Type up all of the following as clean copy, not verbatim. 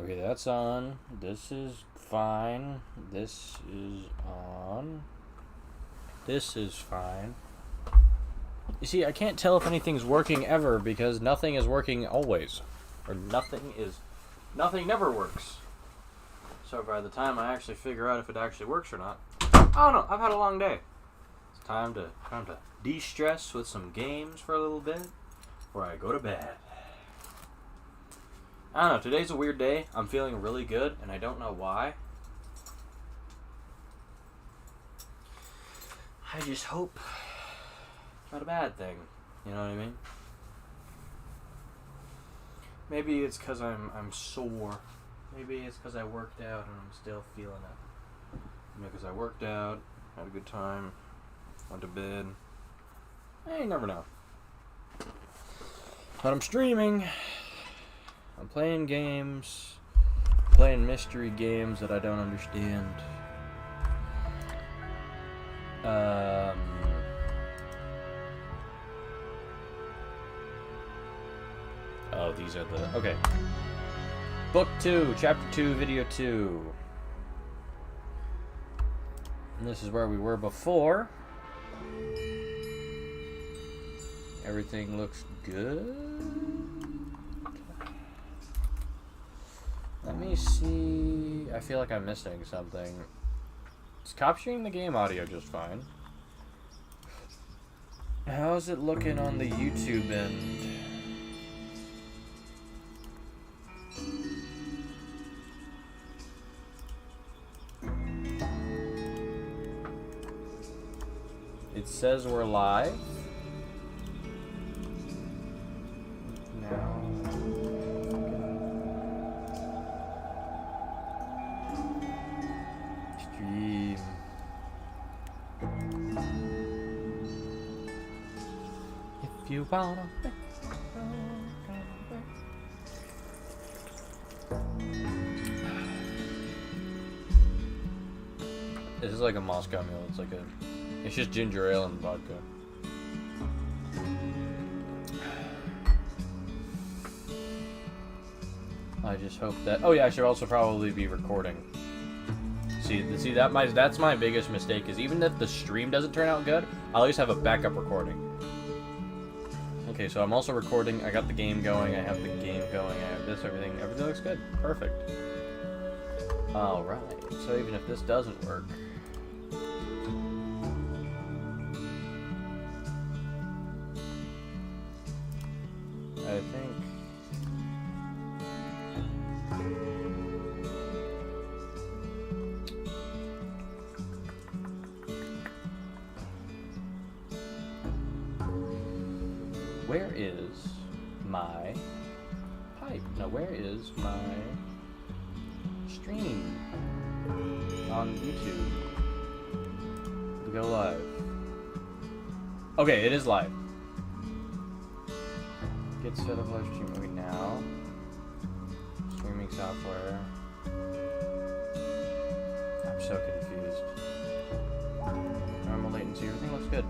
Okay, that's on. This is fine. This is on. This is fine. You see, I can't tell if anything's working ever because nothing is working always. Or nothing never works. So by the time I actually figure out if it actually works or not, I don't know, I've had a long day. It's time to de-stress with some games for a little bit before I go to bed. I don't know, today's a weird day. I'm feeling really good, and I don't know why. I just hope it's not a bad thing. You know what I mean? Maybe it's because I'm sore. Maybe it's because I worked out and I'm still feeling it. Maybe because I worked out, had a good time, went to bed. You never know. But I'm streaming. I'm playing games. Playing mystery games that I don't understand. Oh, these are the... Okay. Book 2, Chapter 2, Video 2. And this is where we were before. Everything looks good. Let me see... I feel like I'm missing something. It's capturing the game audio just fine. How's it looking on the YouTube end? It says we're live. Now. Stream. If you wanna. This is like a Moscow Mule. It's just ginger ale and vodka. I just hope that... Oh yeah, I should also probably be recording. See that's my biggest mistake is even if the stream doesn't turn out good, I'll always have a backup recording. Okay, so I'm also recording. I got the game going. I have the game going. I have this. Everything looks good. Perfect. All right. So even if this doesn't work. I think where is my pipe? No, where is my stream on YouTube? Go live. Okay, it is live. Get set up live stream. Okay, now. Streaming software. I'm so confused. Normal latency. Everything looks good.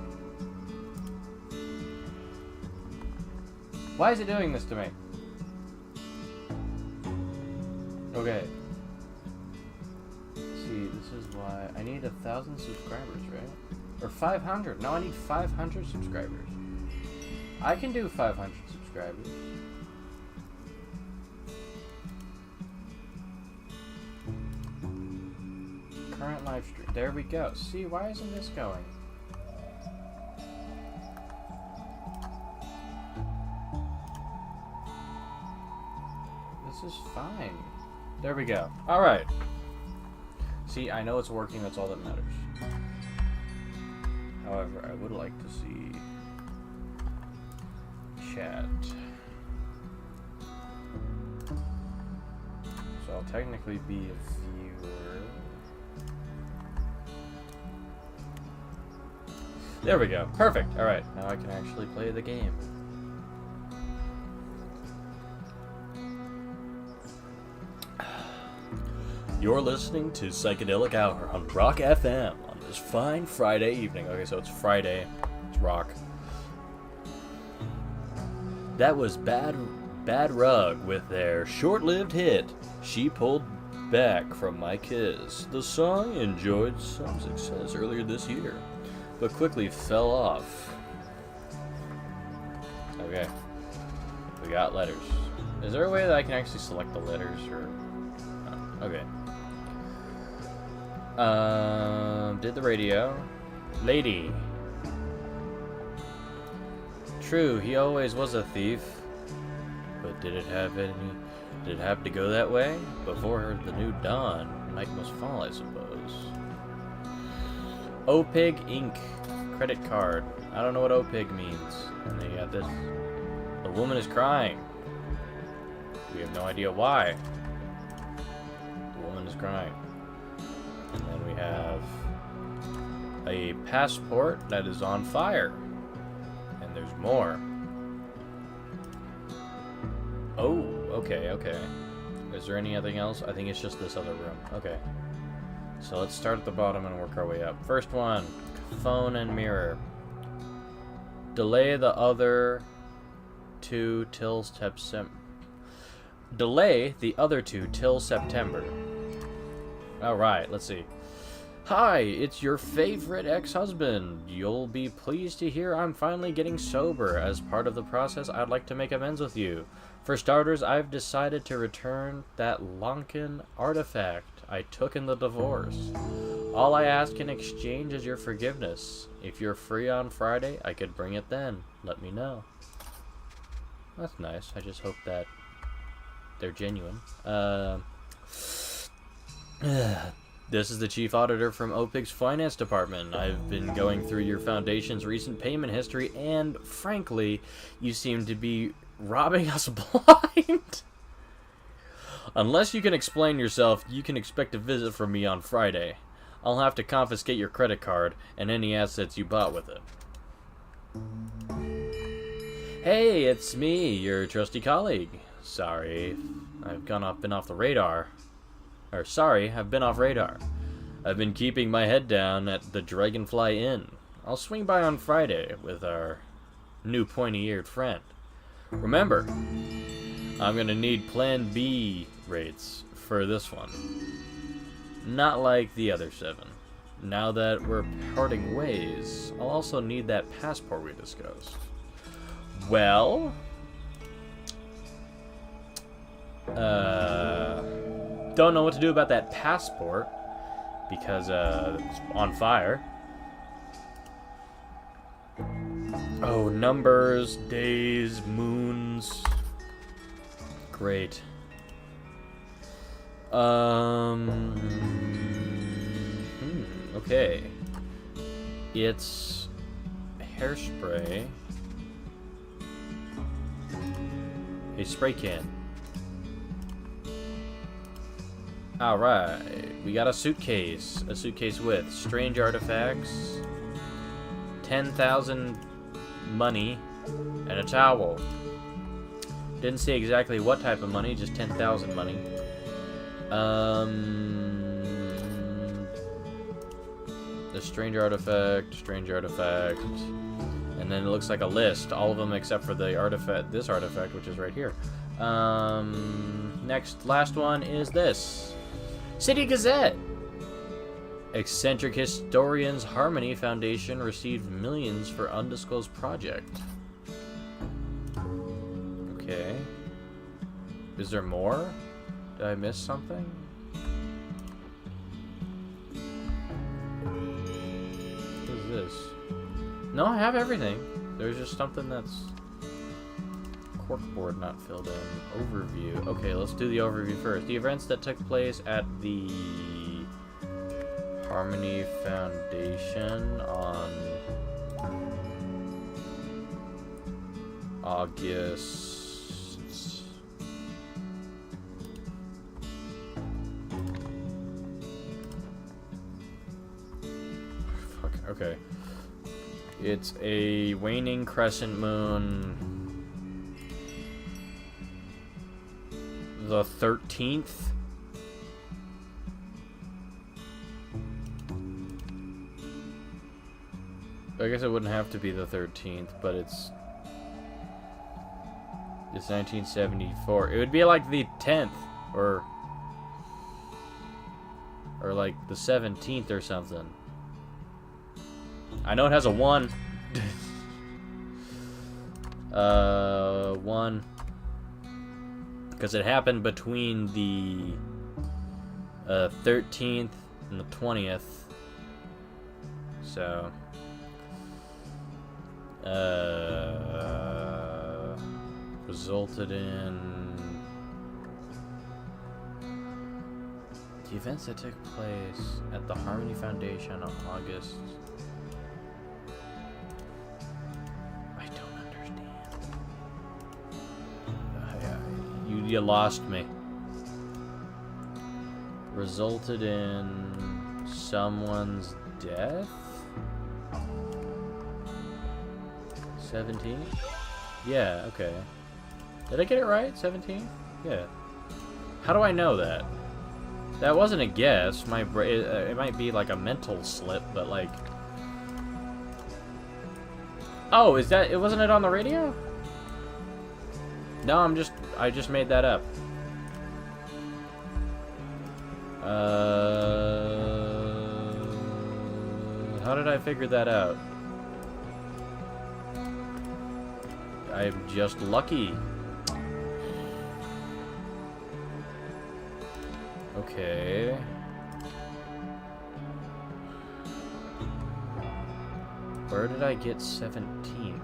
Why is it doing this to me? Okay. Let's see, this is why. I need 1,000 subscribers, right? Or 500. No, I need 500 subscribers. I can do 500 subscribers. Current live stream. There we go. See, why isn't this going? This is fine. There we go. Alright. See, I know it's working. That's all that matters. However, I would like to see chat. So I'll technically be a viewer. There we go. Perfect. Alright, now I can actually play the game. You're listening to Psychedelic Hour on Rock FM on this fine Friday evening. Okay, so it's Friday. It's rock. That was Bad Bad Rug with their short-lived hit, She Pulled Back from My Kiss. The song enjoyed some success earlier this year, but quickly fell off. Okay. We got letters. Is there a way that I can actually select the letters, or... Oh, okay. Did the radio. Lady. True, he always was a thief. But did it have to go that way? Before the new dawn, night must fall, I suppose. OPIG Inc. Credit card. I don't know what OPIG means. And they got this. The woman is crying. We have no idea why. The woman is crying. And then we have a passport that is on fire. And there's more. Oh, okay, okay. Is there anything else? I think it's just this other room. Okay. So let's start at the bottom and work our way up. First one, phone and mirror. Delay the other two till September. Delay the other two till September. Alright, let's see. Hi, it's your favorite ex-husband. You'll be pleased to hear I'm finally getting sober. As part of the process, I'd like to make amends with you. For starters, I've decided to return that Lankan artifact I took in the divorce. All I ask in exchange is your forgiveness. If you're free on Friday, I could bring it then. Let me know. That's nice. I just hope that they're genuine. This is the chief auditor from OPIG's finance department. I've been going through your foundation's recent payment history, and frankly, you seem to be robbing us blind. Unless you can explain yourself, you can expect a visit from me on Friday. I'll have to confiscate your credit card and any assets you bought with it. Hey, it's me, your trusty colleague. Sorry, I've been off the radar. I've been off radar. I've been keeping my head down at the Dragonfly Inn. I'll swing by on Friday with our new pointy-eared friend. Remember, I'm gonna need Plan B rates for this one. Not like the other 7. Now that we're parting ways, I'll also need that passport we discussed. Well... don't know what to do about that passport because it's on fire. Oh, numbers, days, moons. Great. Okay. It's hairspray. A spray can. Alright, we got a suitcase with strange artifacts, 10,000 money, and a towel. Didn't say exactly what type of money, just 10,000 money. The strange artifact, and then it looks like a list, all of them except for the artifact, this artifact, which is right here. Last one is this. City Gazette! Eccentric Historians Harmony Foundation received millions for undisclosed project. Okay. Is there more? Did I miss something? What is this? No, I have everything. There's just something that's... corkboard not filled in. Overview. Okay, let's do the overview first. The events that took place at the Harmony Foundation on August... Fuck, okay. It's a waning crescent moon... the 13th. I guess it wouldn't have to be the 13th, but it's It's 1974. It would be like the 10th or like the 17th or something. I know it has a 1. 1. Because it happened between the 13th and the 20th. So, resulted in the events that took place at the Harmony Foundation on August. I don't understand. You lost me. Resulted in someone's death? 17? Yeah, okay. Did I get it right? 17? Yeah. How do I know that? That wasn't a guess. It might be like a mental slip, but like... Oh, is that... Wasn't it on the radio? No, I just made that up. How did I figure that out? I'm just lucky. Okay. Where did I get 17th?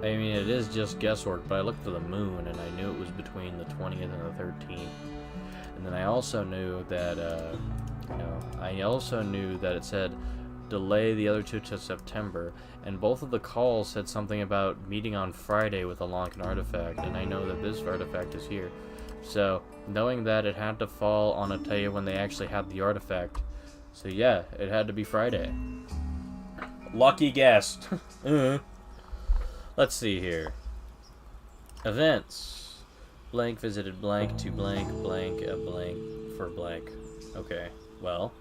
I mean, it is just guesswork, but I looked for the moon, and I knew it was between the 20th and the 13th. And then I also knew that, it said delay the other two to September, and both of the calls said something about meeting on Friday with a Lankan artifact, and I know that this artifact is here. So, knowing that it had to fall on a day when they actually had the artifact, so yeah, it had to be Friday. Lucky guess. Let's see here. Events. Blank visited blank to blank, blank, a blank for blank. Okay, well.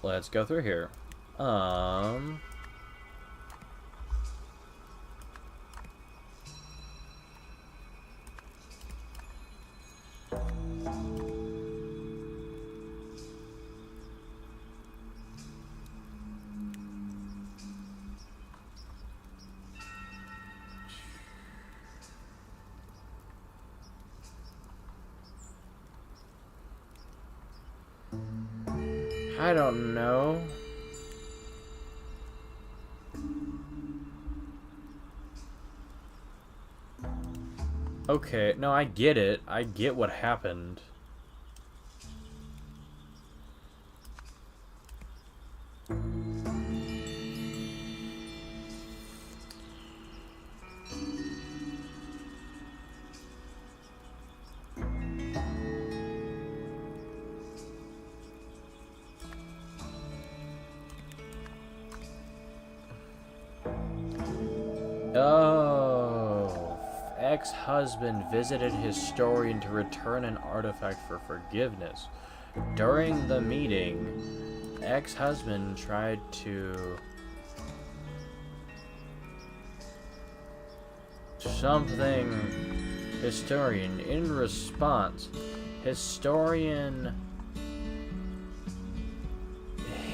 Let's go through here. I don't know. Okay, no, I get it. I get what happened. Oh, ex-husband visited historian to return an artifact for forgiveness. During the meeting, ex-husband tried to something historian. In response, historian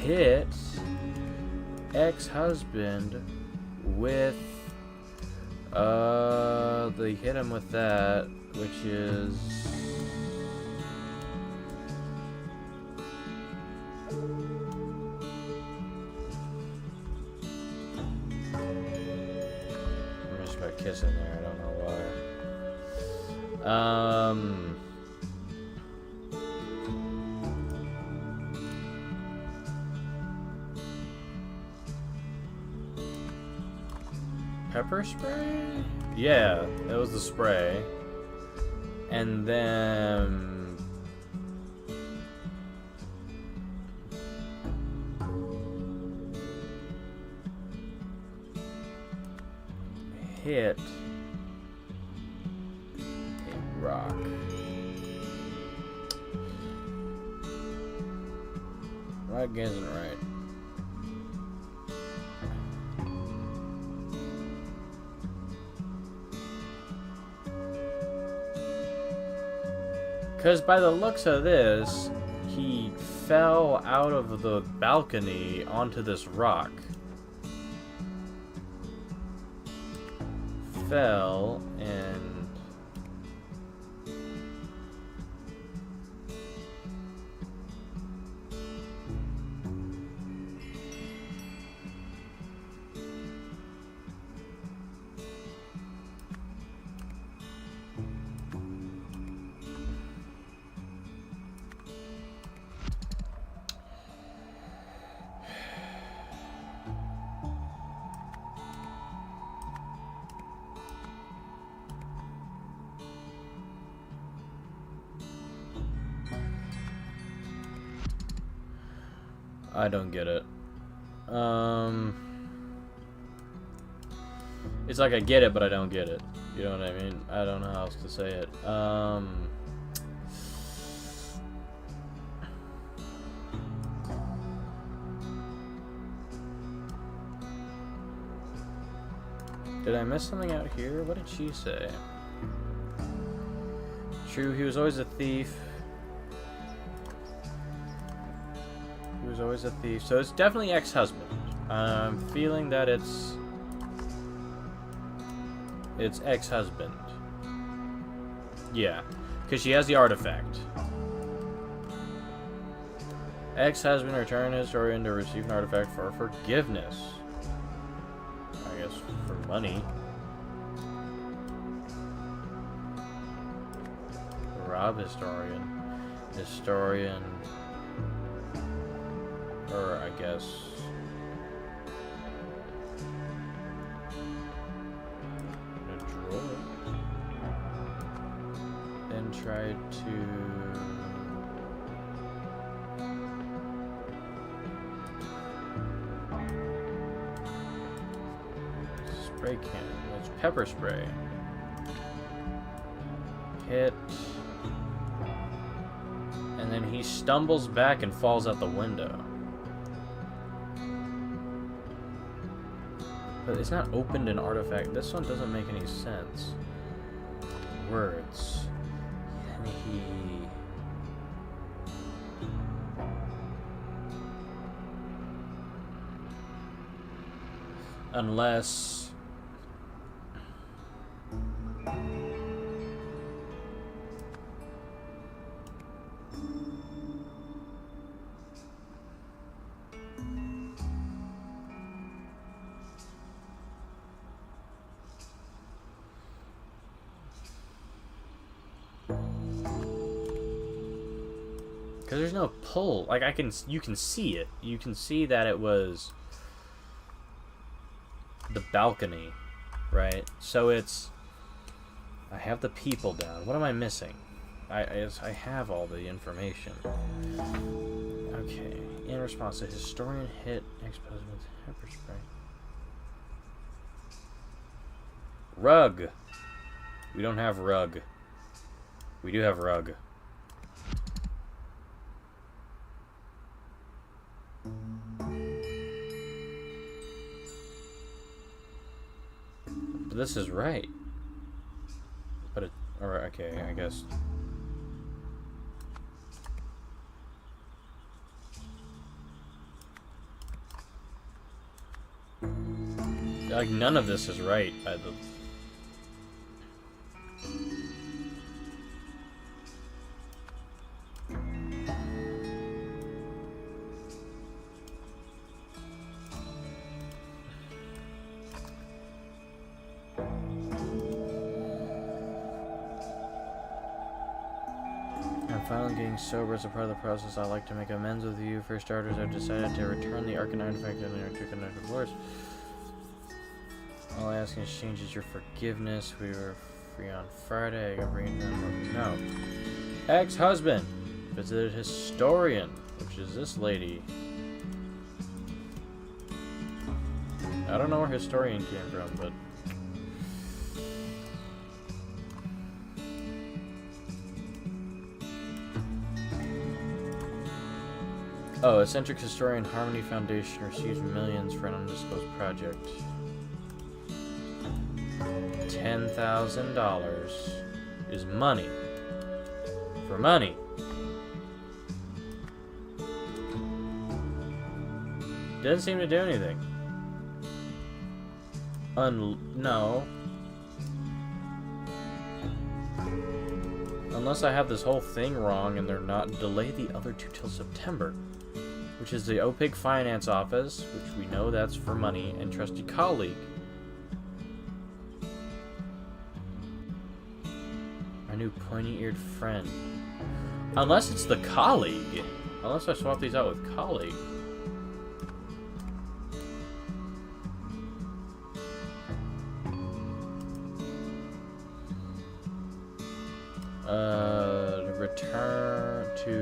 hit ex-husband with they hit him with that, which is I missed my kiss in there, I don't know why. Pepper spray? Yeah, it was the spray. And then hit a rock. Rug isn't right. Because by the looks of this, he fell out of the balcony onto this rock. Fell and... I don't get it. It's like I get it, but I don't get it. You know what I mean? I don't know how else to say it. Did I miss something out here? What did she say? True, he was always a thief. He was always a thief. So it's definitely ex-husband. I'm feeling that it's ex-husband. Yeah, because she has the artifact. Ex-husband returned historian to receive an artifact for forgiveness. I guess for money. Rob historian. Historian. Or I guess in a drawer. Then tried to spray can. It's pepper spray. Hit. And then he stumbles back and falls out the window. But it's not opened an artifact. This one doesn't make any sense. Words. He... Unless... Because there's no pull. Like, you can see it. You can see that it was the balcony, right? So it's... I have the people down. What am I missing? I have all the information. Okay. In response to historian hit ex-husband with pepper spray. Rug. We don't have rug. We do have rug. But this is right. But it... Or, okay, I guess... Like, none of this is right by the... I'm finally getting sober as a part of the process. I'd like to make amends with you. For starters, I've decided to return the Arcanine artifact and the Arcanine divorce. All I ask in exchange is your forgiveness. We were free on Friday. I can bring it down. No. Ex-husband visited historian, which is this lady. I don't know where historian came from, but... Oh, eccentric historian Harmony Foundation receives millions for an undisclosed project. $10,000 is money. For money. Doesn't seem to do anything. No. Unless I have this whole thing wrong and they're not. Delay the other two till September. Which is the OPIC Finance Office, which we know that's for money, and trusty colleague. Our new pointy-eared friend. Unless it's the colleague. Unless I swap these out with colleague. Return to...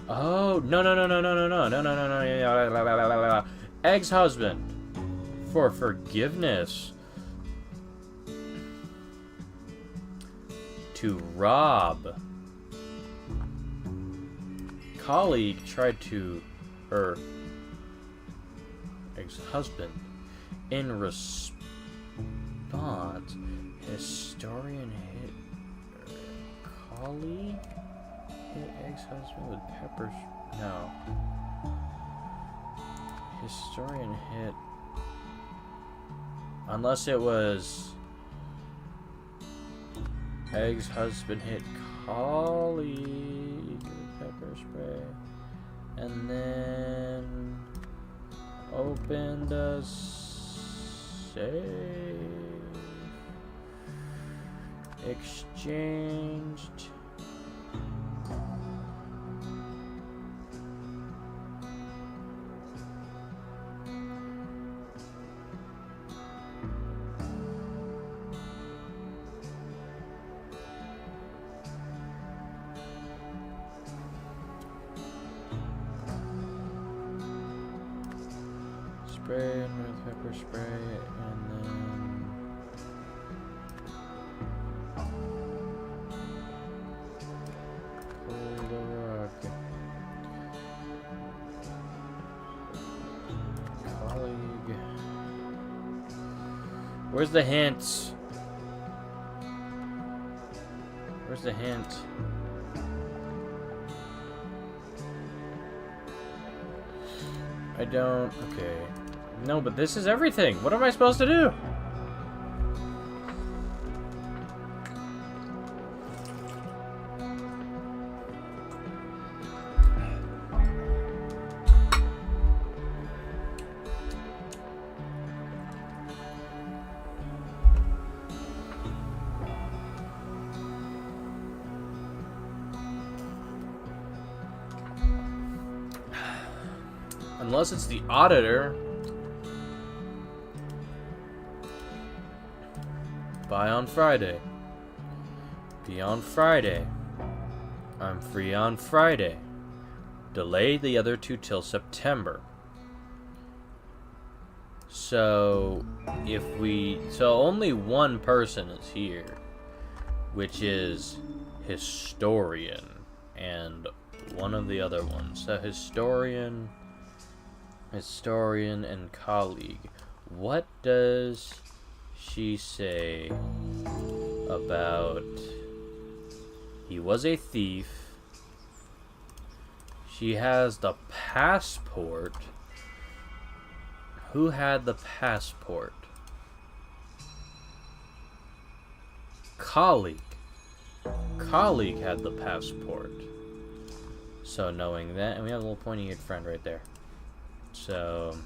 Oh, no. Ex-husband. For forgiveness. To rob. Colleague tried to... ex-husband. In response, historian hit colleague? Hit ex-husband with pepper... No. Historian hit... Unless it was... Ex-husband hit colleague with pepper spray. And then... Opened a safe. Exchanged. Spray with pepper spray, and then pull the rug. Colleague. Where's the hints? Where's the hint? I don't... Okay. No, but this is everything. What am I supposed to do? Unless it's the auditor. Buy on Friday. Be on Friday. I'm free on Friday. Delay the other two till September. So, so only one person is here, which is historian and one of the other ones. So historian and colleague. What does she say about he was a thief? She has the passport. Who had the passport? Colleague. Colleague had the passport. So knowing that, and we have a little pointy-eared friend right there. So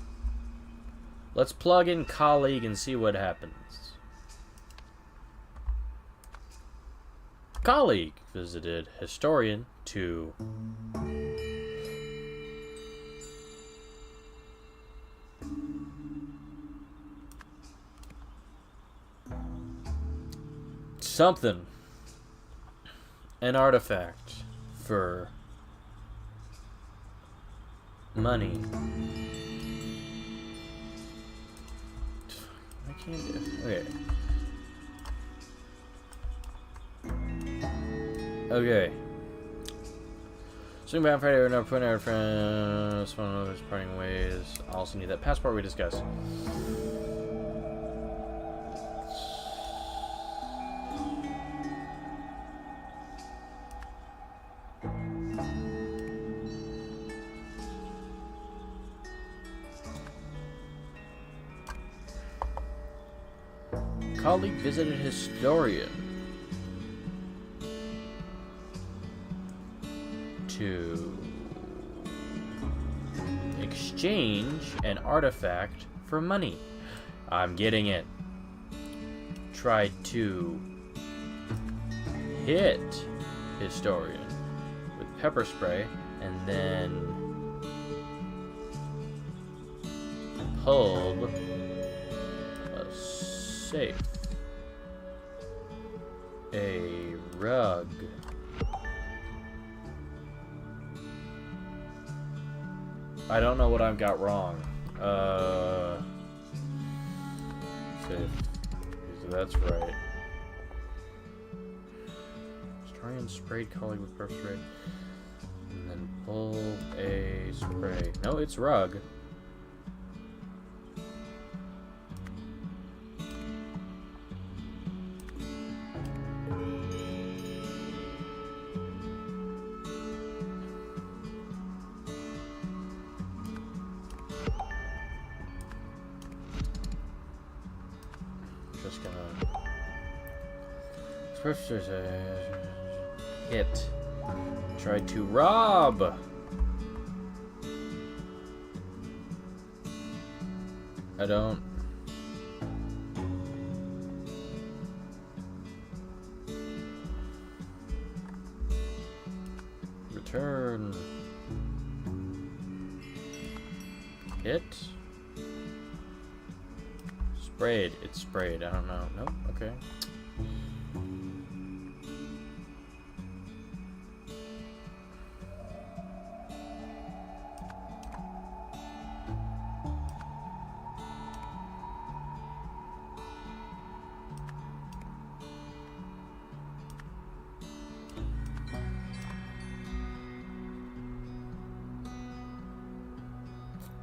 let's plug in colleague and see what happens. Colleague visited historian to something. An artifact for money. I can't do it. Okay. Okay. Swing by on Friday or no point out friends. One of those parting ways. I also need that passport we discussed. Colleague visited historian to exchange an artifact for money. I'm getting it. Tried to hit historian with pepper spray and then pulled a safe. A rug. I don't know what I've got wrong. Safe. So that's right. Historian sprayed colleague with pepper spray. And then pulled a spray. No, it's rug. Just gonna first hit. Tried to rob. I don't. Return. Hit. Sprayed. It's sprayed. I don't know. Nope. Okay.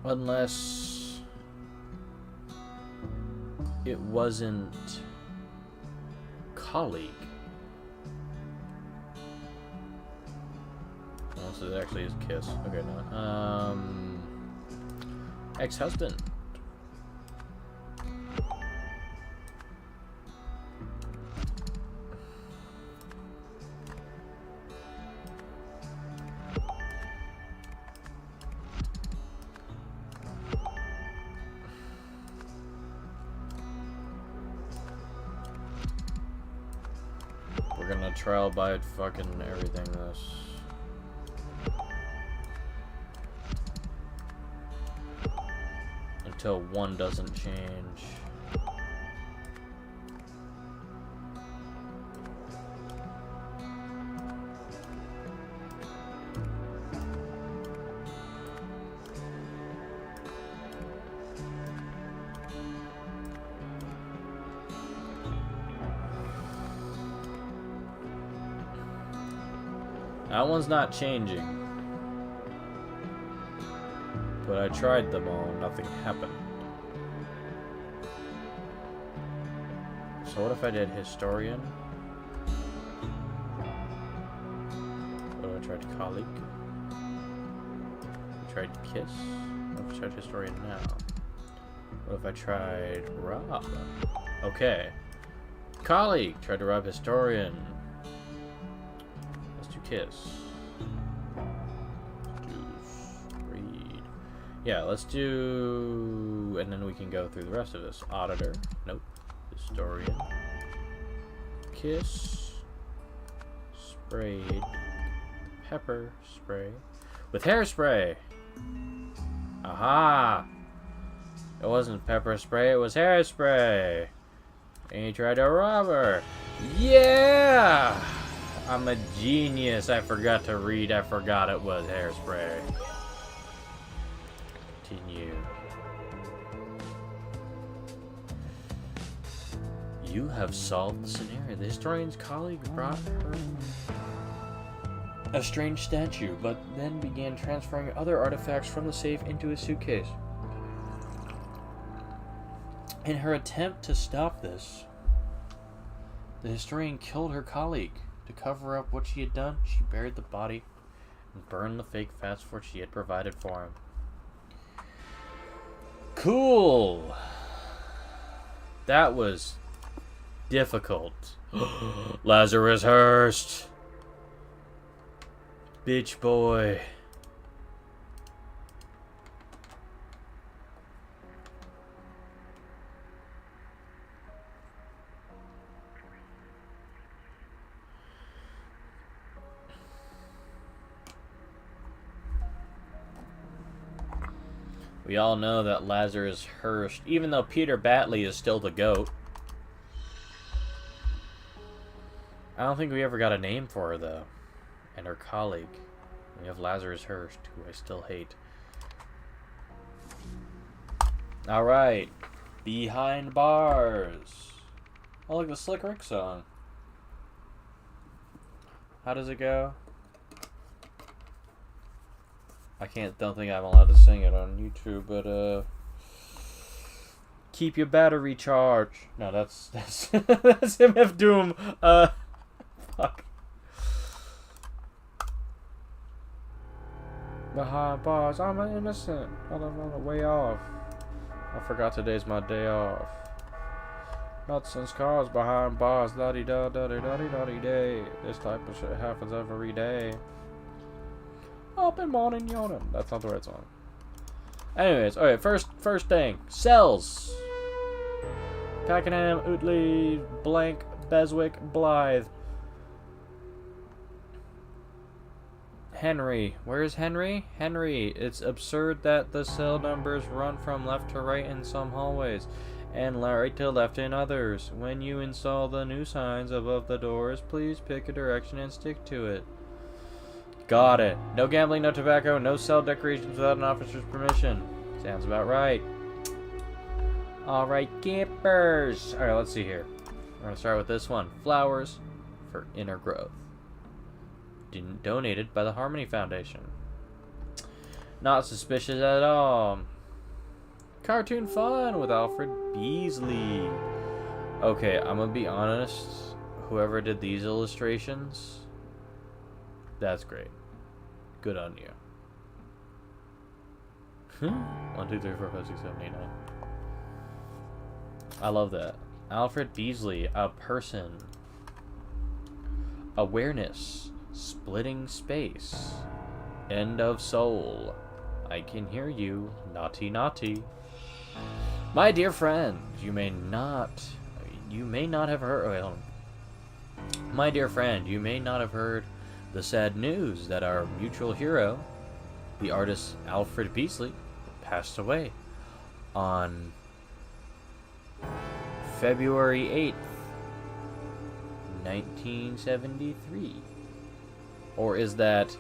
Unless it wasn't colleague. Unless it actually is kiss. Okay, no. Ex-husband. We're gonna trial by fucking everything this. Until one doesn't change. That one's not changing. But I tried them all, nothing happened. So what if I did historian? What if I tried colleague? I tried kiss? What if I tried historian now? What if I tried rob? Okay. Colleague tried to rob historian. Kiss. Read. Yeah, let's do, and then we can go through the rest of this. Auditor. Nope. Historian. Kiss. Sprayed. Pepper spray. With hairspray. Aha! It wasn't pepper spray, it was hairspray. And he tried to rob her. Yeah! I'm a genius. I forgot to read. I forgot it was hairspray. Continue. You have solved the scenario. The historian's colleague brought her a strange statue, but then began transferring other artifacts from the safe into his suitcase. In her attempt to stop this, the historian killed her colleague. To cover up what she had done, she buried the body and burned the fake passport she had provided for him. Cool. That was difficult. Lazarus Hearst. Bitch boy. We all know that Lazarus Hearst, even though Peter Batley is still the GOAT. I don't think we ever got a name for her, though. And her colleague. We have Lazarus Hearst, who I still hate. Alright. Behind Bars. Oh, look, the Slick Rick song. How does it go? Don't think I'm allowed to sing it on YouTube, but keep your battery charged. No, that's that's MF Doom. Fuck. Behind bars, I'm an innocent. I'm on the way off. I forgot today's my day off. Nuts and scars behind bars, la-di-da, da-di-da-di-da-di day. This type of shit happens every day. Up in morning yawning. That's not the right song. Anyways, alright, first thing. Cells. Pakenham, Utley, Blank, Beswick, Blythe. Henry. Where's Henry? Henry. It's absurd that the cell numbers run from left to right in some hallways and right to left in others. When you install the new signs above the doors, please pick a direction and stick to it. Got it. No gambling, no tobacco, no cell decorations without an officer's permission. Sounds about right. Alright, keepers. Alright, let's see here. We're going to start with this one. Flowers for inner growth. Donated by the Harmony Foundation. Not suspicious at all. Cartoon fun with Alfred Beasley. Okay, I'm going to be honest. Whoever did these illustrations, that's great. Good on you. 1, 2, 3, 4, 5, 6, 7, 8, 9. I love that. Alfred Beasley, a person. Awareness. Splitting space. End of soul. I can hear you. Naughty, naughty. My dear friend, you may not have heard. Wait, hold on. My dear friend, you may not have heard the sad news that our mutual hero, the artist Alfred Beasley, passed away on February 8th, 1973. Or is that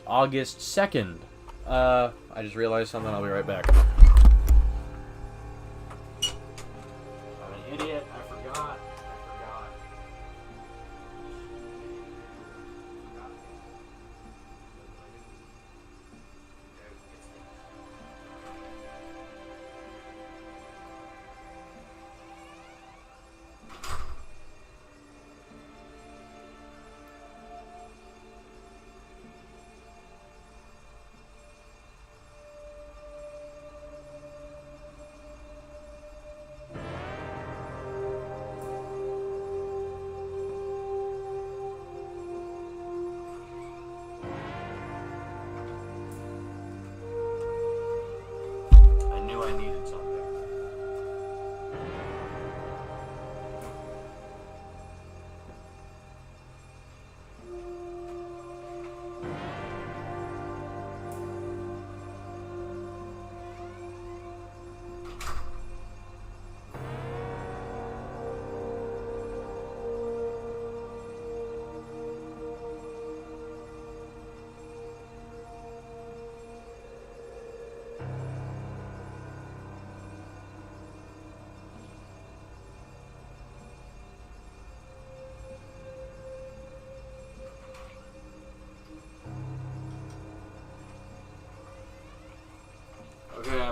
August 2nd? I just realized something. I'll be right back. I'm an idiot. I forgot.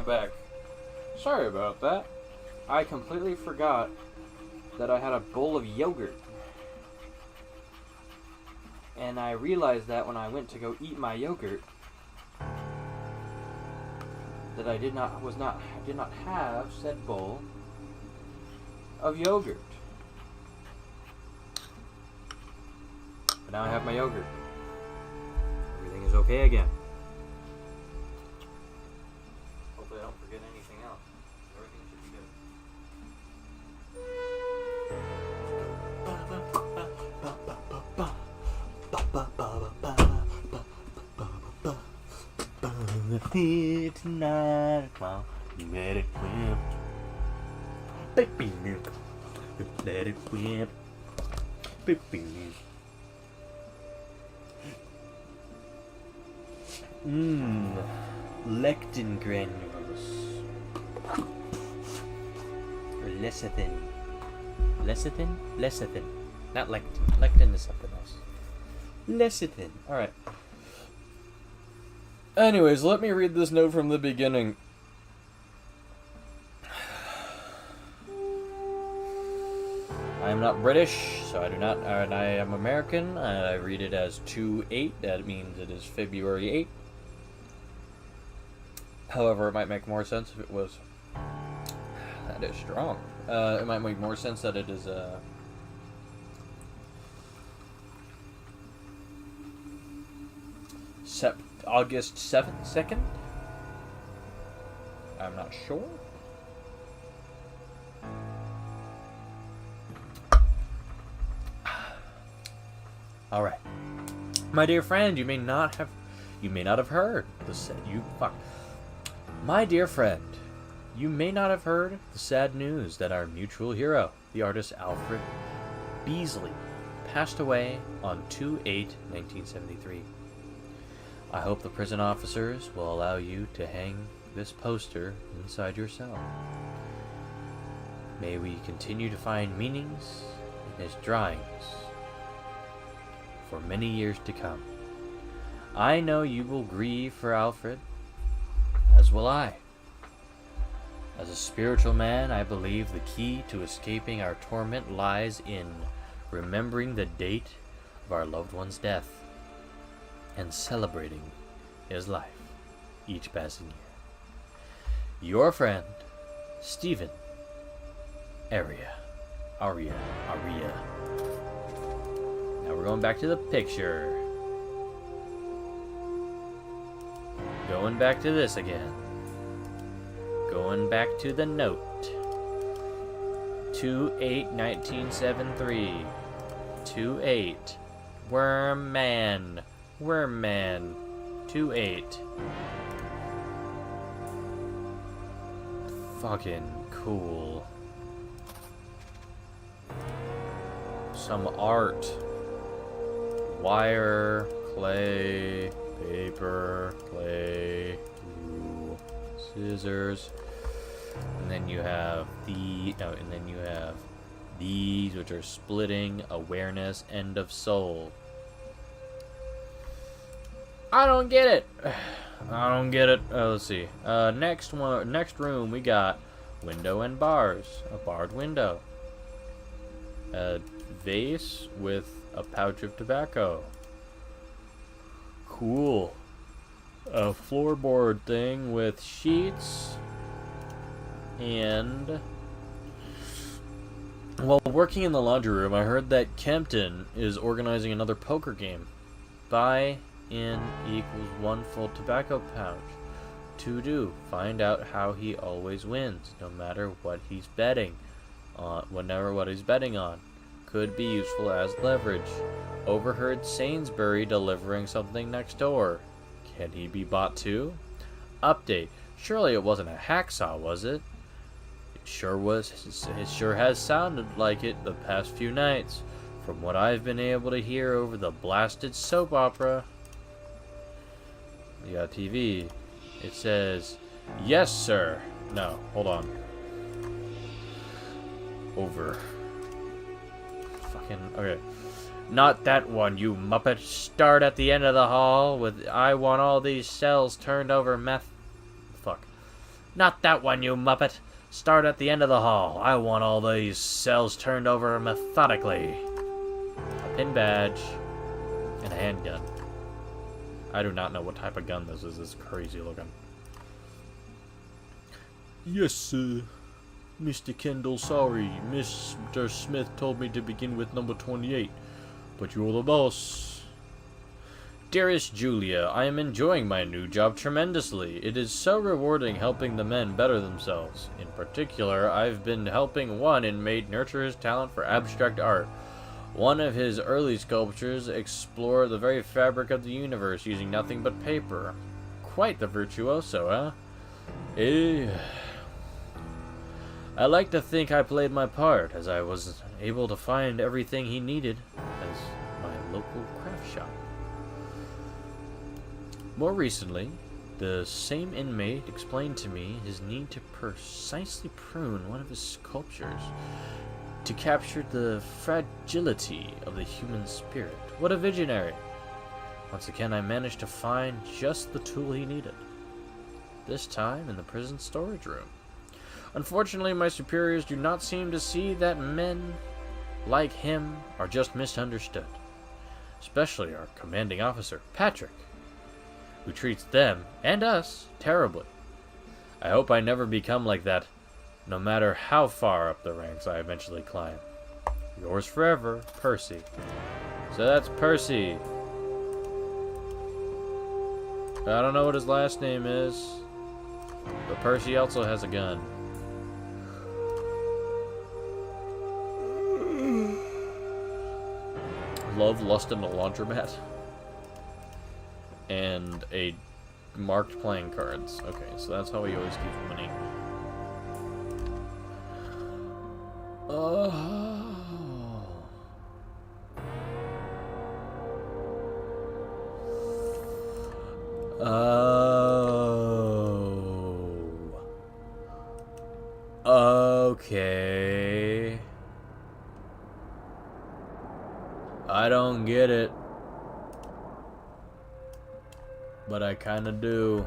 back. Sorry about that. I completely forgot that I had a bowl of yogurt. And I realized that when I went to go eat my yogurt, that I did not have said bowl of yogurt. But now I have my yogurt. Everything is okay again. Hopefully I don't forget anything else. Everything should be good. Tonight, well, let it whip. Baby milk. Let it whip. Baby milk. Lectin granules. Or lecithin. Lecithin? Lecithin. Not lectin. Lectin is something else. Lecithin. Alright. Anyways, let me read this note from the beginning. I am not British, so I do not, and I am American. I read it as 2/8. That means it is February 8th. However, it might make more sense if it was... That is strong. It might make more sense that it is August 2nd? I'm not sure. All right, my dear friend, you may not have heard My dear friend, you may not have heard the sad news that our mutual hero, the artist Alfred Beasley, passed away on 2/8/1973. I hope the prison officers will allow you to hang this poster inside your cell. May we continue to find meanings in his drawings for many years to come. I know you will grieve for Alfred, as will I. As a spiritual man, I believe the key to escaping our torment lies in remembering the date of our loved one's death and celebrating his life each passing year. Your friend, Stephen Aria. Now we're going back to the picture. Going back to this again. Going back to the note. 2/8/1973. 2/8. Worm Man. 2/8. Fucking cool. Some art. Wire, clay, paper, clay, ooh, scissors, and then you have these, which are splitting, awareness, end of soul. I don't get it. Let's see. Next room we got window and bars, a barred window, a vase with a pouch of tobacco. Cool. A floorboard thing with sheets. And while working in the laundry room, I heard that Kempton is organizing another poker game. Buy in equals 1 full tobacco pouch. To do, find out how he always wins, no matter what he's betting on, what he's betting on. Could be useful as leverage. Overheard Sainsbury delivering something next door. Can he be bought too? Update. Surely it wasn't a hacksaw, was it? It sure was. It sure has sounded like it the past few nights, from what I've been able to hear over the blasted soap opera. You got TV. It says, yes, sir. No, hold on. Over. Okay. Not that one, you muppet. Start at the end of the hall with I want all these cells turned over meth. Fuck. Not that one, you muppet. Start at the end of the hall. I want all these cells turned over methodically. A pin badge. And a handgun. I do not know what type of gun this is. It's crazy looking. Yes, sir. Mr. Kendall, sorry. Mr. Smith told me to begin with number 28. But you're the boss. Dearest Julia, I am enjoying my new job tremendously. It is so rewarding helping the men better themselves. In particular, I've been helping one inmate nurture his talent for abstract art. One of his early sculptures explored the very fabric of the universe using nothing but paper. Quite the virtuoso, huh? I like to think I played my part, as I was able to find everything he needed as my local craft shop. More recently, the same inmate explained to me his need to precisely prune one of his sculptures to capture the fragility of the human spirit. What a visionary! Once again, I managed to find just the tool he needed. This time in the prison storage room. Unfortunately, my superiors do not seem to see that men like him are just misunderstood. Especially our commanding officer, Patrick, who treats them, and us, terribly. I hope I never become like that, no matter how far up the ranks I eventually climb. Yours forever, Percy. So that's Percy. I don't know what his last name is, but Percy also has a gun. Love, Lust, and a Laundromat. And a marked playing cards. Okay, so that's how we always keep money. Oh. Okay. I don't get it. But I kinda do.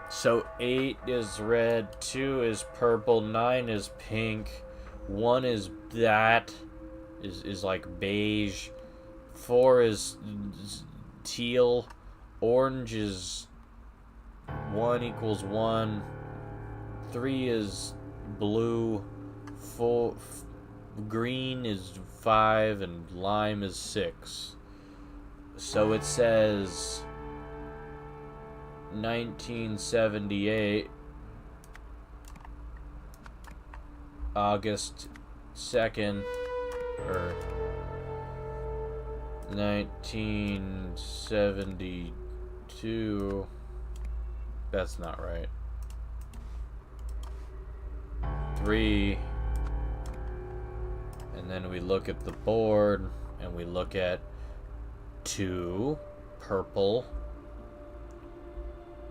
So 8 is red, 2 is purple, 9 is pink, 1 is that, is like beige, 4 is teal, orange is 1 equals 1, 3 is blue, 4, green is 5, and lime is 6. So it says 1978, August 2nd, or 1972. That's not right. 3. And then we look at the board, and we look at 2, purple,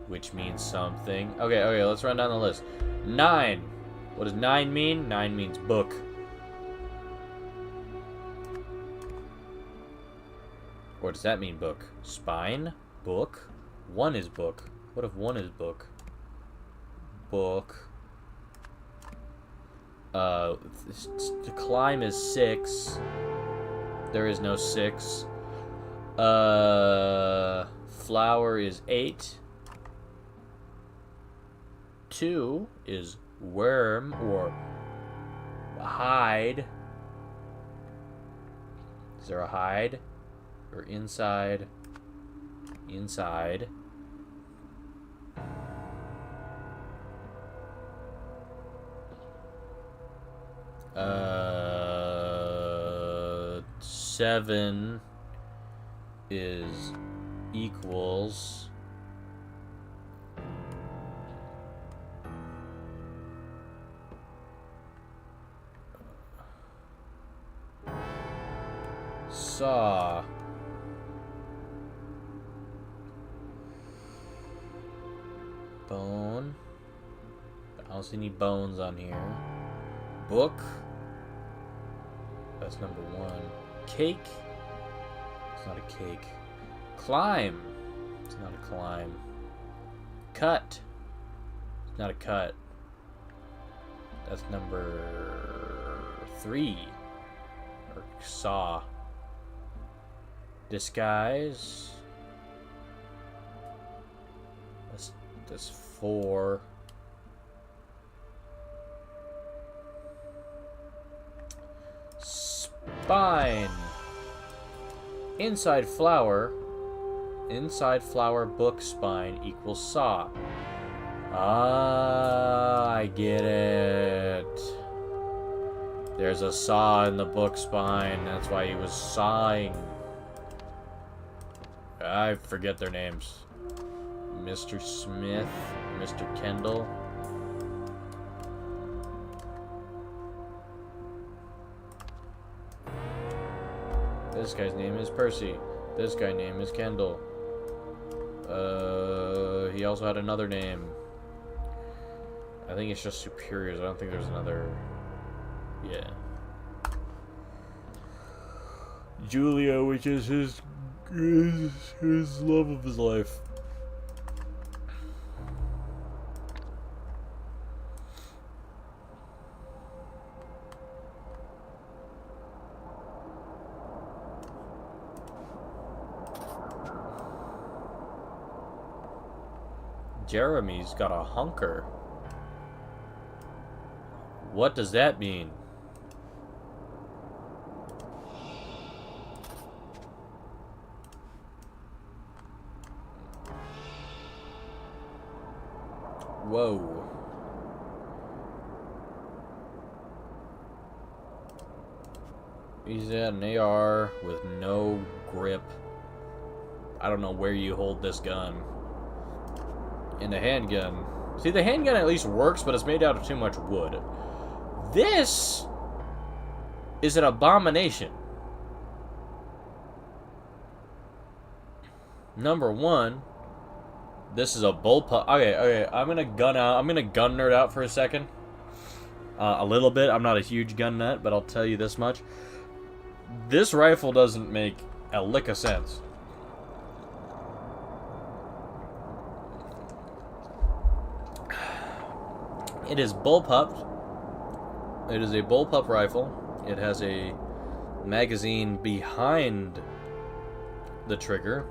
which means something. Okay, let's run down the list. 9. What does 9 mean? 9 means book. Or does that mean book? Spine? Book? 1 is book. What if 1 is book? Book. The climb is 6. There is no 6. Flower is 8. 2 is worm or hide. Is there a hide? Or inside? Inside. Seven is equals saw. Bone. I don't see any bones on here. Book. That's number 1. Cake. It's not a cake. Climb. It's not a climb. Cut. It's not a cut. That's number 3. Or saw. Disguise. That's 4. Spine. Inside flower book spine equals saw. Ah, I get it. There's a saw in the book spine. That's why he was sawing. I forget their names. Mr. Smith, Mr. Kendall. This guy's name is Percy. This guy's name is Kendall. He also had another name. I think it's just Superiors. I don't think there's another. Yeah. Julia, which is his love of his life. Jeremy's got a hunker. What does that mean? Whoa. He's at an AR with no grip. I don't know where you hold this gun. In the handgun. See, the handgun at least works, but it's made out of too much wood. This is an abomination. Number 1, this is a bullpup. Okay, I'm gonna gun nerd out for a second. A little bit. I'm not a huge gun nut, but I'll tell you this much. This rifle doesn't make a lick of sense. It is bullpupped. It is a bullpup rifle. It has a magazine behind the trigger.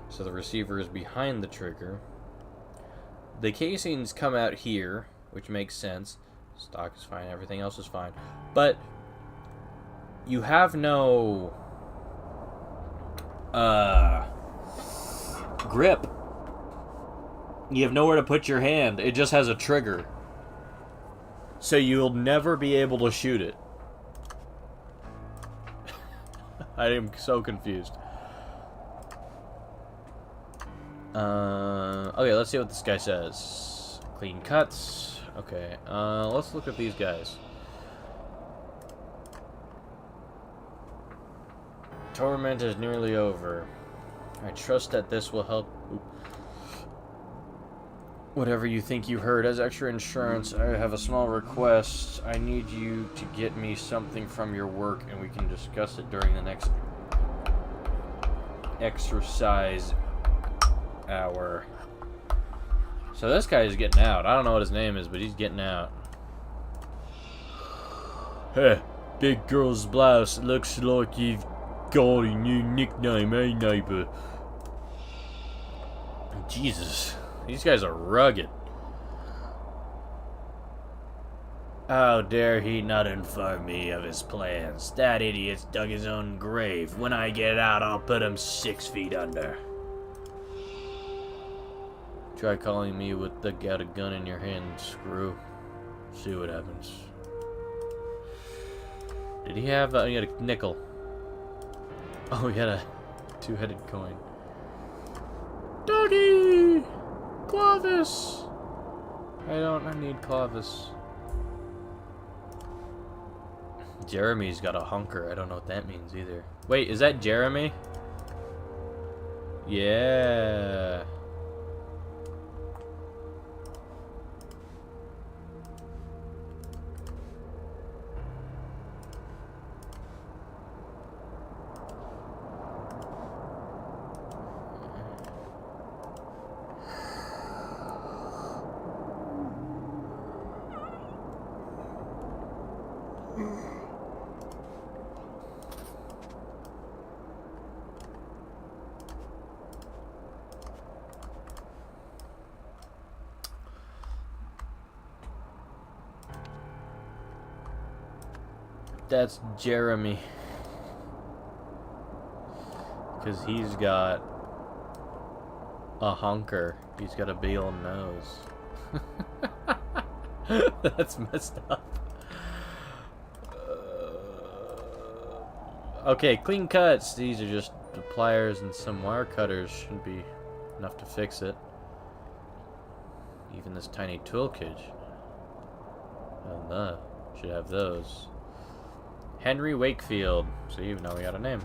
So the receiver is behind the trigger. The casings come out here, which makes sense. Stock is fine, everything else is fine. But you have no grip. You have nowhere to put your hand. It just has a trigger. So you'll never be able to shoot it. I am so confused. Okay, let's see what this guy says. Clean cuts. Okay, let's look at these guys. Torment is nearly over. I trust that this will help. Oop. Whatever you think you heard. As extra insurance, I have a small request. I need you to get me something from your work, and we can discuss it during the next exercise hour. So this guy is getting out. I don't know what his name is, but he's getting out. Hey, big girl's blouse. Looks like you've got a new nickname, eh, neighbor? Jesus. These guys are rugged. How dare he not inform me of his plans? That idiot's dug his own grave. When I get out, I'll put him 6 feet under. Try calling me with the got a gun in your hand, screw. See what happens. Did he have he had a nickel. Oh, he had a 2-headed coin. Doggy! Clovis! I need Clovis. Jeremy's got a hunker. I don't know what that means either. Wait, is that Jeremy? Yeah. That's Jeremy. Because he's got a honker. He's got a big old nose. That's messed up. Okay, clean cuts. These are just the pliers and some wire cutters. Shouldn't be enough to fix it. Even this tiny tool kit should have those. Henry Wakefield. So even now we got a name.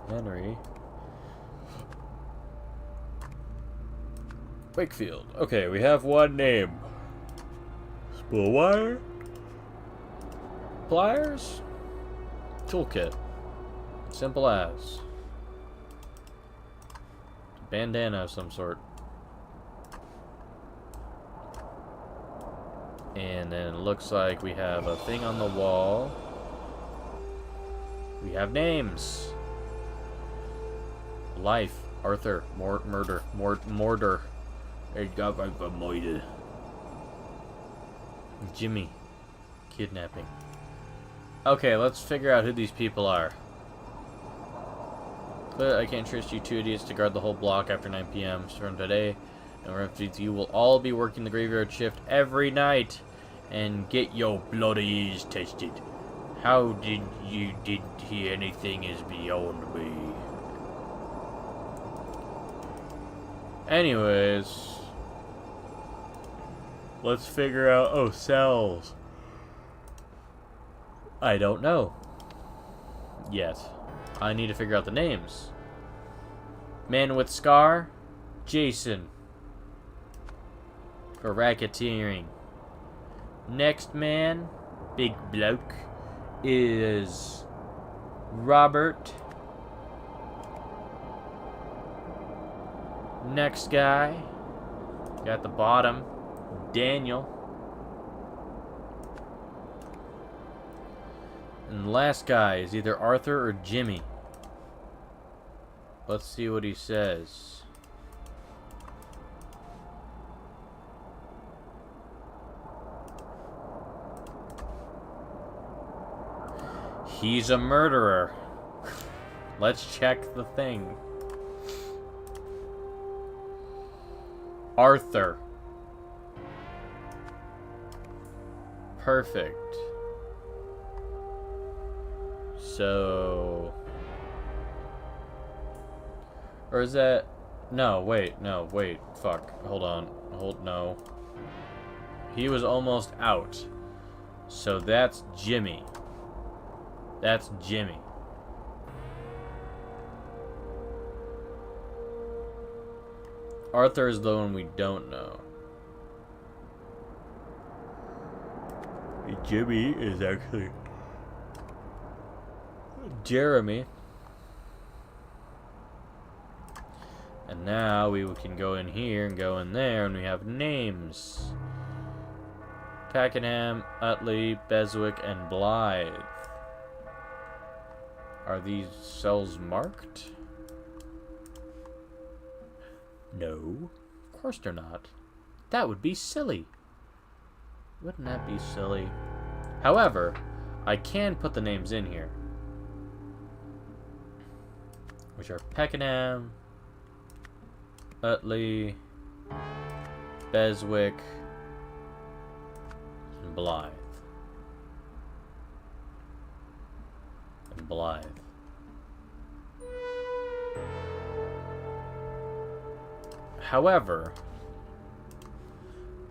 Henry Wakefield. Okay, we have one name. Spool wire. Pliers. Toolkit. Simple as. Bandana of some sort. And then it looks like we have a thing on the wall. We have names. Life. Arthur. Murder. Mortar. Jimmy. Kidnapping. Okay, let's figure out who these people are. But I can't trust you two idiots to guard the whole block after 9 p.m. From today, and you will all be working the graveyard shift every night and get your bloodies tested. How did he anything is beyond me. Anyways, let's figure out. Oh, cells. I don't know yet. I need to figure out the names. Man with scar, Jason. For racketeering. Next man, big bloke, is Robert. Next guy, got the bottom, Daniel. And the last guy is either Arthur or Jimmy. Let's see what he says. He's a murderer. Let's check the thing. Arthur. Perfect. So... Or is that... No, wait, fuck. Hold on. No. He was almost out. So that's Jimmy. That's Jimmy. Arthur is the one we don't know. Jimmy is actually Jeremy. And now we can go in here and go in there, and we have names. Pakenham, Utley, Beswick, and Blythe. Are these cells marked? No. Of course they're not. That would be silly. Wouldn't that be silly? However, I can put the names in here. Which are Pakenham, Utley, Beswick, and Blythe. And Blythe. However,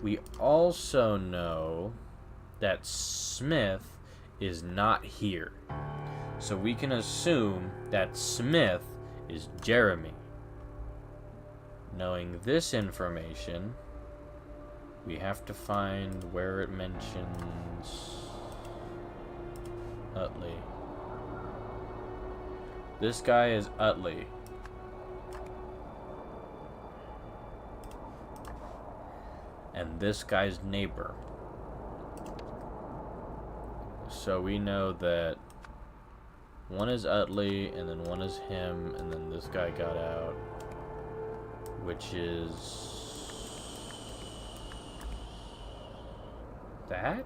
we also know that Smith is not here. So we can assume that Smith is Jeremy. Knowing this information, we have to find where it mentions Utley. This guy is Utley. And this guy's neighbor. So we know that one is Utley, and then one is him, and then this guy got out, which is that?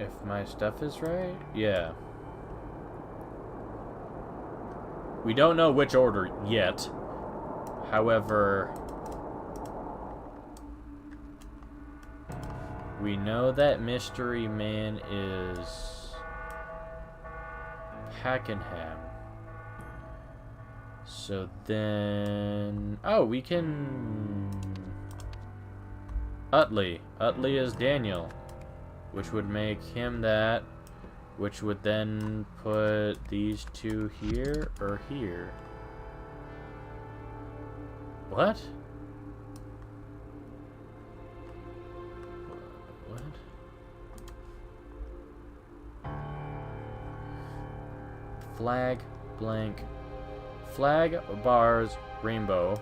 If my stuff is right? Yeah. We don't know which order yet. However, we know that Mystery Man is Pakenham. So then... Oh, we can... Utley. Utley is Daniel. Which would make him that. Which would then put these two here or here. What? What? Flag, blank. Flag, bars, rainbow.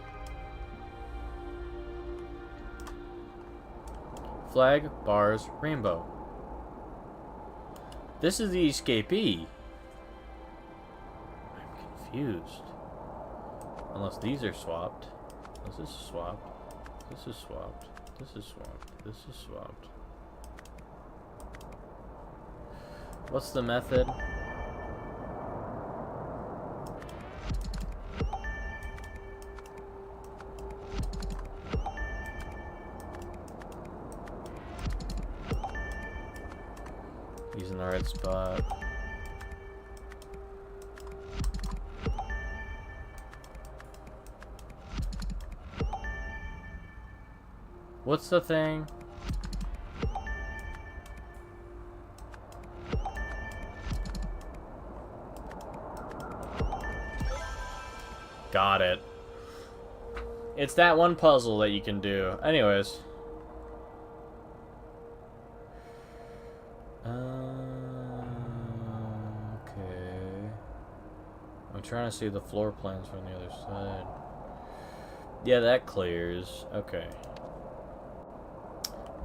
Flag, bars, rainbow. This is the escapee. I'm confused. Unless these are swapped. This is swapped. This is swapped. This is swapped. This is swapped. What's the method? He's in the right spot. What's the thing? Got it. It's that one puzzle that you can do. Anyways. Okay. I'm trying to see the floor plans from the other side. Yeah, that clears. Okay.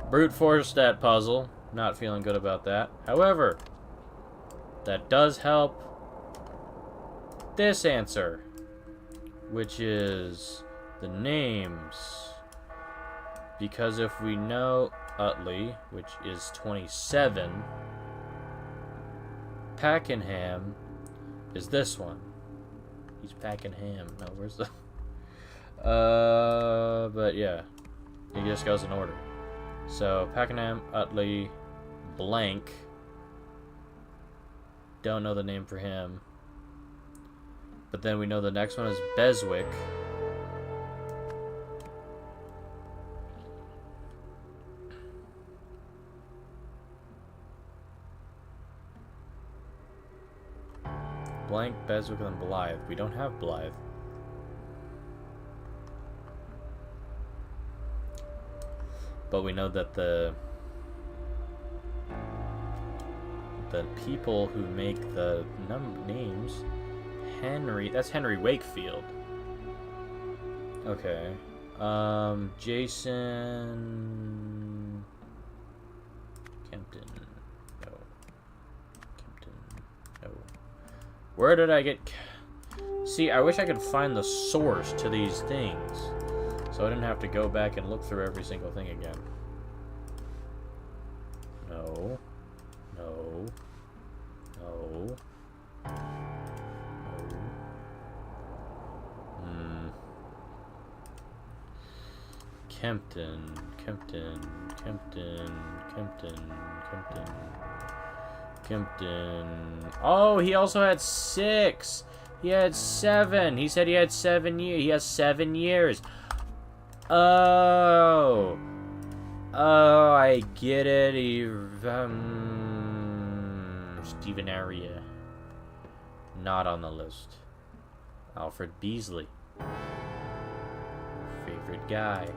Brute force that puzzle. Not feeling good about that. However, that does help this answer, which is the names. Because if we know Utley, which is 27, Pakenham is this one. He's Pakenham. No, where's the... but yeah. He just goes in order. So, Pakenham, Utley, blank. Don't know the name for him. But then we know the next one is Beswick. Blank, Beswick, and Blythe. We don't have Blythe. But we know that the people who make the names, Henry, that's Henry Wakefield. Okay. Jason Kempton. No. Kempton. No. Where did I get... See, I wish I could find the source to these things, so I didn't have to go back and look through every single thing again. No. No. No. No. Kempton. Kempton. Kempton. Kempton. Kempton. Kempton. Oh, he also had 6. He had 7. He said he had 7 years. He has 7 years. Oh. Oh, I get it. Stephen Aria. Not on the list. Alfred Beasley. Favorite guy.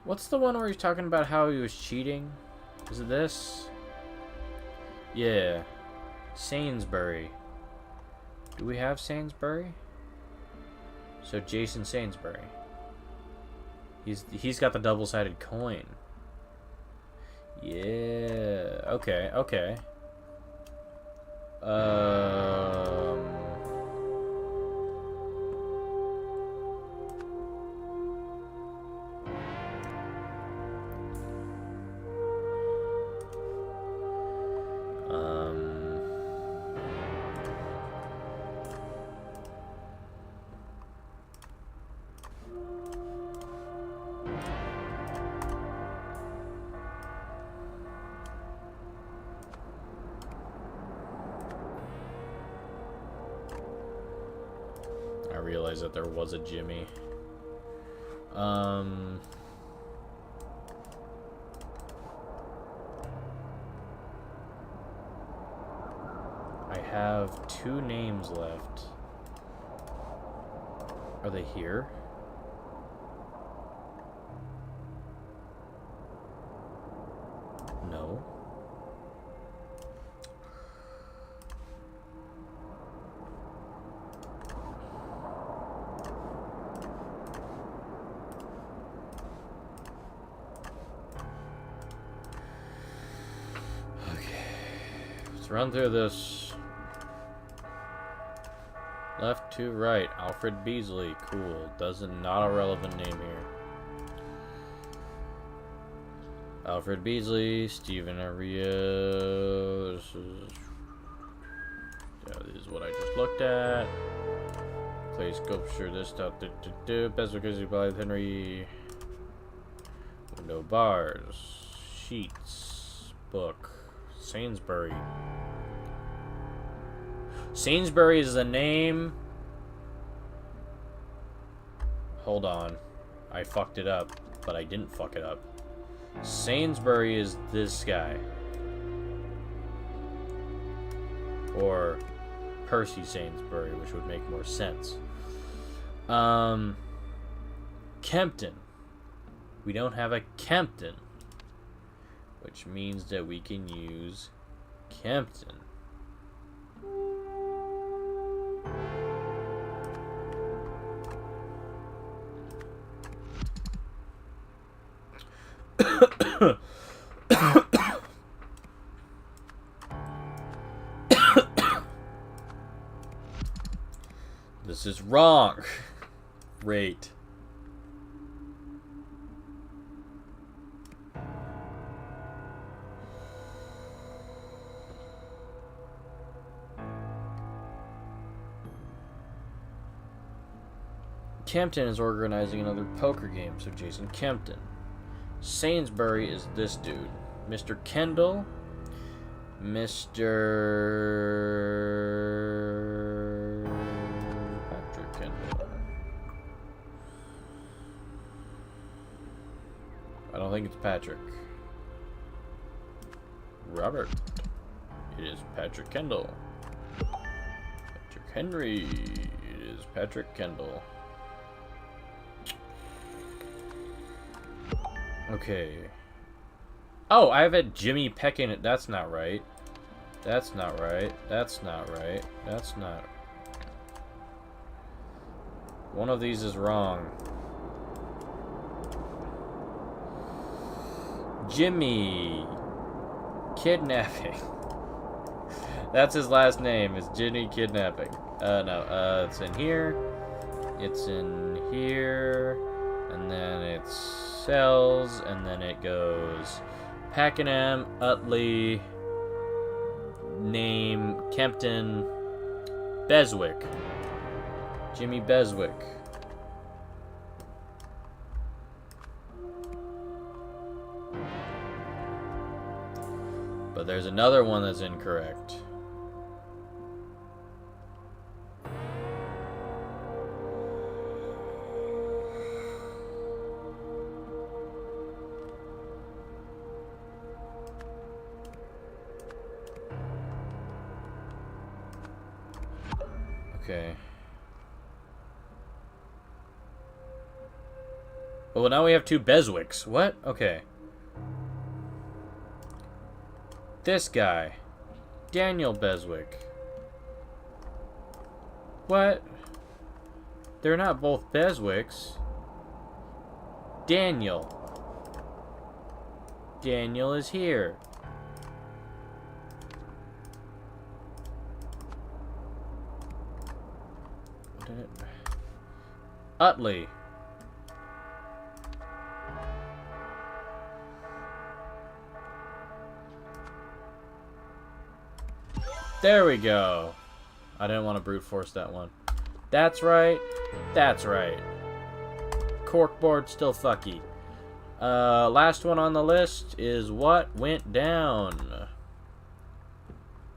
What's the one where he's talking about how he was cheating? Is it this? Yeah. Sainsbury. Do we have Sainsbury? So Jason Sainsbury. He's got the double-sided coin. Yeah. Okay. Okay. I realized that there was a Jimmy. I have 2 names left. Are they here? No. Run through this. Left to right. Alfred Beasley. Cool. Not a relevant name here. Alfred Beasley. Stephen Aria. This is what I just looked at. Clay sculpture. This stuff. Best because you buy Henry. Window bars. Sheets. Book. Sainsbury. Sainsbury is the name. Hold on. I fucked it up, but I didn't fuck it up. Sainsbury is this guy. Or Percy Sainsbury, which would make more sense. Kempton. We don't have a Kempton, which means that we can use Kempton. This is wrong. Great. Kempton is organizing another poker game, so Jason Kempton. Sainsbury is this dude. Mr. Kendall. Mr. Patrick Kendall. I don't think it's Patrick. Robert. It is Patrick Kendall. Patrick Henry. It is Patrick Kendall. Okay. Oh, I have a Jimmy Peck in it. That's not right. That's not right. That's not right. That's not. One of these is wrong. Jimmy. Kidnapping. That's his last name, is Jimmy Kidnapping. No, it's in here. It's in here. And then it's cells, and then it goes Pakenham, Utley, name, Kempton, Beswick. Jimmy Beswick. But there's another one that's incorrect. Okay. Well, now we have 2 Beswicks. What? Okay. This guy. Daniel Beswick. What? They're not both Beswicks. Daniel. Daniel is here. What did it... Utley. There we go. I didn't want to brute force that one. That's right. That's right. Corkboard still fucky. Last one on the list is what went down.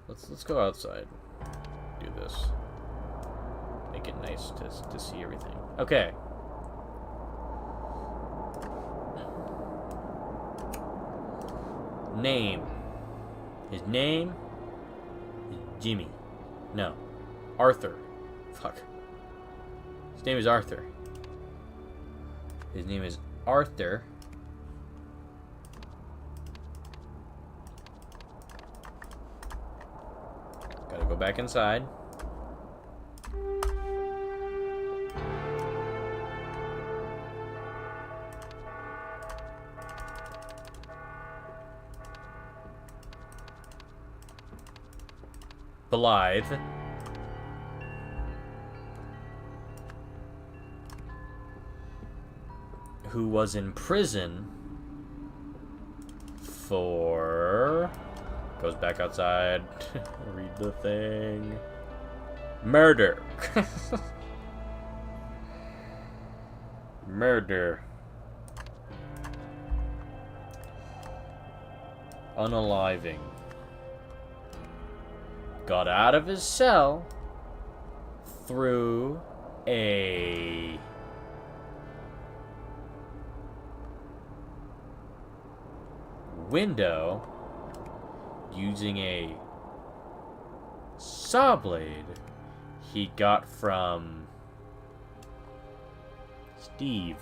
Let's go outside. Do this. Make it nice to see everything. Okay. Name. His name is Jimmy. No. Arthur. Fuck. His name is Arthur. His name is Arthur. Gotta go back inside. Blythe. Who was in prison for... Goes back outside. Read the thing. Murder. Murder. Unaliving. Got out of his cell through a window using a saw blade he got from Steve.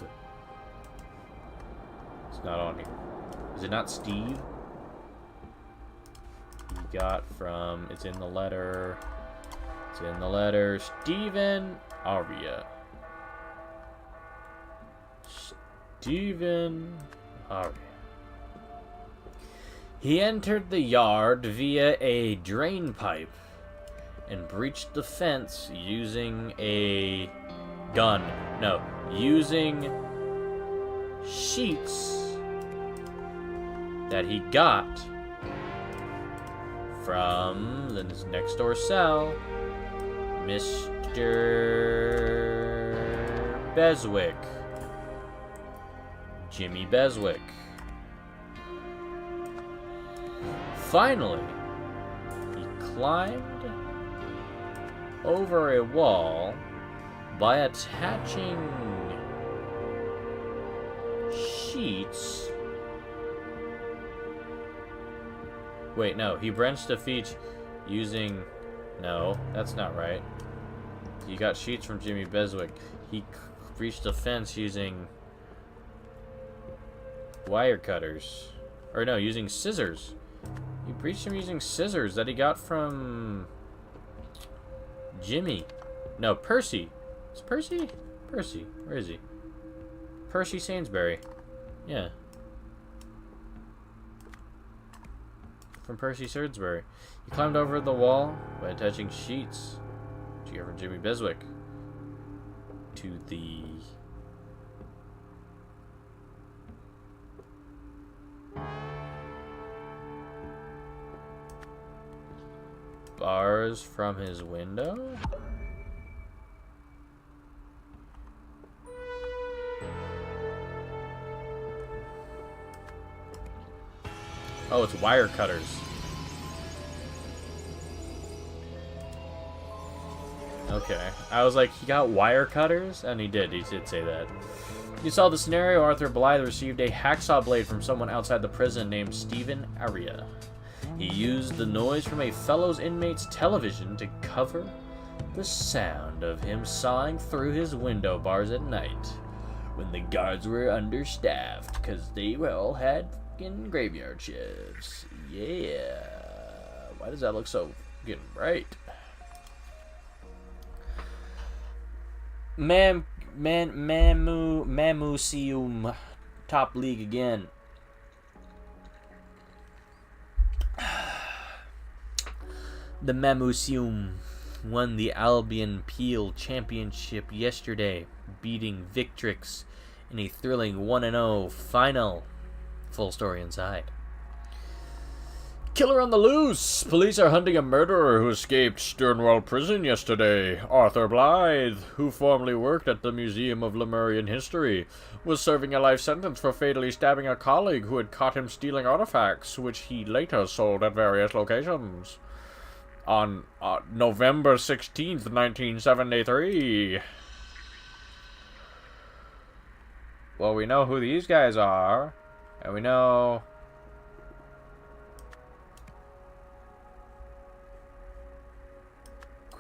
It's not on here. Is it not Steve? He got from... It's in the letter. It's in the letter. Stephen Aria. Stephen Aria. He entered the yard via a drain pipe and breached the fence using a gun. No, using sheets that he got from the next door cell, Mr. Beswick. Jimmy Beswick. Finally, he climbed over a wall by attaching sheets. Wait, no, he wrenched the feet using... No, that's not right. He got sheets from Jimmy Beswick. He breached the fence using wire cutters. Or no, using scissors. He breached him using scissors that he got from Jimmy. No, Percy. Is Percy? Percy. Where is he? Percy Sainsbury. Yeah. From Percy Sainsbury. He climbed over the wall by attaching sheets to get from Jimmy Beswick to the bars from his window? Oh, it's wire cutters. Okay. I was like, he got wire cutters? And he did say that. You saw the scenario. Arthur Blythe received a hacksaw blade from someone outside the prison named Stephen Aria. He used the noise from a fellow inmate's television to cover the sound of him sawing through his window bars at night when the guards were understaffed because they all had fucking graveyard shifts. Yeah. Why does that look so fucking bright? Mamuseum top league again. The Mamousium won the Albion Peel Championship yesterday, beating Victrix in a thrilling 1-0 final. Full story inside. Killer on the loose! Police are hunting a murderer who escaped Sternwell Prison yesterday. Arthur Blythe, who formerly worked at the Museum of Lemurian History, was serving a life sentence for fatally stabbing a colleague who had caught him stealing artifacts, which he later sold at various locations. On November 16th, 1973. Well, we know who these guys are, and we know...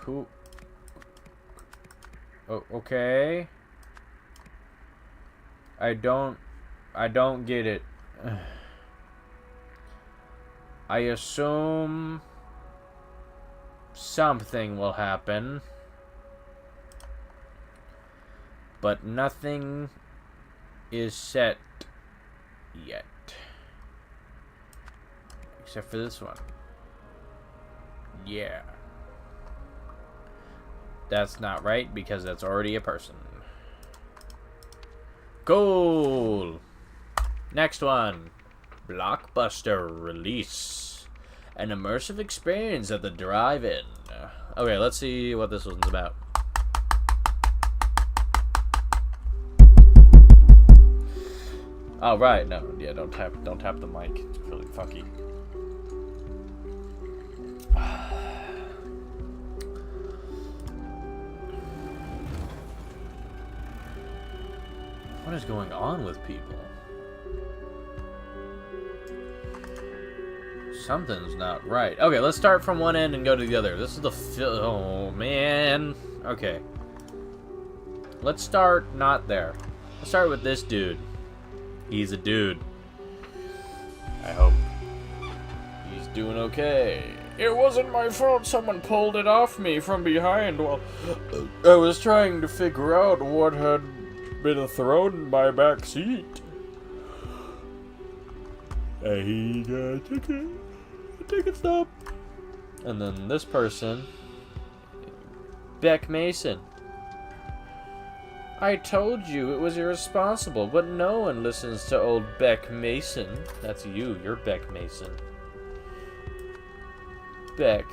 Who? Oh, okay. I don't get it. I assume something will happen, but nothing is set yet. Except for this one. Yeah. That's not right, because that's already a person. Cool! Next one. Blockbuster release. An immersive experience at the drive-in. Okay, let's see what this one's about. Oh, right. No, yeah, don't tap the mic. It's really fucky. What is going on with people? Something's not right. Okay, let's start from one end and go to the other. This is the oh man. Okay. Let's start not there. Let's start with this dude. He's a dude. I hope he's doing okay. It wasn't my fault. Someone pulled it off me from behind while I was trying to figure out what had been thrown in my back seat. Hey, ticket stop. And then this person, Beck Mason. I told you it was irresponsible, but no one listens to old Beck Mason. That's you. You're Beck Mason. Beck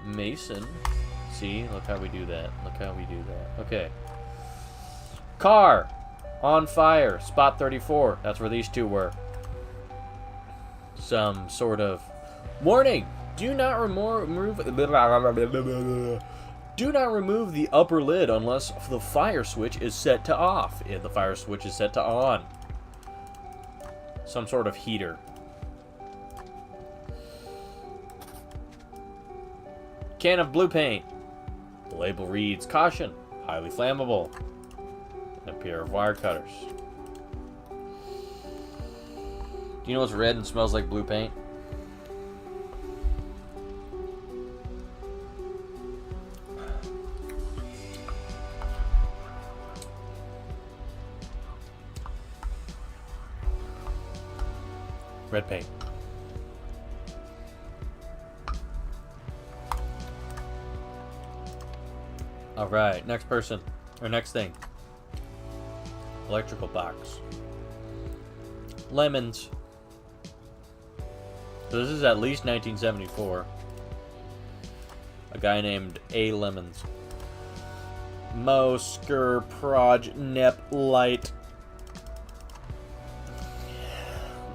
Mason. See? Look how we do that. Look how we do that. Okay. Car on fire. Spot 34. That's where these two were. Some sort of warning. Do not remove the upper lid unless the fire switch is set to off. If the fire switch is set to on. Some sort of heater. Can of blue paint. The label reads, caution, highly flammable. And a pair of wire cutters. Do you know what's red and smells like blue paint? Red paint. Alright, next person. Or next thing. Electrical box. Lemons. So this is at least 1974. A guy named A. Lemons. Mosker Proj Nep Light.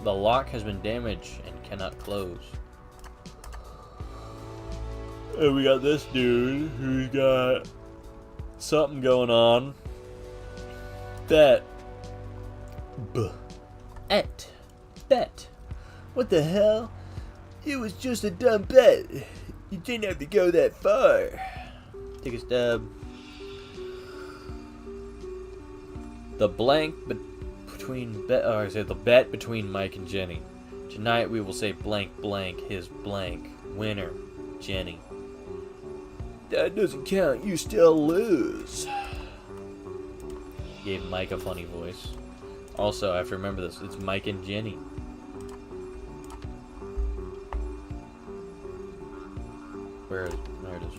The lock has been damaged and cannot close. And we got this dude who's got something going on. Bet. Bet. What the hell? It was just a dumb bet. You didn't have to go that far. Take a stab. The bet between Mike and Jenny. Tonight we will say blank blank his blank. Winner, Jenny. That doesn't count. You still lose. Gave Mike a funny voice. Also, I have to remember this. It's Mike and Jenny. Where is it? There it is.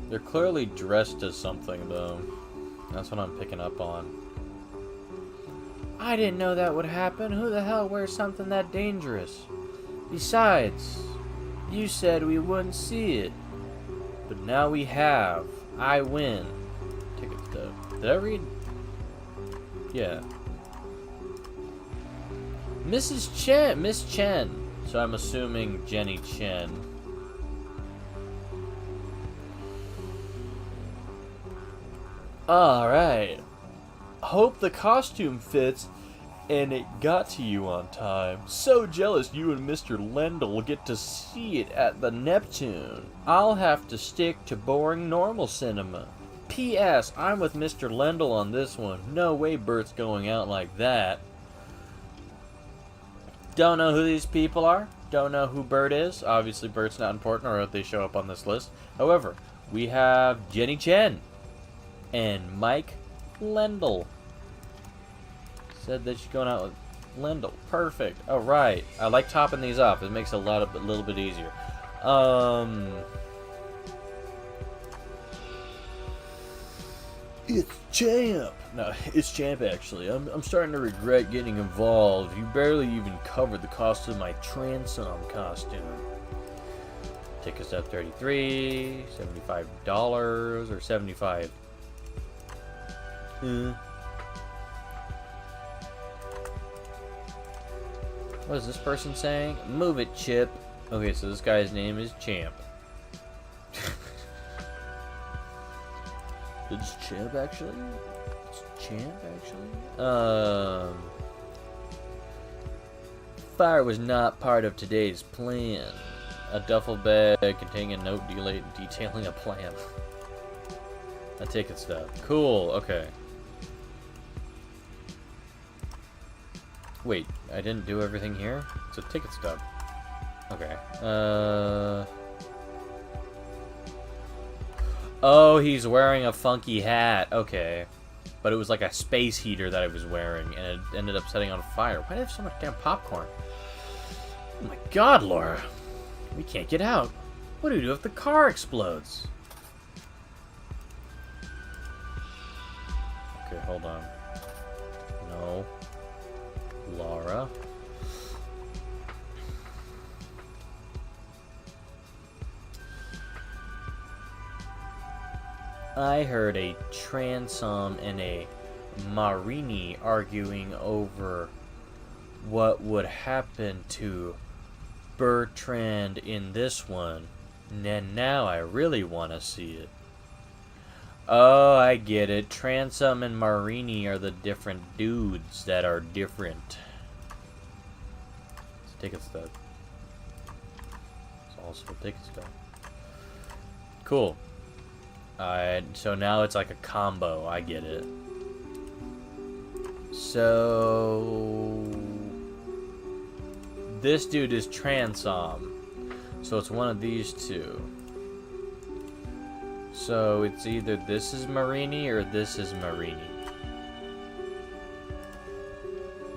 They're clearly dressed as something, though. That's what I'm picking up on. I didn't know that would happen. Who the hell wears something that dangerous? Besides, you said we wouldn't see it. But now we have. I win. Ticket stub. Did I read? Yeah. Mrs. Chen. Miss Chen. So I'm assuming Jenny Chen. Alright. Hope the costume fits and it got to you on time. So jealous you and Mr. Lendl get to see it at the Neptune. I'll have to stick to boring normal cinema. P.S. I'm with Mr. Lendl on this one. No way Bert's going out like that. Don't know who these people are. Don't know who Bert is. Obviously Bert's not important or if they show up on this list. However, we have Jenny Chen and Mike Lendl. Said that she's going out with Lendl. Perfect. Alright. I like topping these off. It makes it a little bit easier. It's Champ. No, it's Champ actually. I'm starting to regret getting involved. You barely even covered the cost of my Transom costume. Tickets up $33, $75 or $75. What is this person saying? Move it, Chip. Okay, so this guy's name is Champ. It's Champ actually? It's Champ actually? Fire was not part of today's plan. A duffel bag containing a note detailing a plan. A ticket stub. Cool, okay. Wait, I didn't do everything here? It's a ticket stub. Okay. Oh, he's wearing a funky hat. Okay. But it was like a space heater that I was wearing, and it ended up setting on fire. Why do I have so much damn popcorn? Oh my god, Laura. We can't get out. What do we do if the car explodes? Okay, hold on. No. Laura. I heard a Transom and a Marini arguing over what would happen to Bertrand in this one. And now I really want to see it. Oh, I get it. Transom and Marini are the different dudes that are different. It's a ticket stub. It's also a ticket stub. Cool. So now it's like a combo. I get it. So this dude is Transom. So it's one of these two. So it's either this is Marini or this is Marini.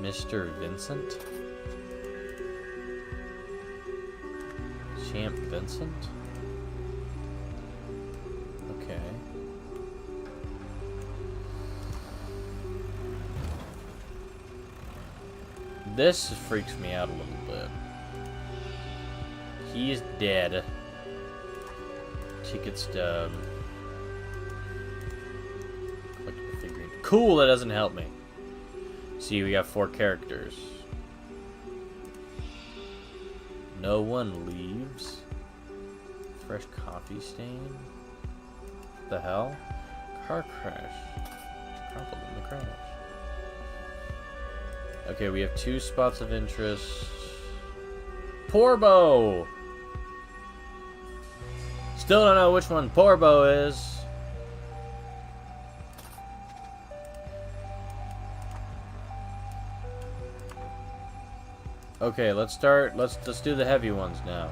Mr. Vincent? Champ Vincent? Okay. This freaks me out a little bit. He is dead. Ticket stub. Cool, that doesn't help me. See, we got 4 characters. No one leaves. Fresh coffee stain. What the hell? Car crash. Crumpled in the crash. Okay, we have 2 spots of interest. Porbo! Still don't know which one Porbo is. Okay, let's do the heavy ones now.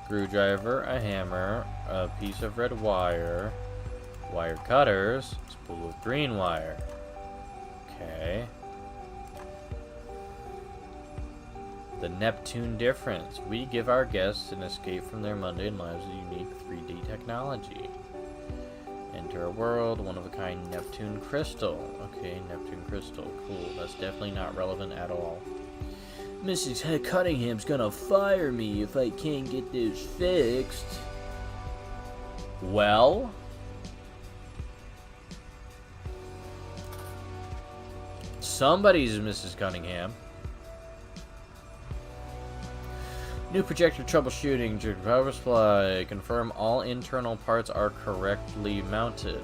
screwdriver, a hammer, a piece of red wire, wire cutters, spool of green wire. Okay. The Neptune difference. We give our guests an escape from their mundane lives with unique 3D technology. Enter a world, one-of-a-kind Neptune crystal. Okay, Neptune crystal. Cool. That's definitely not relevant at all. Mrs. Cunningham's gonna fire me if I can't get this fixed. Well? Somebody's Mrs. Cunningham. New projector troubleshooting. Power supply. Confirm all internal parts are correctly mounted.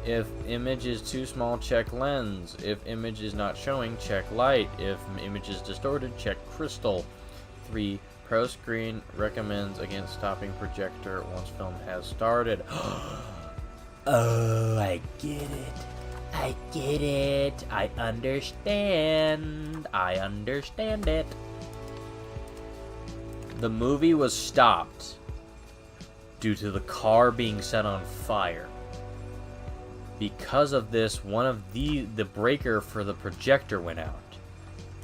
If image is too small, check lens. If image is not showing, check light. If image is distorted, check crystal. 3. Pro Screen recommends against stopping projector once film has started. Oh, I get it. I get it. I understand. I understand it. The movie was stopped due to the car being set on fire. Because of this, one of the breaker for the projector went out,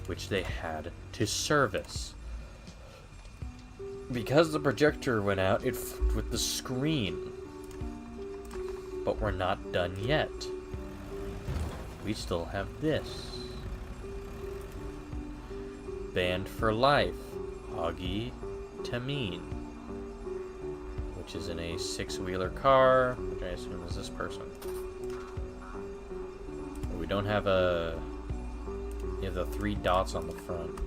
which they had to service. Because the projector went out, it fucked with the screen. But we're not done yet. We still have this. Banned for life. Augie Tameen, which is in a 6-wheeler car, which I assume is this person. We don't have a... You have the 3 dots on the front.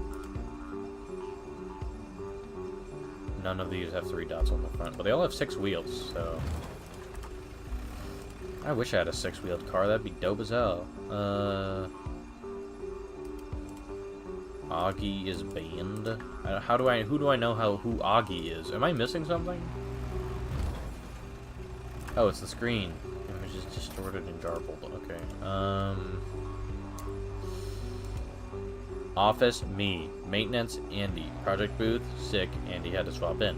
None of these have 3 dots on the front, but they all have 6 wheels, so... I wish I had a 6-wheeled car, that'd be dope as hell. Augie is banned. Who do I know who Augie is? Am I missing something? Oh, it's the screen. Image is distorted and garbled. Okay. Office, me. Maintenance, Andy. Project booth, sick. Andy had to swap in.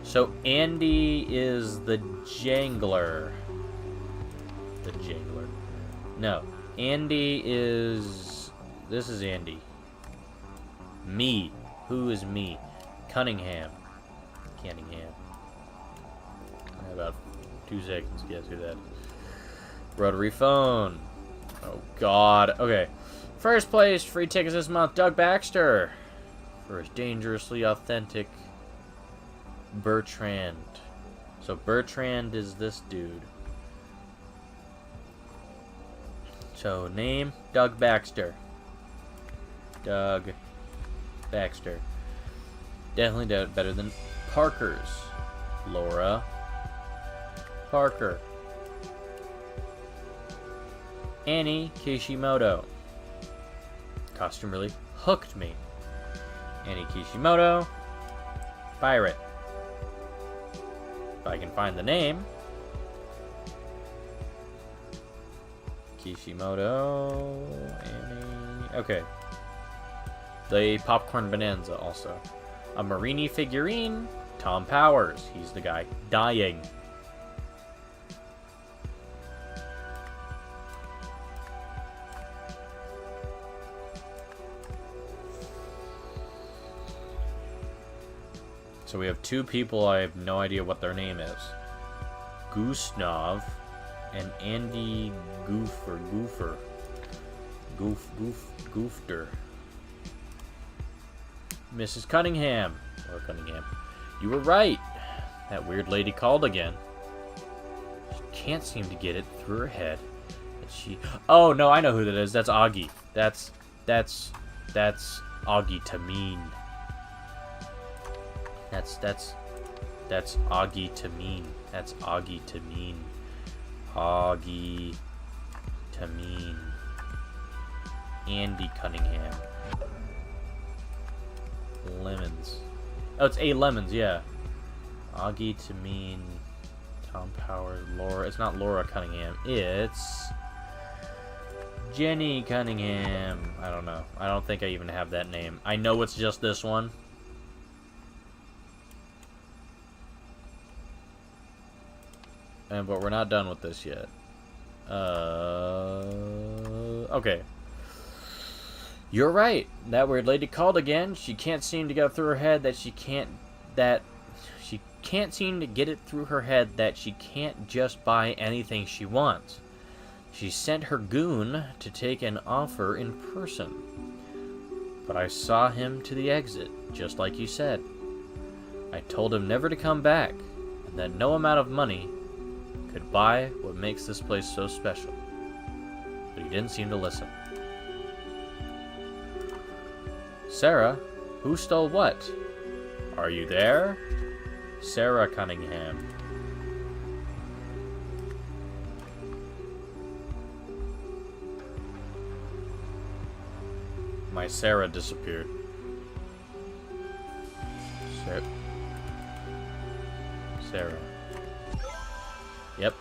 So Andy is the jangler. The jangler. No. Andy is... This is Andy. Me. Who is me? Cunningham. Cunningham. I have about 2 seconds to get through that. Rotary phone. Oh, God. Okay. First place, free tickets this month, Doug Baxter. For his dangerously authentic Bertrand. So Bertrand is this dude. So, name, Doug Baxter. Doug Baxter. Definitely better than Parker's. Laura Parker. Annie Kishimoto. Costume really hooked me. Annie Kishimoto. Pirate. If I can find the name. Kishimoto. Annie. Okay. The Popcorn Bonanza also. A Marini figurine. Tom Powers. He's the guy dying. So we have 2 people, I have no idea what their name is. Gusnov and Andy Goofter. Goofter. Mrs. Cunningham. Or Cunningham. You were right. That weird lady called again. She can't seem to get it through her head that she... Oh, no, I know who that is. That's Augie. That's Augie Tameen. That's Augie Tameen. That's Augie Tameen. Augie Tameen. Andy Cunningham. Lemons. Oh, it's A. Lemons, yeah. Augie Tameen. Tom Powers. Laura. It's not Laura Cunningham. It's Jenny Cunningham. I don't know. I don't think I even have that name. I know it's just this one. but we're not done with this yet. Okay. You're right. That weird lady called again. She can't seem to get through her head that she can't seem to get it through her head that she can't just buy anything she wants. She sent her goon to take an offer in person. But I saw him to the exit, just like you said. I told him never to come back, and that no amount of money could buy what makes this place so special. But he didn't seem to listen. Sarah, who stole what? Are you there? Sarah Cunningham. My Sarah disappeared. Sarah. Yep.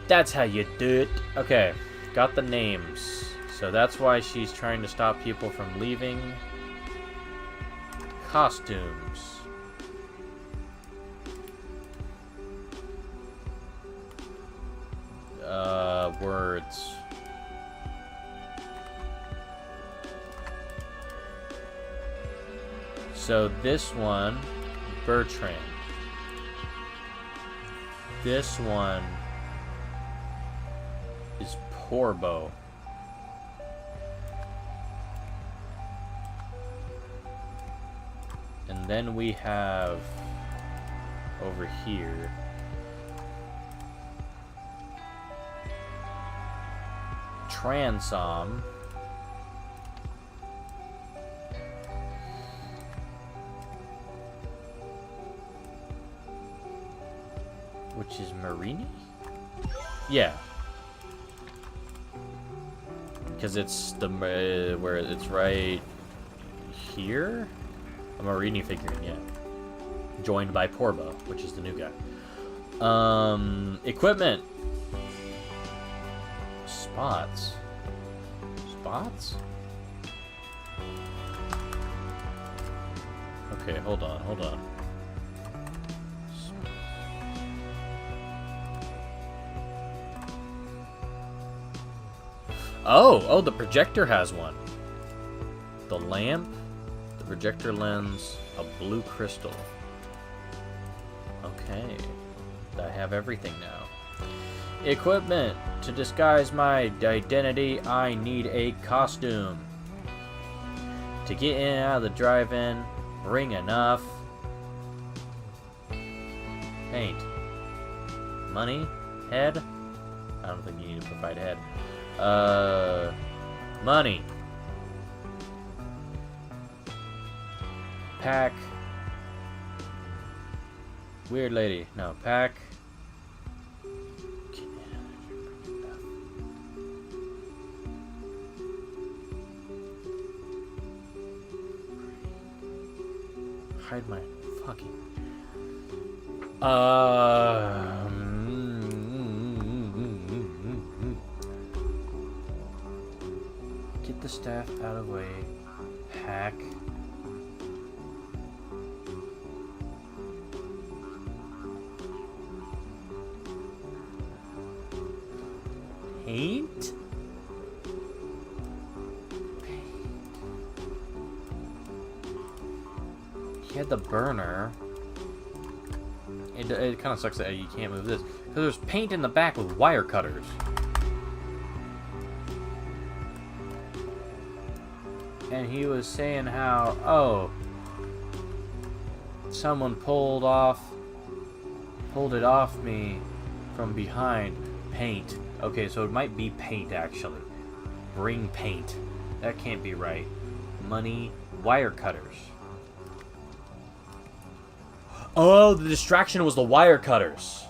That's how you do it. Okay, got the names. So that's why she's trying to stop people from leaving. Costumes. Words. So this one, Bertrand. This one is Porbo. And then we have over here Transom. Which is Marini? Yeah. Because it's the where it's right here? A Marini figurine, yeah. Joined by Porbo, which is the new guy. Equipment. Spots. Spots? Okay, hold on. Oh, the projector has one. The lamp, the projector lens, a blue crystal. Okay, I have everything now. Equipment. To disguise my identity, I need a costume. To get in and out of the drive-in, bring enough paint. Money? Head? I don't think you need to provide head. Money. Pack. Weird lady. No, pack. Hide my fucking... Get the staff out of the way. Pack. Paint? He had the burner. It kind of sucks that you can't move this. Because there's paint in the back with wire cutters. And he was saying how, oh, someone pulled it off me from behind. Paint. Okay, so it might be paint, actually. Bring paint. That can't be right. Money, wire cutters. Oh, the distraction was the wire cutters.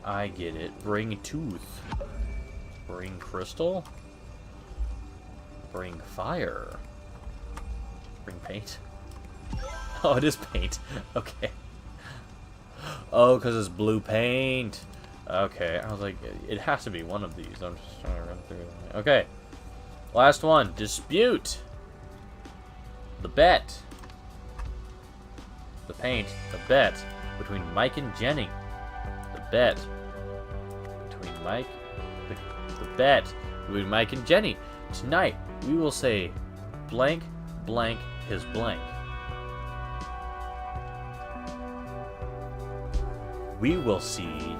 I get it. Bring tooth. Bring crystal. Bring fire. Bring paint. Oh, it is paint. Okay. Oh, because it's blue paint. Okay, I was like, it has to be one of these. I'm just trying to run through them. Okay. Last one. Dispute. The bet. The paint. The bet between Mike and Jenny. The bet between Mike. The bet between Mike and Jenny. Tonight we will say blank blank his blank. We will see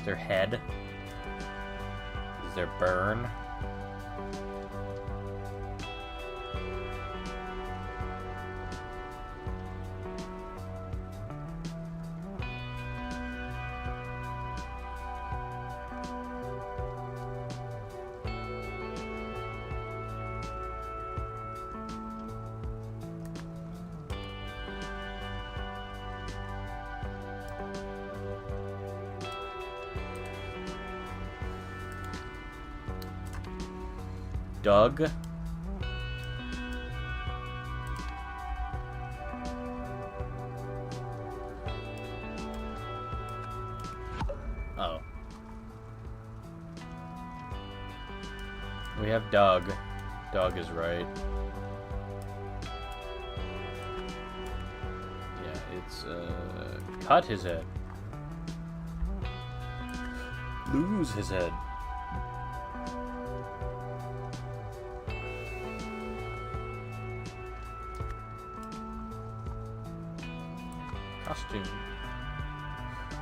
their head. Is there burn? Doug. Oh. We have Doug. Doug is right. Yeah, it's, cut his head. Lose his head. Costume.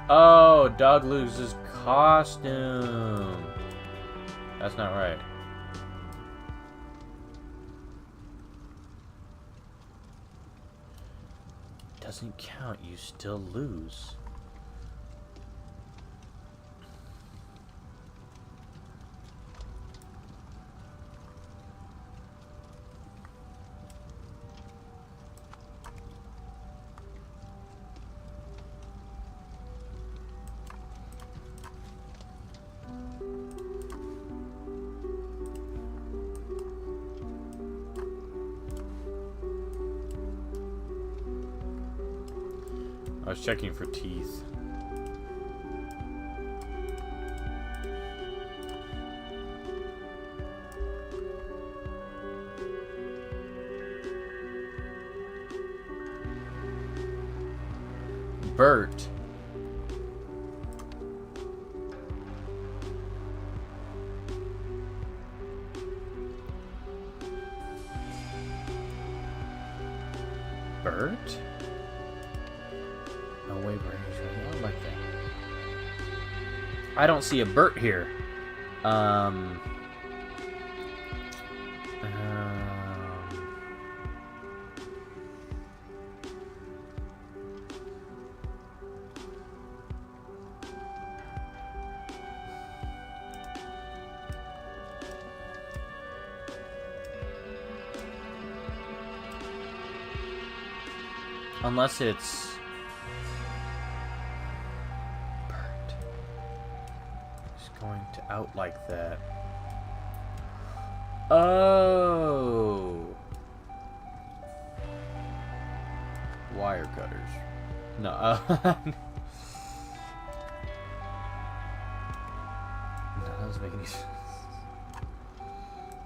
Oh, Doug loses costume. That's not right. Doesn't count. You still lose. I was checking for teeth. Bert. Bert? No way, Bert is really like that. I don't see a Bert here. Unless it's Bert. He's going to out like that. Oh. Wire cutters. No. That doesn't make any sense.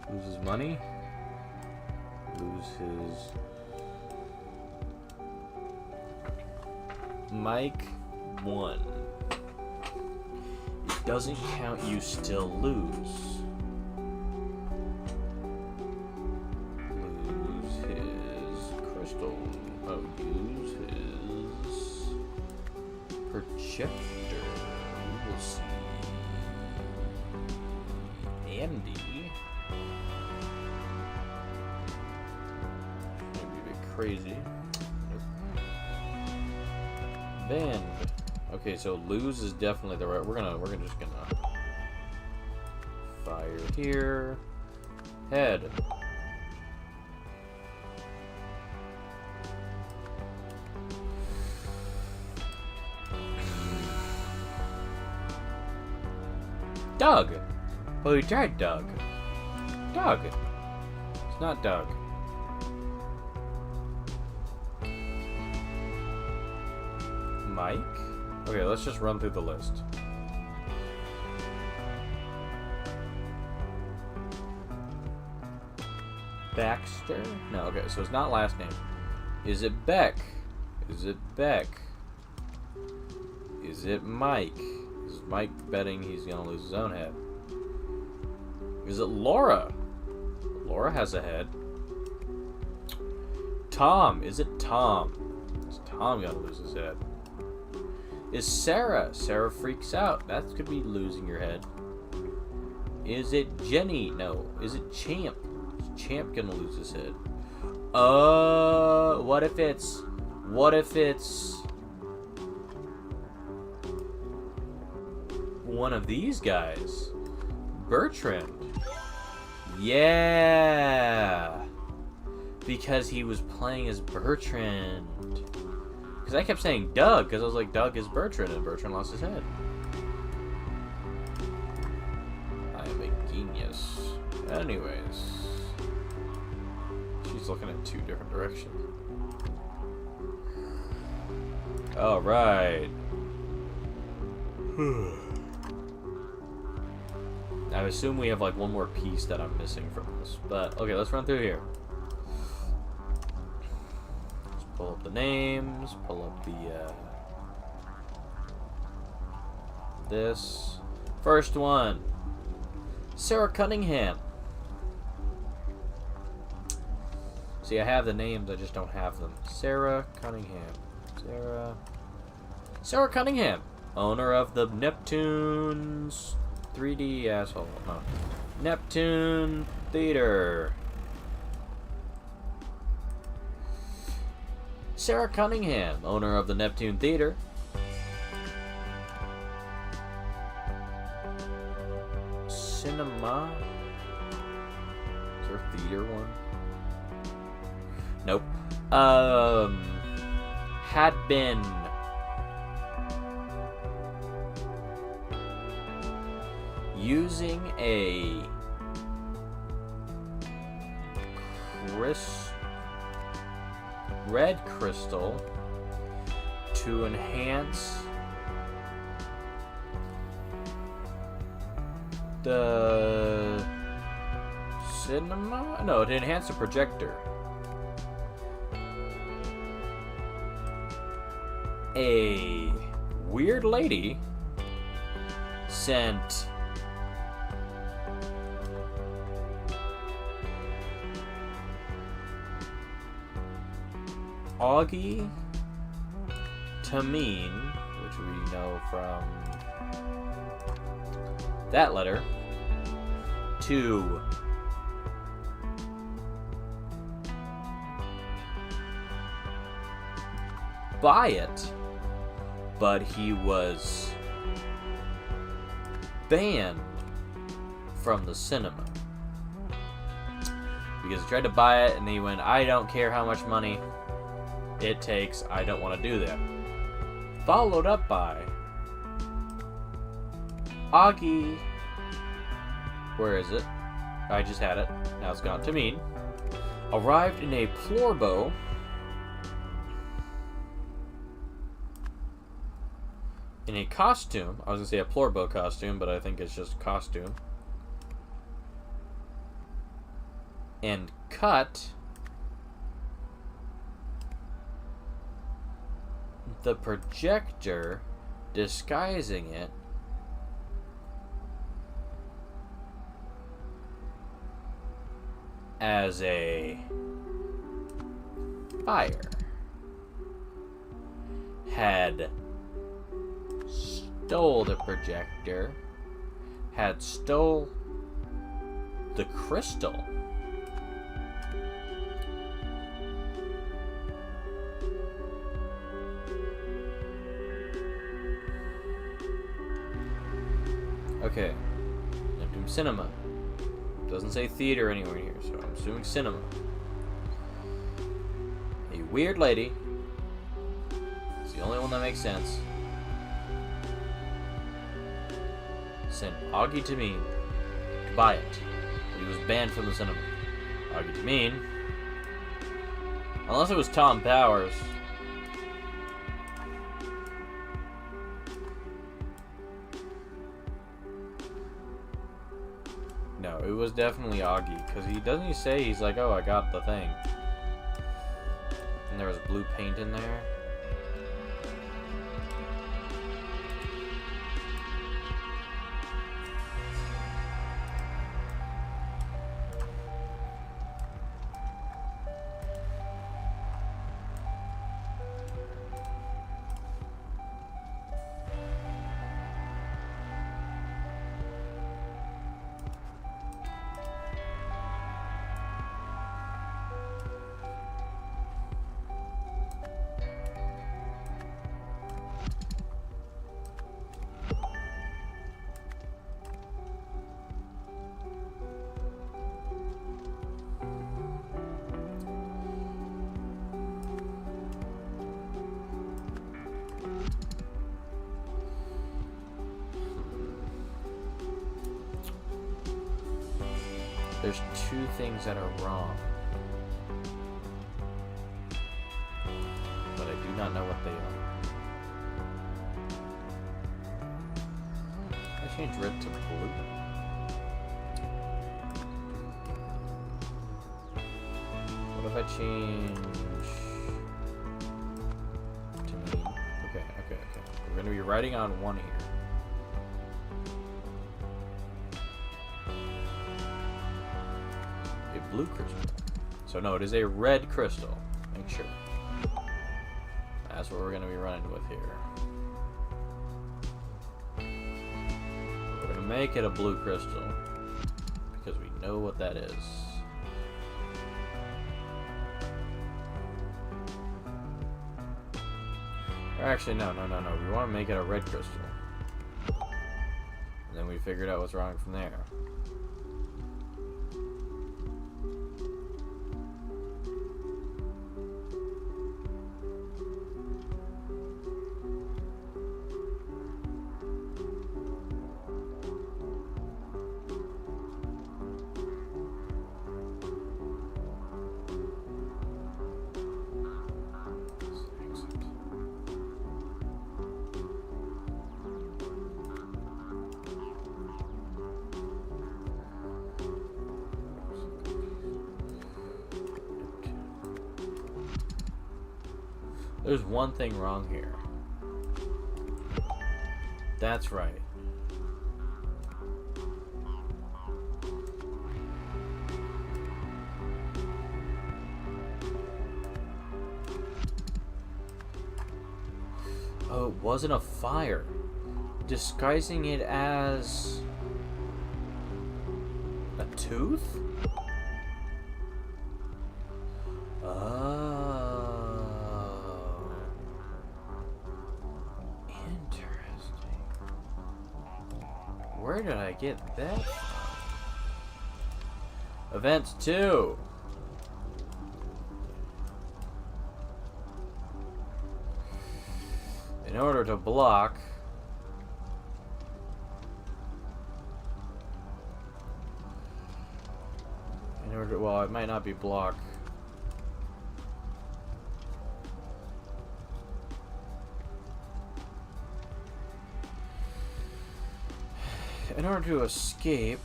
Lose his money. Lose his... Mike won. It doesn't count, you still lose. Lose his crystal. Oh, use his projector. We will see. Andy. Maybe a bit crazy. Band. Okay, so lose is definitely the right. We're just gonna fire here. Head. Doug. Oh, you tried Doug. Doug. It's not Doug. Mike? Okay, let's just run through the list. Baxter? No, okay, so it's not last name. Is it Beck? Is it Beck? Is it Mike? Is Mike betting he's gonna lose his own head? Is it Laura? Laura has a head. Tom. Is it Tom? Is Tom gonna lose his head? Is Sarah? Sarah freaks out. That could be losing your head. Is it Jenny? No. Is it Champ? Is Champ gonna lose his head? What if it's one of these guys? Bertrand. Yeah. Because he was playing as Bertrand. Because I kept saying Doug, because I was like, Doug is Bertrand, and Bertrand lost his head. I am a genius. Anyways. She's looking in 2 different directions. Alright. I assume we have like one more piece that I'm missing from this. But, okay, let's run through here. Let's pull up the names, pull up the, this. First one. Sarah Cunningham. See, I have the names, I just don't have them. Sarah Cunningham. Sarah Cunningham. Owner of the Neptune's 3D asshole. No. Neptune Theater. Sarah Cunningham, owner of the Neptune Theater. Cinema. Is there a theater one? Nope. Had been using a red crystal to enhance the cinema? No, to enhance the projector. A weird lady sent Augie Tameen, which we know from that letter, to buy it, but he was banned from the cinema because he tried to buy it and he went, I don't care how much money it takes, I don't want to do that. Followed up by Augie, where is it? I just had it, now it's gone. Tameen arrived in a plorbo in a costume. I was gonna say a plorbo costume, but I think it's just costume. And cut the projector, disguising it as a fire. Had stole the projector, had stole the crystal, okay, Neptune Cinema. Doesn't say theater anywhere here, so I'm assuming cinema. A weird lady. It's the only one that makes sense. Sent Augie Tameen to buy it. He was banned from the cinema. Augie Tameen. Unless it was Tom Powers. No, it was definitely Augie, because he say he's like, oh, I got the thing. And there was blue paint in there. There's two things that are wrong, but I do not know what they are. I change red to blue. What if I change to mean? Okay. We're going to be writing on one here. Blue crystal. So no, it is a red crystal. Make sure. That's what we're going to be running with here. We're going to make it a blue crystal because we know what that is. Or actually, no. We want to make it a red crystal. And then we figured out what's wrong from there. There's one thing wrong here. That's right. Oh, it wasn't a fire. Disguising it as a tooth? Where did I get that from? Event 2. In order to block, well, it might not be block. In order to escape...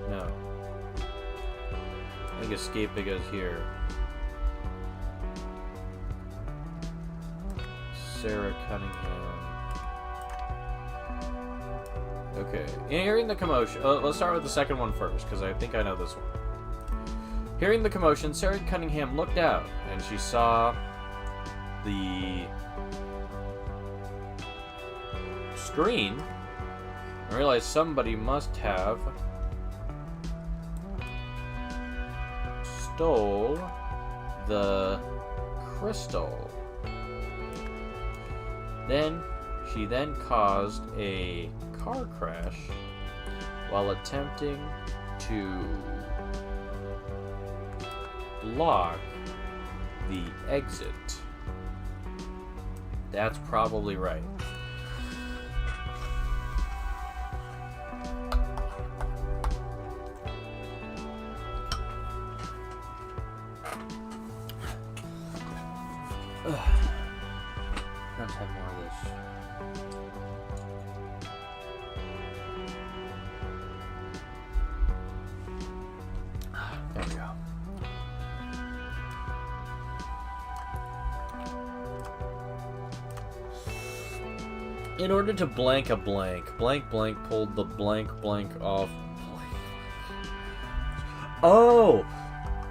No. I think escape goes here. Sarah Cunningham. Okay. Hearing the commotion... let's start with the second one first, because I think I know this one. Hearing the commotion, Sarah Cunningham looked out, and she saw the screen and realized somebody must have stole the crystal. She then caused a car crash while attempting to block the exit. That's probably right. Let's have more of this. In order to blank a blank, blank blank pulled the blank blank off. Oh!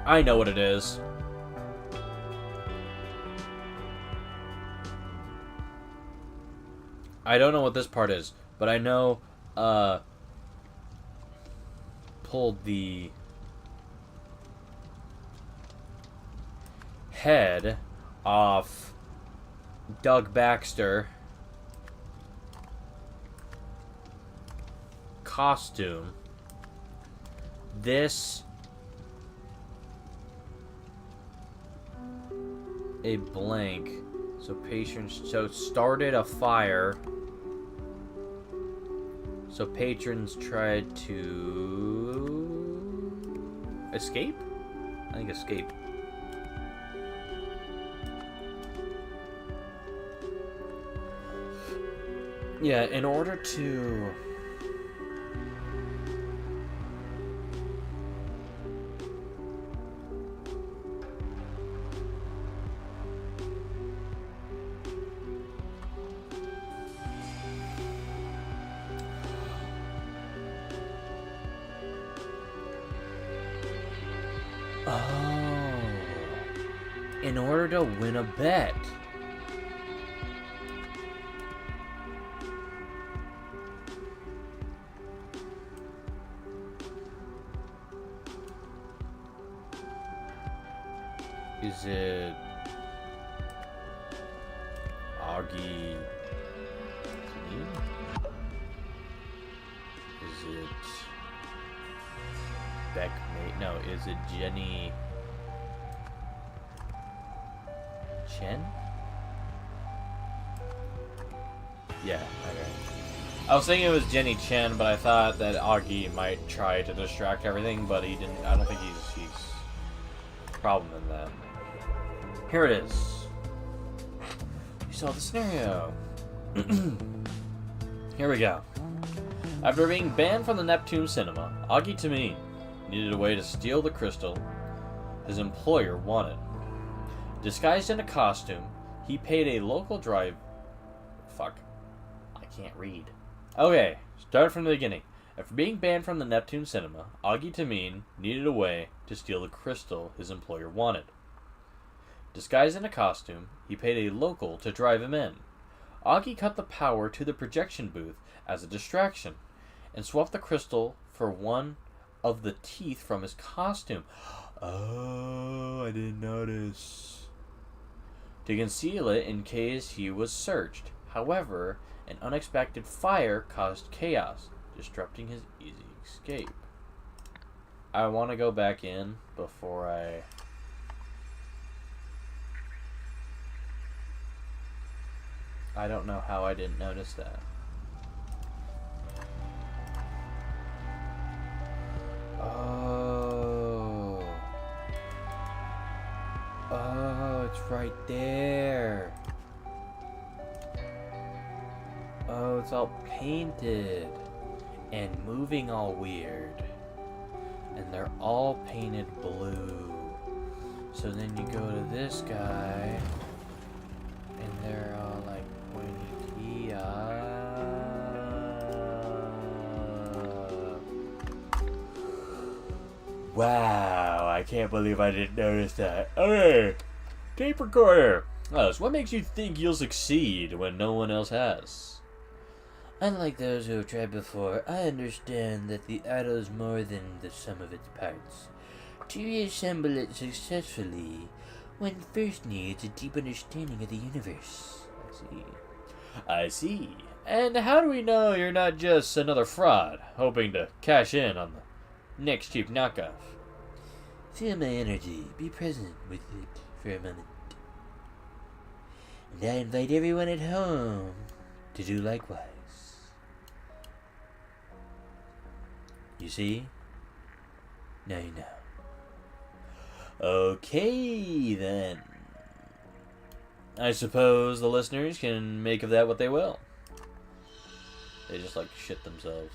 I know what it is. I don't know what this part is, but I know, pulled the head off Doug Baxter costume. This a blank. So patrons started a fire. So patrons tried to escape? I think escape. Yeah, in order to... Oh. In order to win a bet. Is it Augie? Is it Beck? No, is it Jenny Chen? Yeah, okay. I was thinking it was Jenny Chen, but I thought that Augie might try to distract everything, but he didn't. I don't think he's problem in that. Here it is. You saw the scenario. Here we go. After being banned from the Neptune cinema, Augie Tamine needed a way to steal the crystal his employer wanted. Disguised in a costume, he paid a local drive... Fuck. I can't read. Okay, start from the beginning. After being banned from the Neptune cinema, Augie Tamine needed a way to steal the crystal his employer wanted. Disguised in a costume, he paid a local to drive him in. Augie cut the power to the projection booth as a distraction, and swapped the crystal for one of the teeth from his costume. Oh, I didn't notice. To conceal it in case he was searched. However, an unexpected fire caused chaos, disrupting his easy escape. I want to go back in before I don't know how I didn't notice that. Oh. Oh, it's right there. Oh, it's all painted and moving all weird. And they're all painted blue. So then you go to this guy, and they're all like pointy up. Wow, I can't believe I didn't notice that. Okay, tape recorder. So what makes you think you'll succeed when no one else has? Unlike those who have tried before, I understand that the idol is more than the sum of its parts. To reassemble it successfully, one first needs a deep understanding of the universe. I see. And how do we know you're not just another fraud, hoping to cash in on the next cheap knockoff? Feel my energy. Be present with it for a moment. And I invite everyone at home to do likewise. You see? Now you know. Okay, then. I suppose the listeners can make of that what they will. They just like to shit themselves.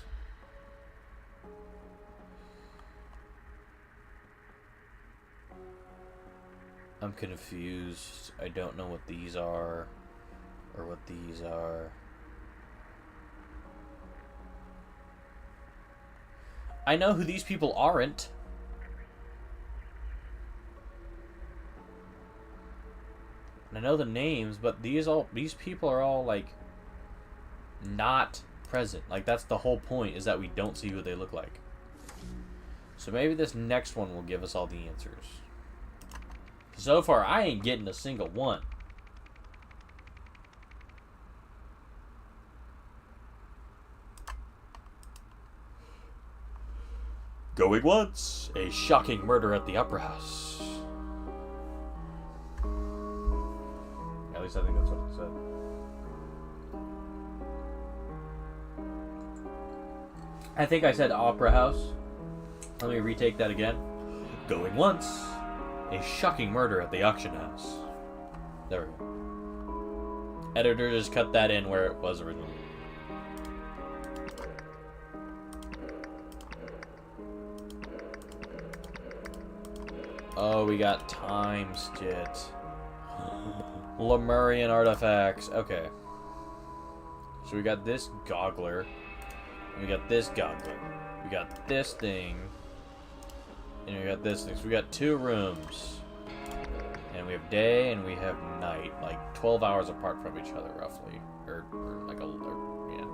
I'm confused. I don't know what these are or what these are. I know who these people aren't. And I know the names, but these people are all, like, not present. Like, that's the whole point, is that we don't see who they look like. So maybe this next one will give us all the answers. So far, I ain't getting a single one. Going once. A shocking murder at the Opera House. At least I think that's what it said. I think I said Opera House. Let me retake that again. Going once. A shocking murder at the auction house. There we go. Editor just cut that in where it was originally. Oh, we got time skit. Lemurian artifacts. Okay. So we got this goggler. We got this goggler. We got this thing. And we got this thing. So we got 2 rooms. And we have day and we have night. Like 12 hours apart from each other, roughly. Or like a little, yeah.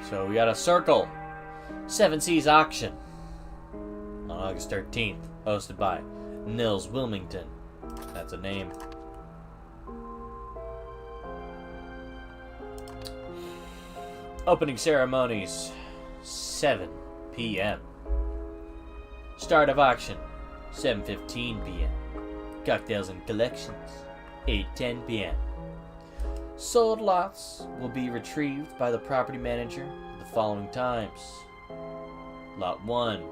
So we got a circle. 7 Seas auction. On August 13th. Hosted by Nils Wilmington. That's a name. Opening ceremonies, 7 p.m. Start of auction, 7:15 p.m. Cocktails and collections, 8:10 p.m. Sold lots will be retrieved by the property manager at the following times. Lot 1,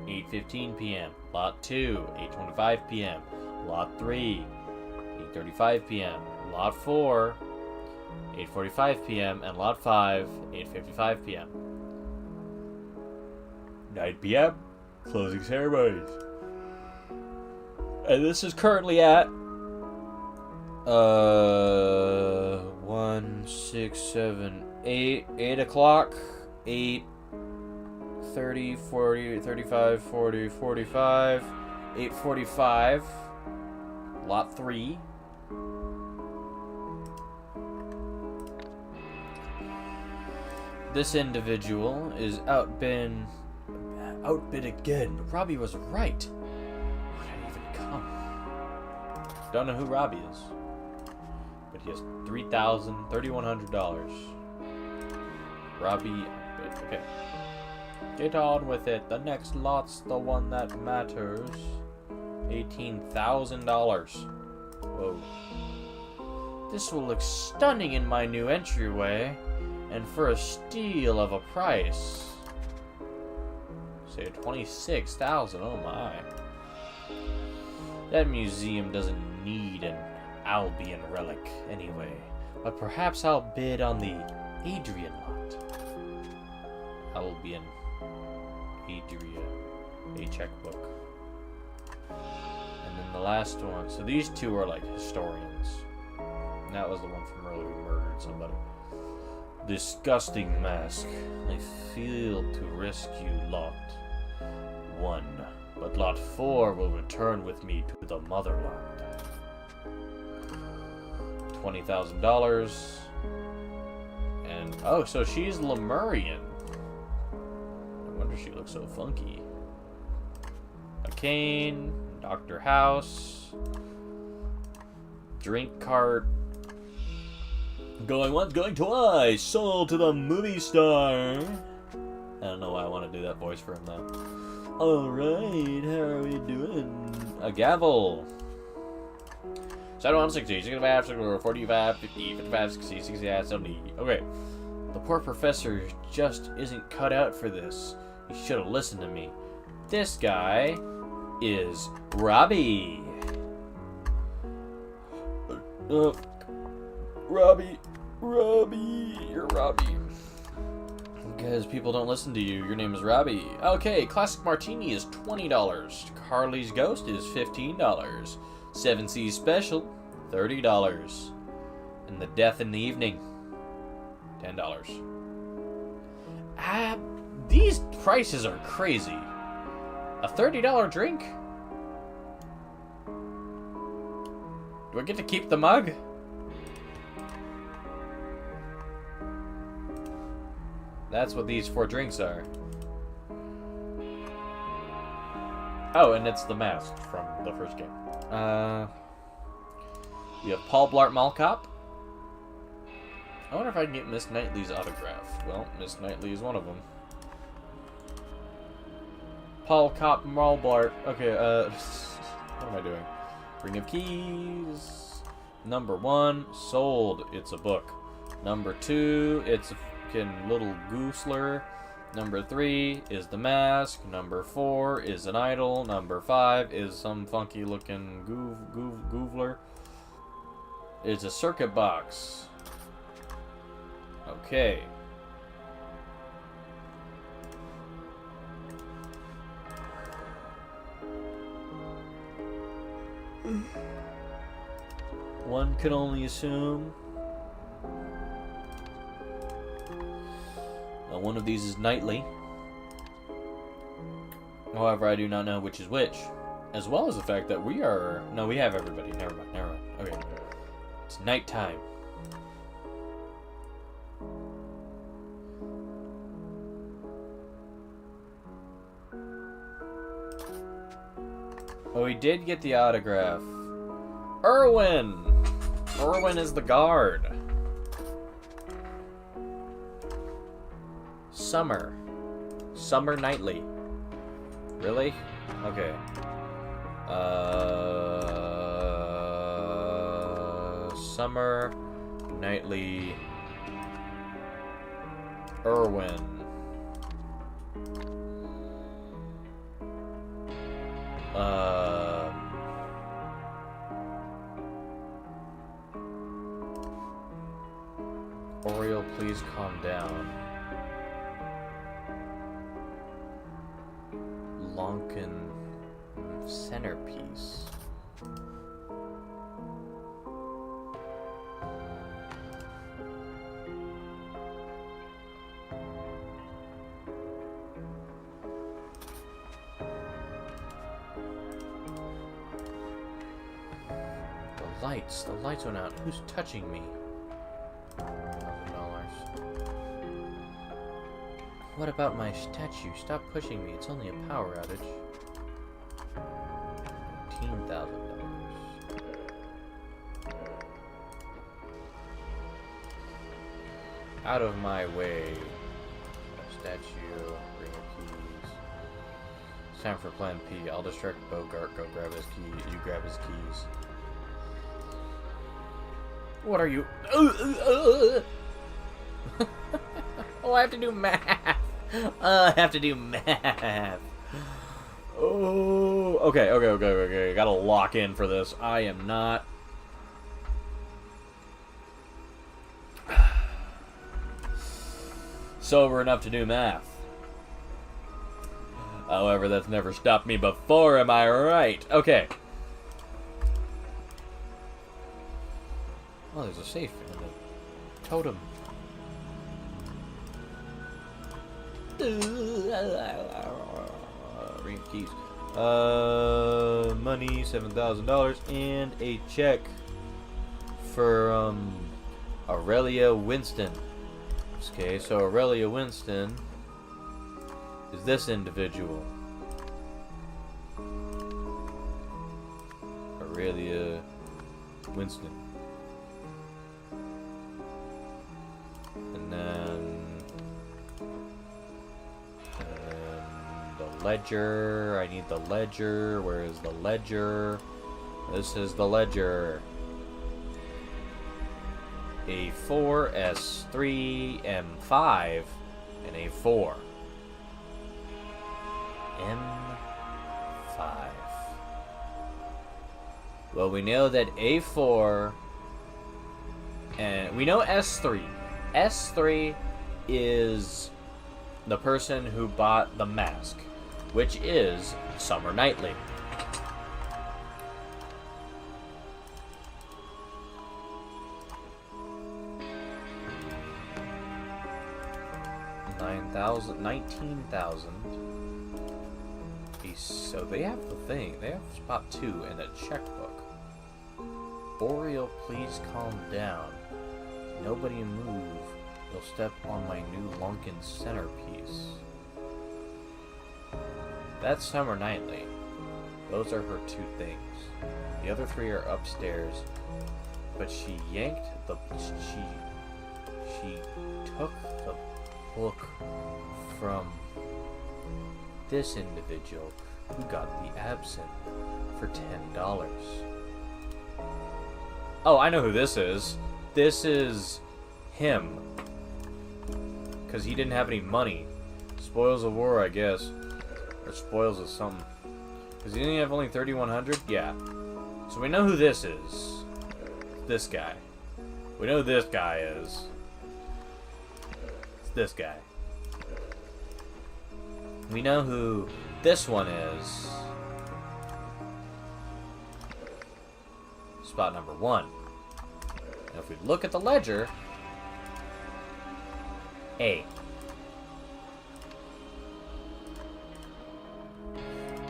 8:15 p.m. Lot 2, 8:25 p.m. Lot 3, 8:35 p.m. Lot 4, 8:45 p.m. and Lot 5, 8:55 p.m. 9 p.m. Closing ceremonies. And this is currently at 1, 6, 7, 8 o'clock, 8, 30, 40, 35, 40, 45, 8:45, Lot 3. This individual is outbid again. Robbie was right. Why did I even come? Don't know who Robbie is. But he has $3,100. Robbie, okay. Get on with it. The next lot's the one that matters. $18,000. Whoa. This will look stunning in my new entryway. And for a steal of a price. Say $26,000, oh my. That museum doesn't need an Albion relic anyway. But perhaps I'll bid on the Adrian lot. Albion. Adria. A checkbook. And then the last one. So these two are like historians. And that was the one from earlier who murdered somebody. Disgusting mask. I failed to rescue Lot 1, but Lot 4 will return with me to the motherland. $20,000. And, oh, so she's Lemurian. No wonder she looks so funky. A cane, Dr. House, drink cart. Going once, going twice. Sold to the movie star. I don't know why I want to do that voice for him though. Alright, how are we doing? A gavel. 71, 60, 65, 64, 45, 50, 55, 60, 68, 70. Okay. The poor professor just isn't cut out for this. He should have listened to me. This guy is Robbie. Robbie, you're Robbie. Because people don't listen to you, your name is Robbie. Okay, Classic Martini is $20. Carly's Ghost is $15. 7 Seas Special, $30. And the Death in the Evening, $10. These prices are crazy. A $30 drink? Do I get to keep the mug? That's what these 4 drinks are. Oh, and it's the mask from the first game. We have Paul Blart Mall Cop. I wonder if I can get Miss Knightley's autograph. Well, Miss Knightley is one of them. Paul Cop Mall Blart. Okay, what am I doing? Ring of Keys. Number 1, sold. It's a book. Number 2, it's a fucking little goosler. Number 3 is the mask. Number 4 is an idol. Number 5 is some funky looking goovler. It's a circuit box. Okay. One can only assume. One of these is Knightley. However, I do not know which is which. As well as the fact that we are... No, we have everybody. Never mind. Okay. It's nighttime. Oh, we did get the autograph. Irwin! Irwin is the guard. Summer Knightley. Really? Okay. Summer Knightley. Irwin. Oriole, please calm down. Lonkin centerpiece. The lights went out. Who's touching me? $1,000. What about my statue? Stop pushing me. It's only a power outage. $15,000. Out of my way. Statue. Ring of keys. It's time for Plan P. I'll distract Bogart. Go grab his key. You grab his keys. What are you? Oh, I have to do math. I have to do math. Oh, okay. Gotta lock in for this. I am not. Sober enough to do math. However, that's never stopped me before, am I right? Okay. Oh, there's a safe and a totem. Ring of keys. Money, $7,000, and a check for Aurelia Winston. Okay, so Aurelia Winston is this individual. Aurelia Winston. And then the ledger. I need the ledger. Where is the ledger? This is the ledger. A4, S3, M5, and A4. M5. Well, we know that A4, and we know S3. S3 is the person who bought the mask, which is Summer Knightley. $9,000. 10,000, 19,000. So they have the thing. They have spot 2 and a checkbook. Boreal, please calm down. Nobody move. You'll step on my new Lunken centerpiece. That's Summer Knightley. Those are her 2 things. The other 3 are upstairs, but she yanked the... She took the book from this individual who got the absinthe for $10. Oh, I know who this is. This is him. Because he didn't have any money. Spoils of war, I guess. Or spoils of something. Because he didn't have only 3,100? Yeah. So we know who this is. This guy. We know who this guy is. It's this guy. We know who this one is. Spot number 1. And if we look at the ledger, A.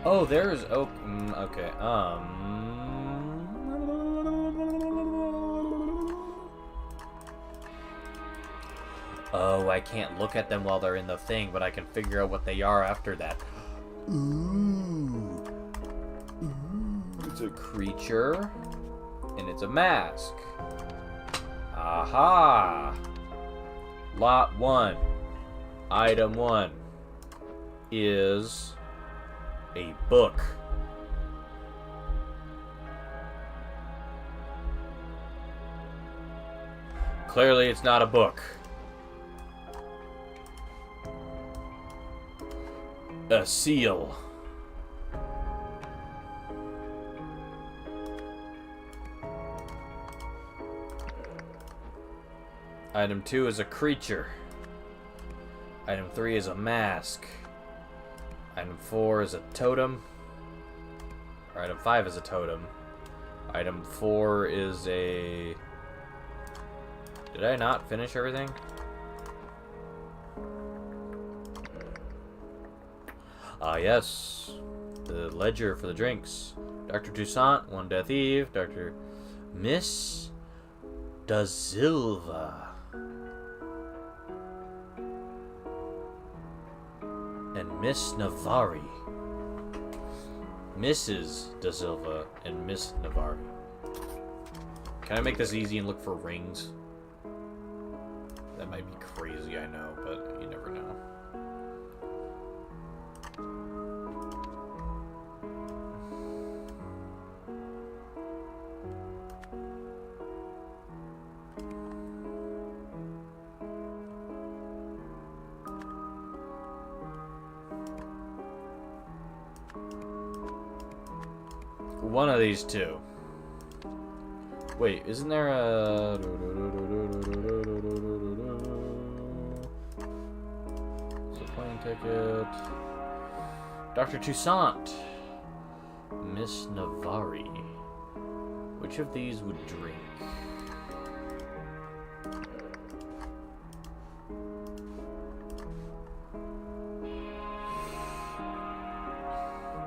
Oh, there's... Oh, okay, Oh, I can't look at them while they're in the thing, but I can figure out what they are after that. Ooh. It's a creature, and it's a mask. Aha! Lot 1, item 1, is a book. Clearly, it's not a book. A seal. Item 2 is a creature. Item 3 is a mask. Item 4 is a totem. Or item 5 is a totem. Item 4 is a... Did I not finish everything? Ah, yes. The ledger for the drinks. Dr. Toussaint, One Death Eve, Dr. Miss Da Silva. And Miss Navari. Mrs. Da Silva and Miss Navari. Can I make this easy and look for rings? That might be crazy, I know, but you never know. One of these two. Wait, isn't there a... It's a plane ticket. Dr. Toussaint. Miss Navari. Which of these would drink?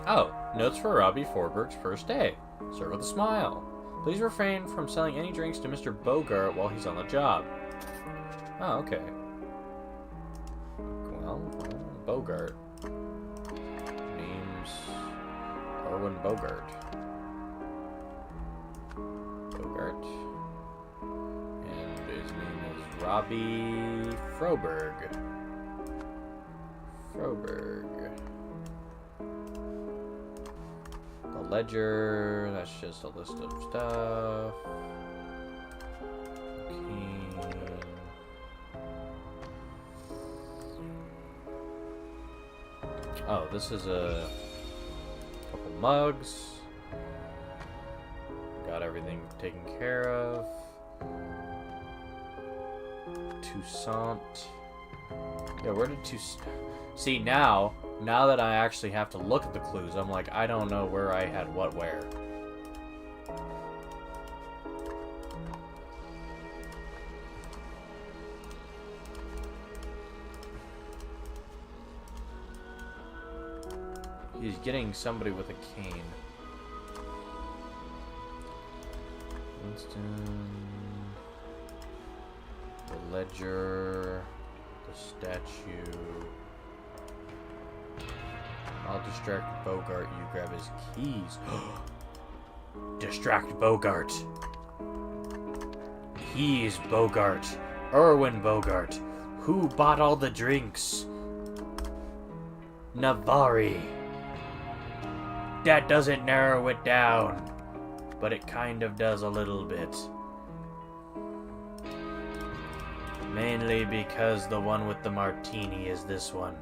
Oh, notes for Robbie Forberg's first day. Serve with a smile. Please refrain from selling any drinks to Mr. Bogart while he's on the job. Oh, okay. Well, Bogart. Name's Erwin Bogart. Bogart. And his name is Robbie Froberg. Froberg. Ledger, that's just a list of stuff. Okay. Oh, this is a couple mugs. Got everything taken care of. Toussaint. Yeah, where did Toussaint... See, now that I actually have to look at the clues, I'm like, I don't know where I had what where. He's getting somebody with a cane. Winston, the ledger, the statue. I'll distract Bogart. You grab his keys. Distract Bogart. He's Bogart. Erwin Bogart. Who bought all the drinks? Navari. That doesn't narrow it down, but it kind of does a little bit. Mainly because the one with the martini is this one.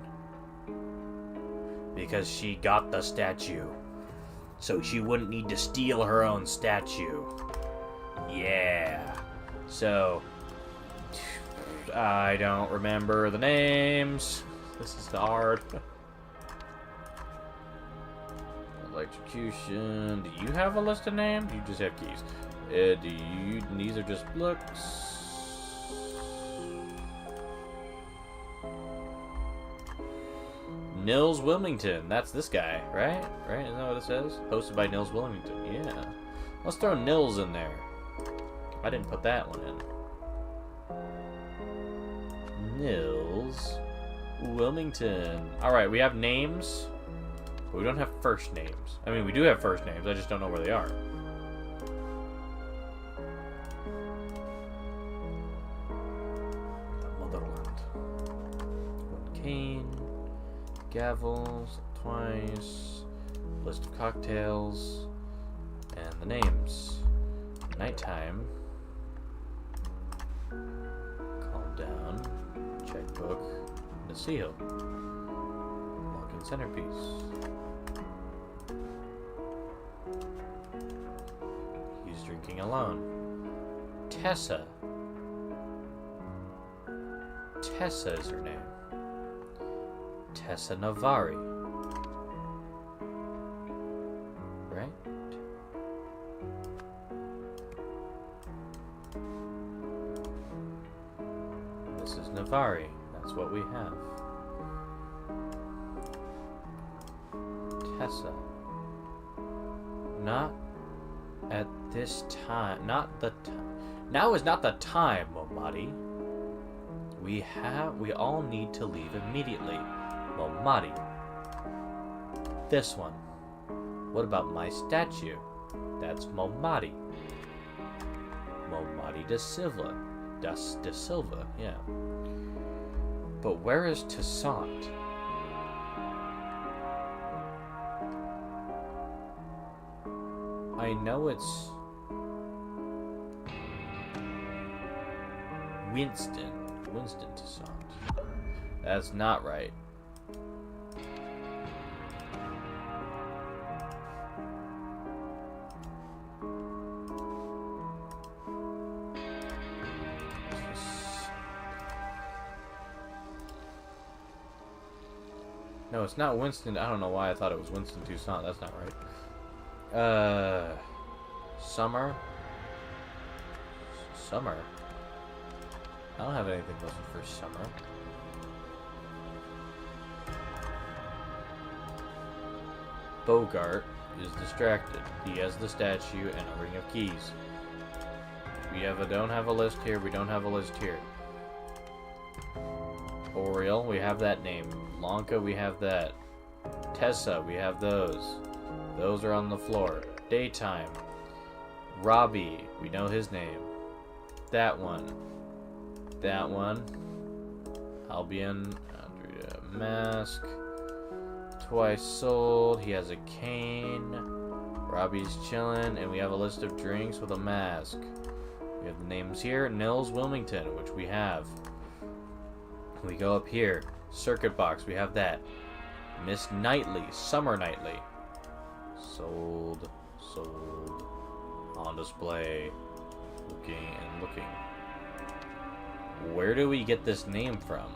Because she got the statue, so she wouldn't need to steal her own statue. Yeah. So, I don't remember the names. This is hard. Electrocution. Do you have a list of names? You just have keys. These are just looks. Nils Wilmington. That's this guy, right? Right? Isn't that what it says? Hosted by Nils Wilmington. Yeah. Let's throw Nils in there. I didn't put that one in. Nils Wilmington. Alright, we have names. But we don't have first names. I mean, we do have first names. I just don't know where they are. Motherland. One cane. Gavels. Twice. List of cocktails. And the names. Nighttime. Calm down. Checkbook. The seal. Walking centerpiece. He's drinking alone. Tessa. Tessa is her name. Tessa Navari. Right? This is Navari. That's what we have. Tessa. Not at this time. Not the time. Now is not the time, Momadi. We all need to leave immediately. Momadi. This one. What about my statue? That's Momadi. Momadi de Silva. De Silva, yeah. But where is Toussaint? I know it's Winston Toussaint. That's not right. No, it's not Winston. I don't know why I thought it was Winston Toussaint. That's not right. Summer. Summer. I don't have anything listed for Summer. Bogart is distracted. He has the statue and a ring of keys. We don't have a list here. We don't have a list here. Oriel, we have that name. Lanka, we have that. Tessa, we have those. Those are on the floor. Daytime. Robbie, we know his name. That one. That one. Albion, Andrea, mask. Twice sold. He has a cane. Robbie's chilling, and we have a list of drinks with a mask. We have the names here. Nils Wilmington, which we have. We go up here. Circuit box, we have that. Miss Knightley, Summer Knightley. Sold. On display. Looking and looking. Where do we get this name from?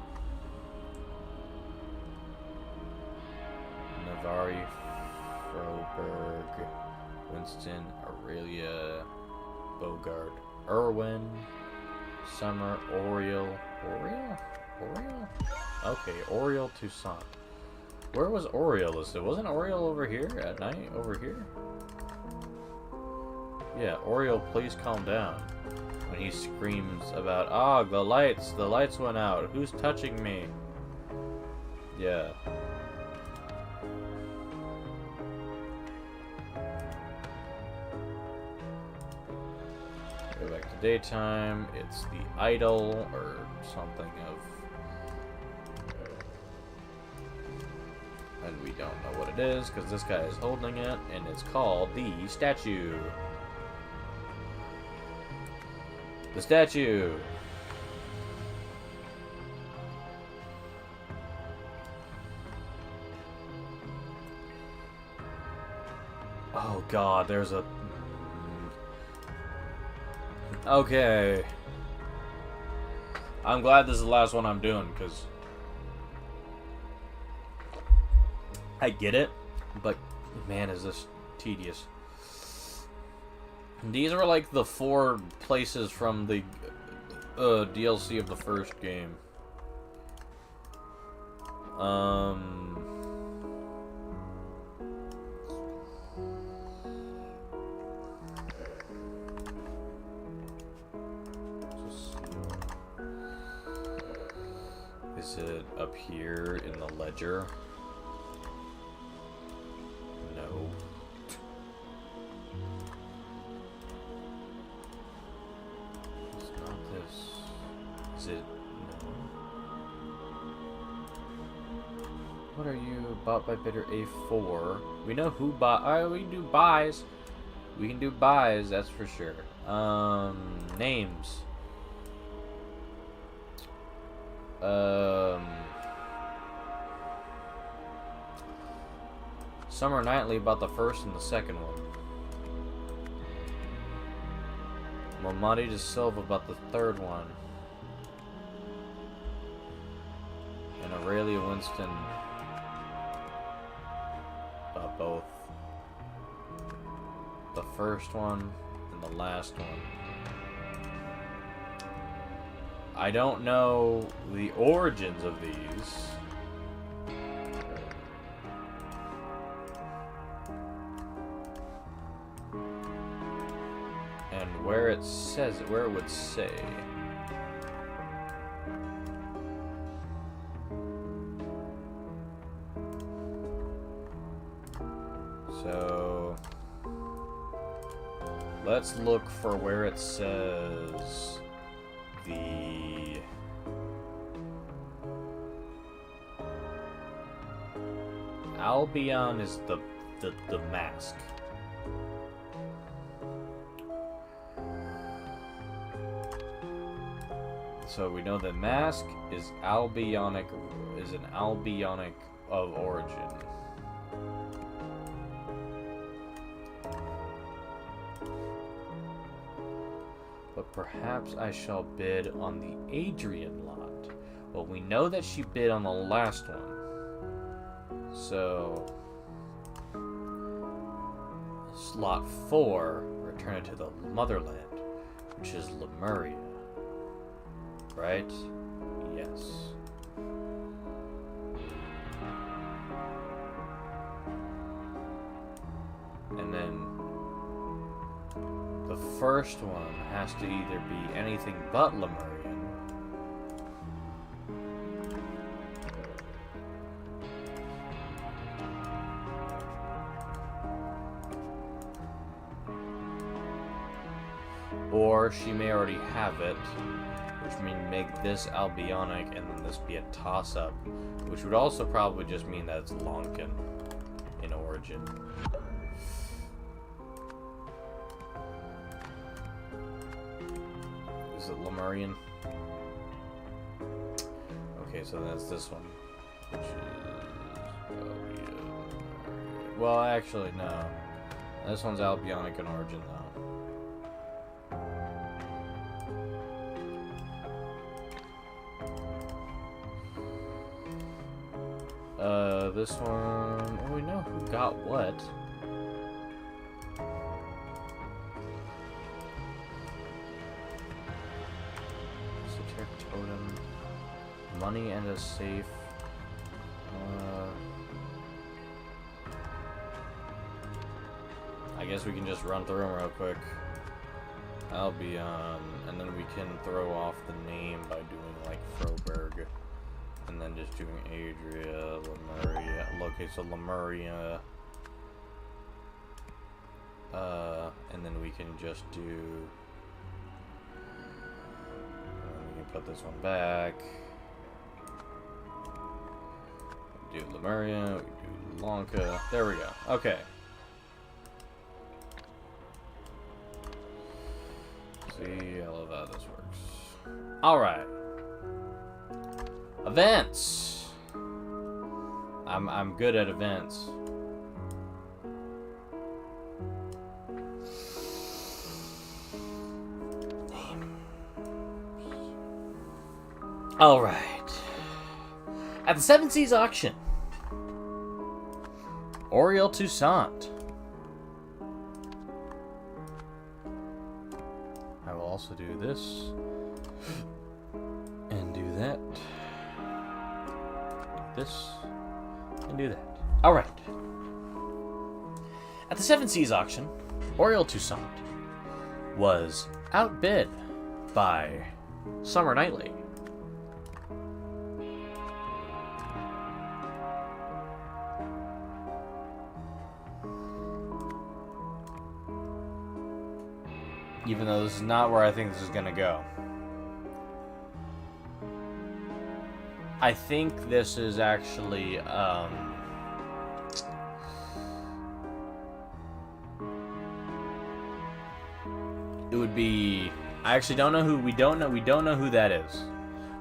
Navari, Froberg, Winston, Aurelia, Bogart, Irwin, Summer, Oriel. Okay, Oriel Toussaint. Where was Oriole listed? Wasn't Oriole over here at night? Over here? Yeah, Oriole, please calm down. When he screams about, ah, the lights went out. Who's touching me? Yeah. Go back to daytime. It's the idol or something of. And we don't know what it is because this guy is holding it, and it's called the statue. The statue. Oh God, there's a. Okay. I'm glad this is the last one I'm doing because I get it, but man, is this tedious. These were like the 4 places from the DLC of the first game. Is it up here in the ledger? No. It's not this. Is it? No. What are you? Bought by bidder A4. We know who bought. Alright, we can do buys. We can do buys, that's for sure. Names. Summer Knightley bought the first and the second one. Mamadi de Silva bought the third one. And Aurelia Winston bought both. The first one and the last one. I don't know the origins of these. And where it says it, where it would say. So let's look for where it says the Albion is the mask. So we know the mask is Albionic, is an Albionic of origin. But perhaps I shall bid on the Adrian lot. Well, we know that she bid on the last one. So slot 4, return it to the motherland, which is Lemuria. Right? Yes. And then the first one has to either be anything but Lemurian, or she may already have it, which means make this Albionic and then this be a toss-up, which would also probably just mean that it's Lonkin in origin. Is it Lemurian? Okay, so that's this one, which is well, actually, no. This one's Albionic in origin, though. This one... Oh, we know who got what. Esoteric totem. Money and a safe. guess we can just run through them real quick. Albion, and then we can throw off the name by doing like Froberg, and then just doing Adria, Lemuria. Okay, so Lemuria, and then we can just do. And then we can put this one back. We do Lemuria, we do Lanka. There we go. Okay. See, I love how this works. Alright. Events. I'm good at events. Alright. At the Seven Seas auction, Oriel Toussaint. I will also do this and do that, this and do that. All right. At the Seven Seas auction, Oriel Toussaint was outbid by Summer Knightley. Even though this is not where I think this is going to go. I think this is actually, it would be, I actually don't know who, we don't know who that is.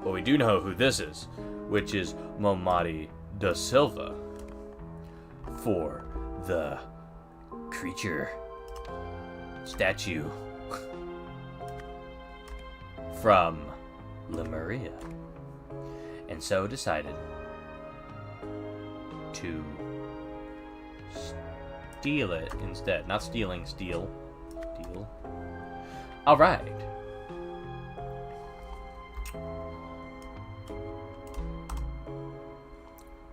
But we do know who this is, which is Momadi da Silva for the creature statue from Lemuria, and so decided to steal it instead. Not stealing, steal. Alright.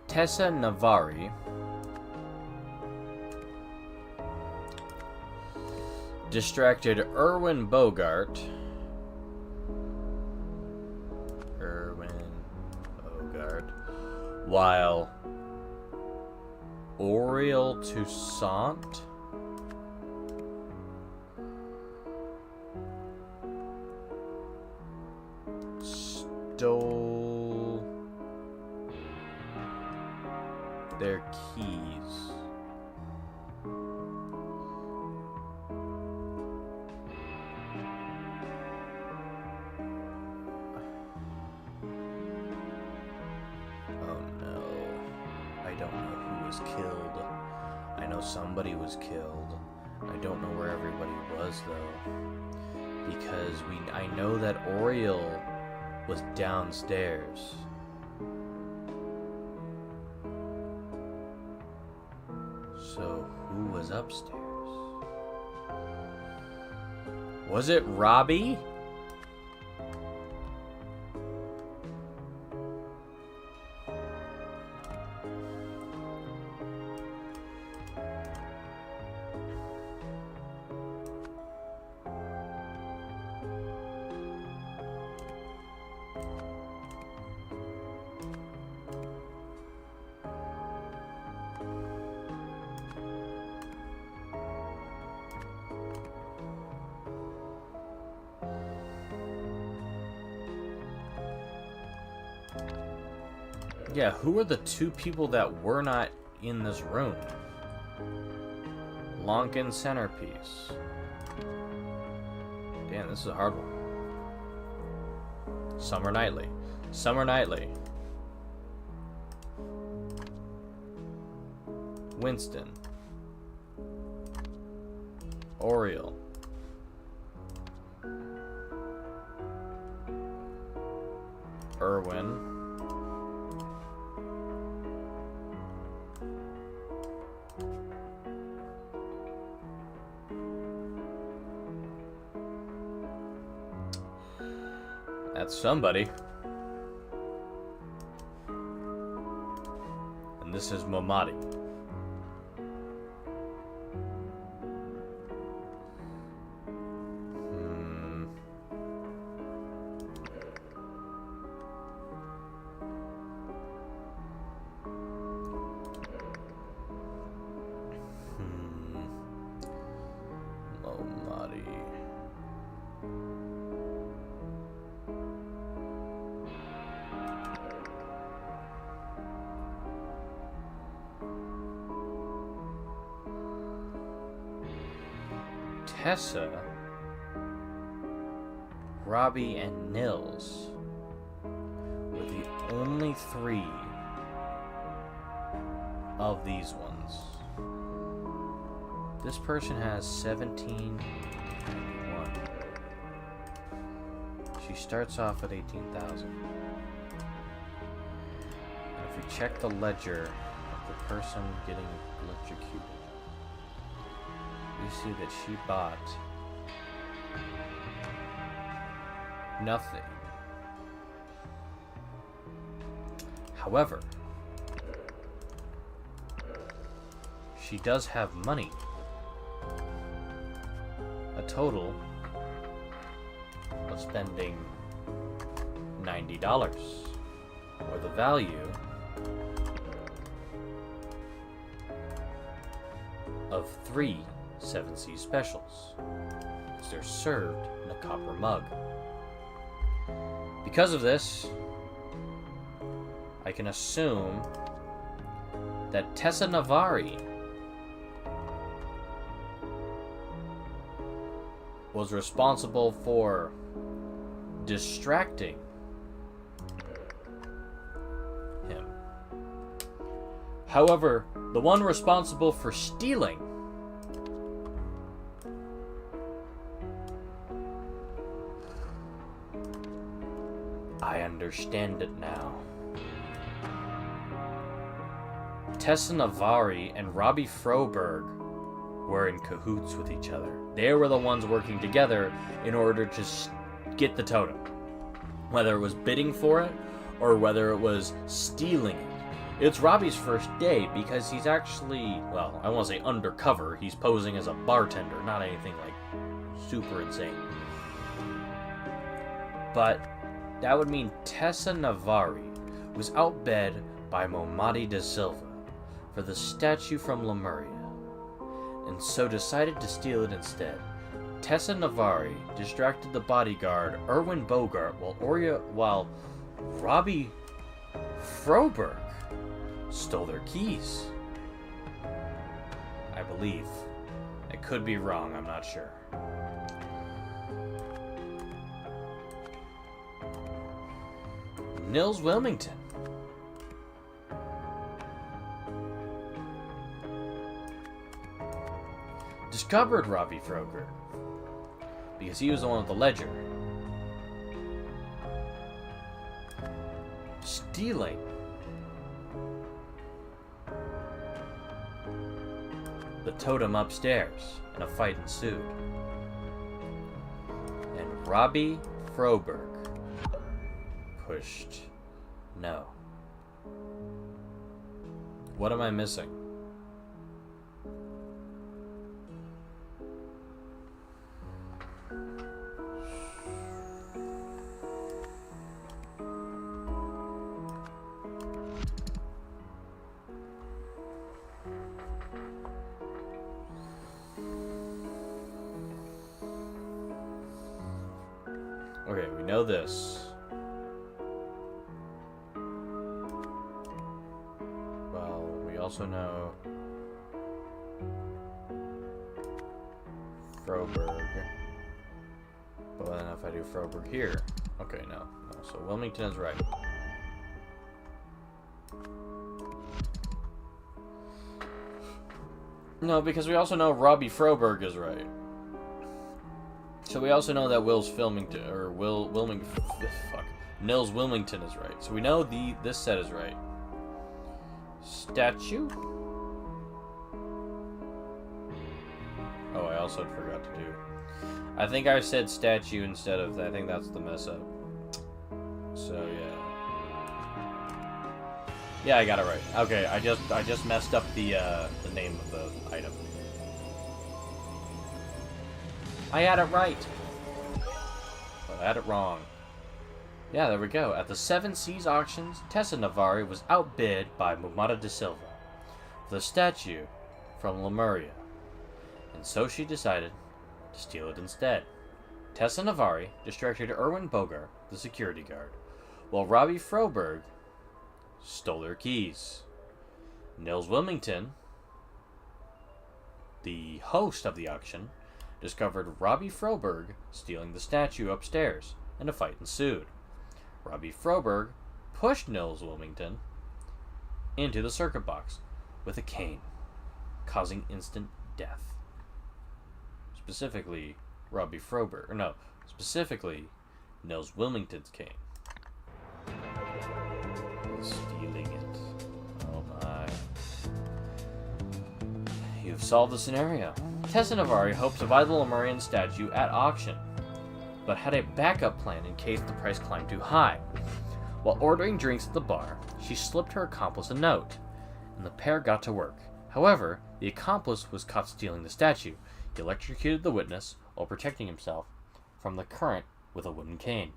Tessa Navari distracted Erwin Bogart. While Oriel Toussaint stole their keys. Killed. I know somebody was killed. I don't know where everybody was though, because I know that Oriel was downstairs. So who was upstairs? Was it Robbie? Yeah, who are the two people that were not in this room? Lonkin Centerpiece. Damn, this is a hard one. Summer Knightley. Winston. Oriel. Erwin. That's somebody. And this is Momadi. Tessa, Robbie, and Nils were the only 3 of these ones. This person has 1791. She starts off at 18,000. And if we check the ledger of the person getting electrocuted, we see that she bought nothing. However, she does have money. A total of spending $90, or the value of 3 7C specials, as they're served in a copper mug. Because of this, I can assume that Tessa Navari was responsible for distracting him. However, the one responsible for stealing I understand it now. Tessa Navari and Robbie Froberg were in cahoots with each other. They were the ones working together in order to get the totem. Whether it was bidding for it, or whether it was stealing it. It's Robbie's first day because he's actually, well, I won't say undercover. He's posing as a bartender, not anything like super insane. But that would mean Tessa Navari was outbid by Momadi da Silva for the statue from Lemuria, and so decided to steal it instead. Tessa Navari distracted the bodyguard Erwin Bogart while Robbie Froberg stole their keys. I believe. I could be wrong, I'm not sure. Nils Wilmington. Discovered Robbie Froberg because he was the one with the ledger. Stealing the totem upstairs, and a fight ensued. And Robbie Froberg pushed no. What am I missing? Okay, we know this. Well, we also know Froberg. But then if I do Froberg here, okay, no. So Wilmington is right. No, because we also know Robbie Froberg is right. So we also know that Nils Wilmington is right. So we know this set is right. Statue? Oh, I also forgot to do. I think I said statue instead of that. I think that's the mess up. So yeah. Yeah, I got it right. Okay, I just messed up the name of the item. I had it right. But I had it wrong. Yeah, there we go. At the 7 Seas auctions, Tessa Navari was outbid by Momada da Silva for the statue from Lemuria, and so she decided to steal it instead. Tessa Navari distracted Erwin Bogart, the security guard, while Robbie Froberg stole their keys. Nils Wilmington, the host of the auction, discovered Robbie Froberg stealing the statue upstairs, and a fight ensued. Robbie Froberg pushed Nils Wilmington into the circuit box with a cane, causing instant death. Specifically, Nils Wilmington's cane. Stealing it. Oh my. You've solved the scenario. Tessa Navari hoped to buy the Lemurian statue at auction, but had a backup plan in case the price climbed too high. While ordering drinks at the bar, she slipped her accomplice a note, and the pair got to work. However, the accomplice was caught stealing the statue. He electrocuted the witness while protecting himself from the current with a wooden cane.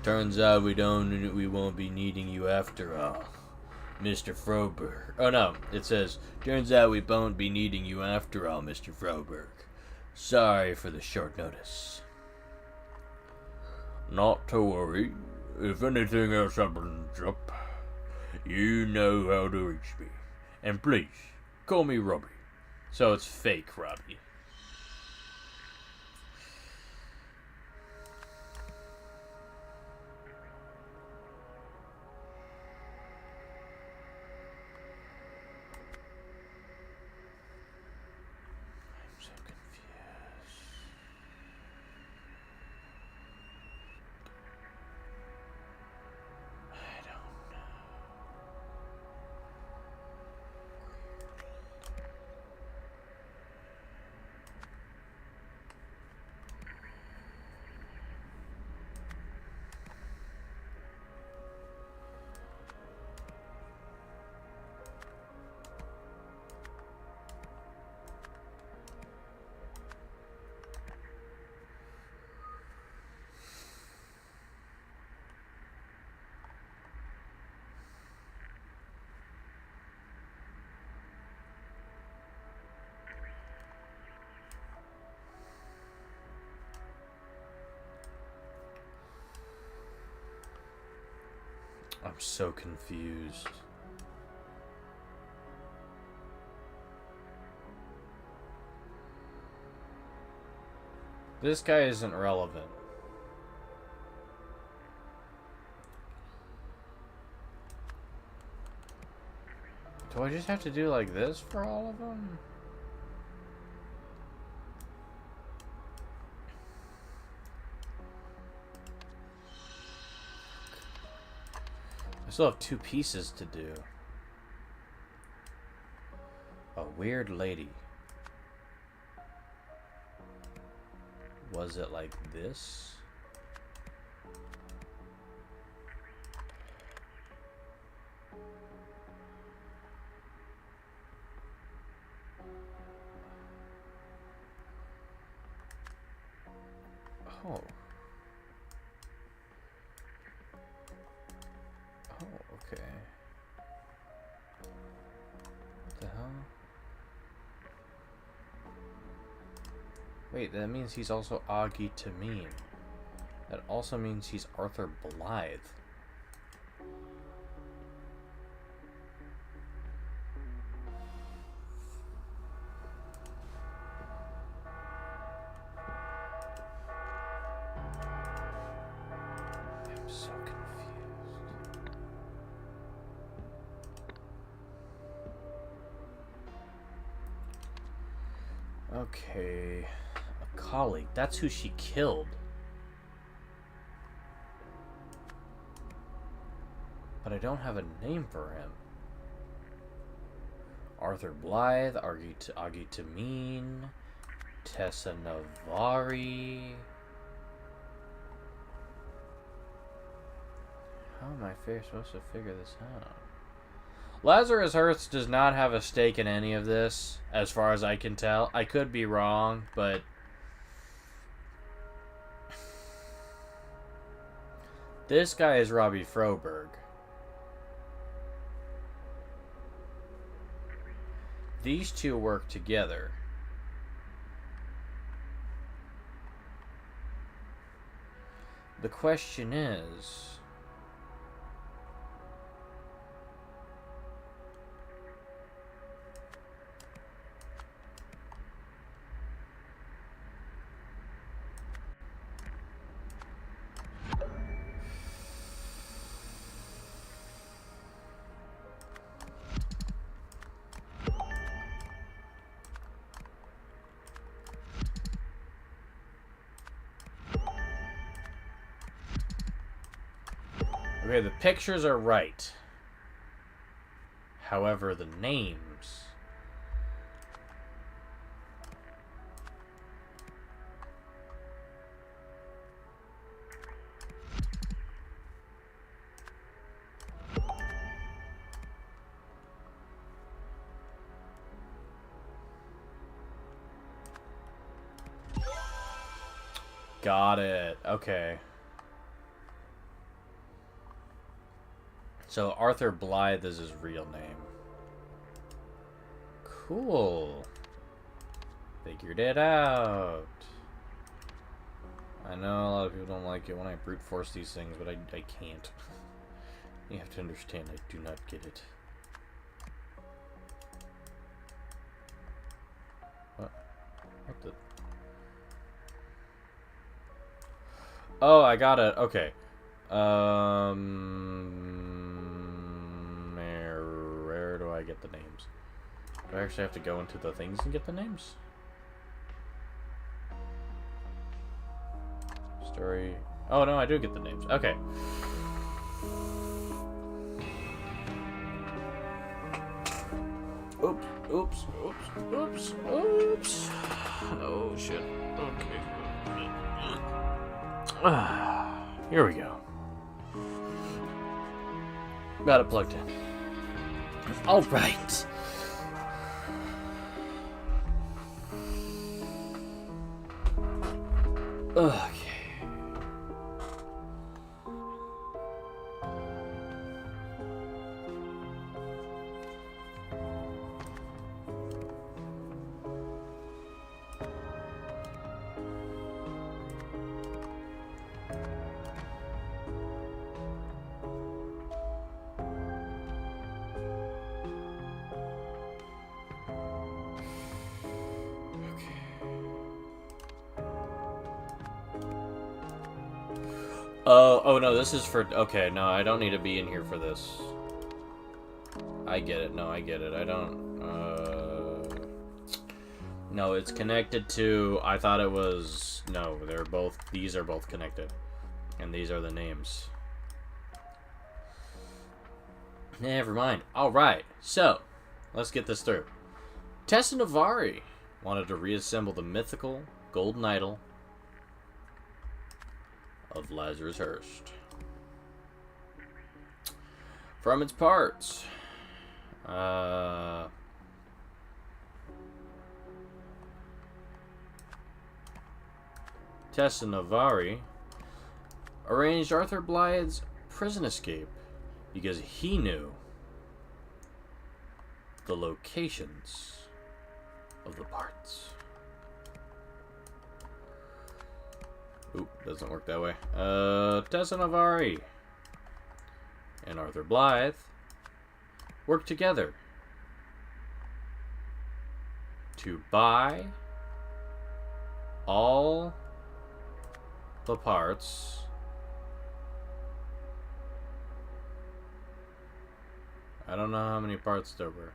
Turns out we won't be needing you after all, Mr. Froberg. Oh no, it says, turns out we won't be needing you after all, Mr. Froberg. Sorry for the short notice. Not to worry. If anything else happens up, you know how to reach me. And please, call me Robbie. So it's fake Robbie. I'm so confused. This guy isn't relevant. Do I just have to do like this for all of them? I still have 2 pieces to do. A weird lady. Was it like this? Oh. Oh, okay. What the hell? Wait, that means he's also Augie Tameen. That also means he's Arthur Blythe. I'm so confused. Okay. A colleague. That's who she killed. But I don't have a name for him. Arthur Blythe, Augie Tameen, Tessa Navari. How am I supposed to figure this out? Lazarus Hertz does not have a stake in any of this, as far as I can tell. I could be wrong, but this guy is Robbie Froberg. These two work together. The question is, Okay, the pictures are right. However, the names... Got it. Okay. So Arthur Blythe is his real name. Cool. Figured it out. I know a lot of people don't like it when I brute force these things, but I can't. You have to understand, I do not get it. What? What the... Oh, I got it. Okay. Where do I get the names? Do I actually have to go into the things and get the names? Story. Oh, no, I do get the names. Okay. Oops, oops, oops, oops, oops. Oh, shit. Okay. Here we go. Got it plugged in. All right. Okay. Oh no, this is for... Okay, no, I don't need to be in here for this. I get it. No, I get it. I don't... No, it's connected to... I thought it was... No, they're both... These are both connected. And these are the names. Never mind. Alright, so, let's get this through. Tessa Navari wanted to reassemble the mythical Golden Idol of Lazarus Hearst. From its parts, Tessa Navari arranged Arthur Blythe's prison escape because he knew the locations of the parts. Oop, doesn't work that way. Tessa Navari and Arthur Blythe worked together to buy all the parts I don't know how many parts there were.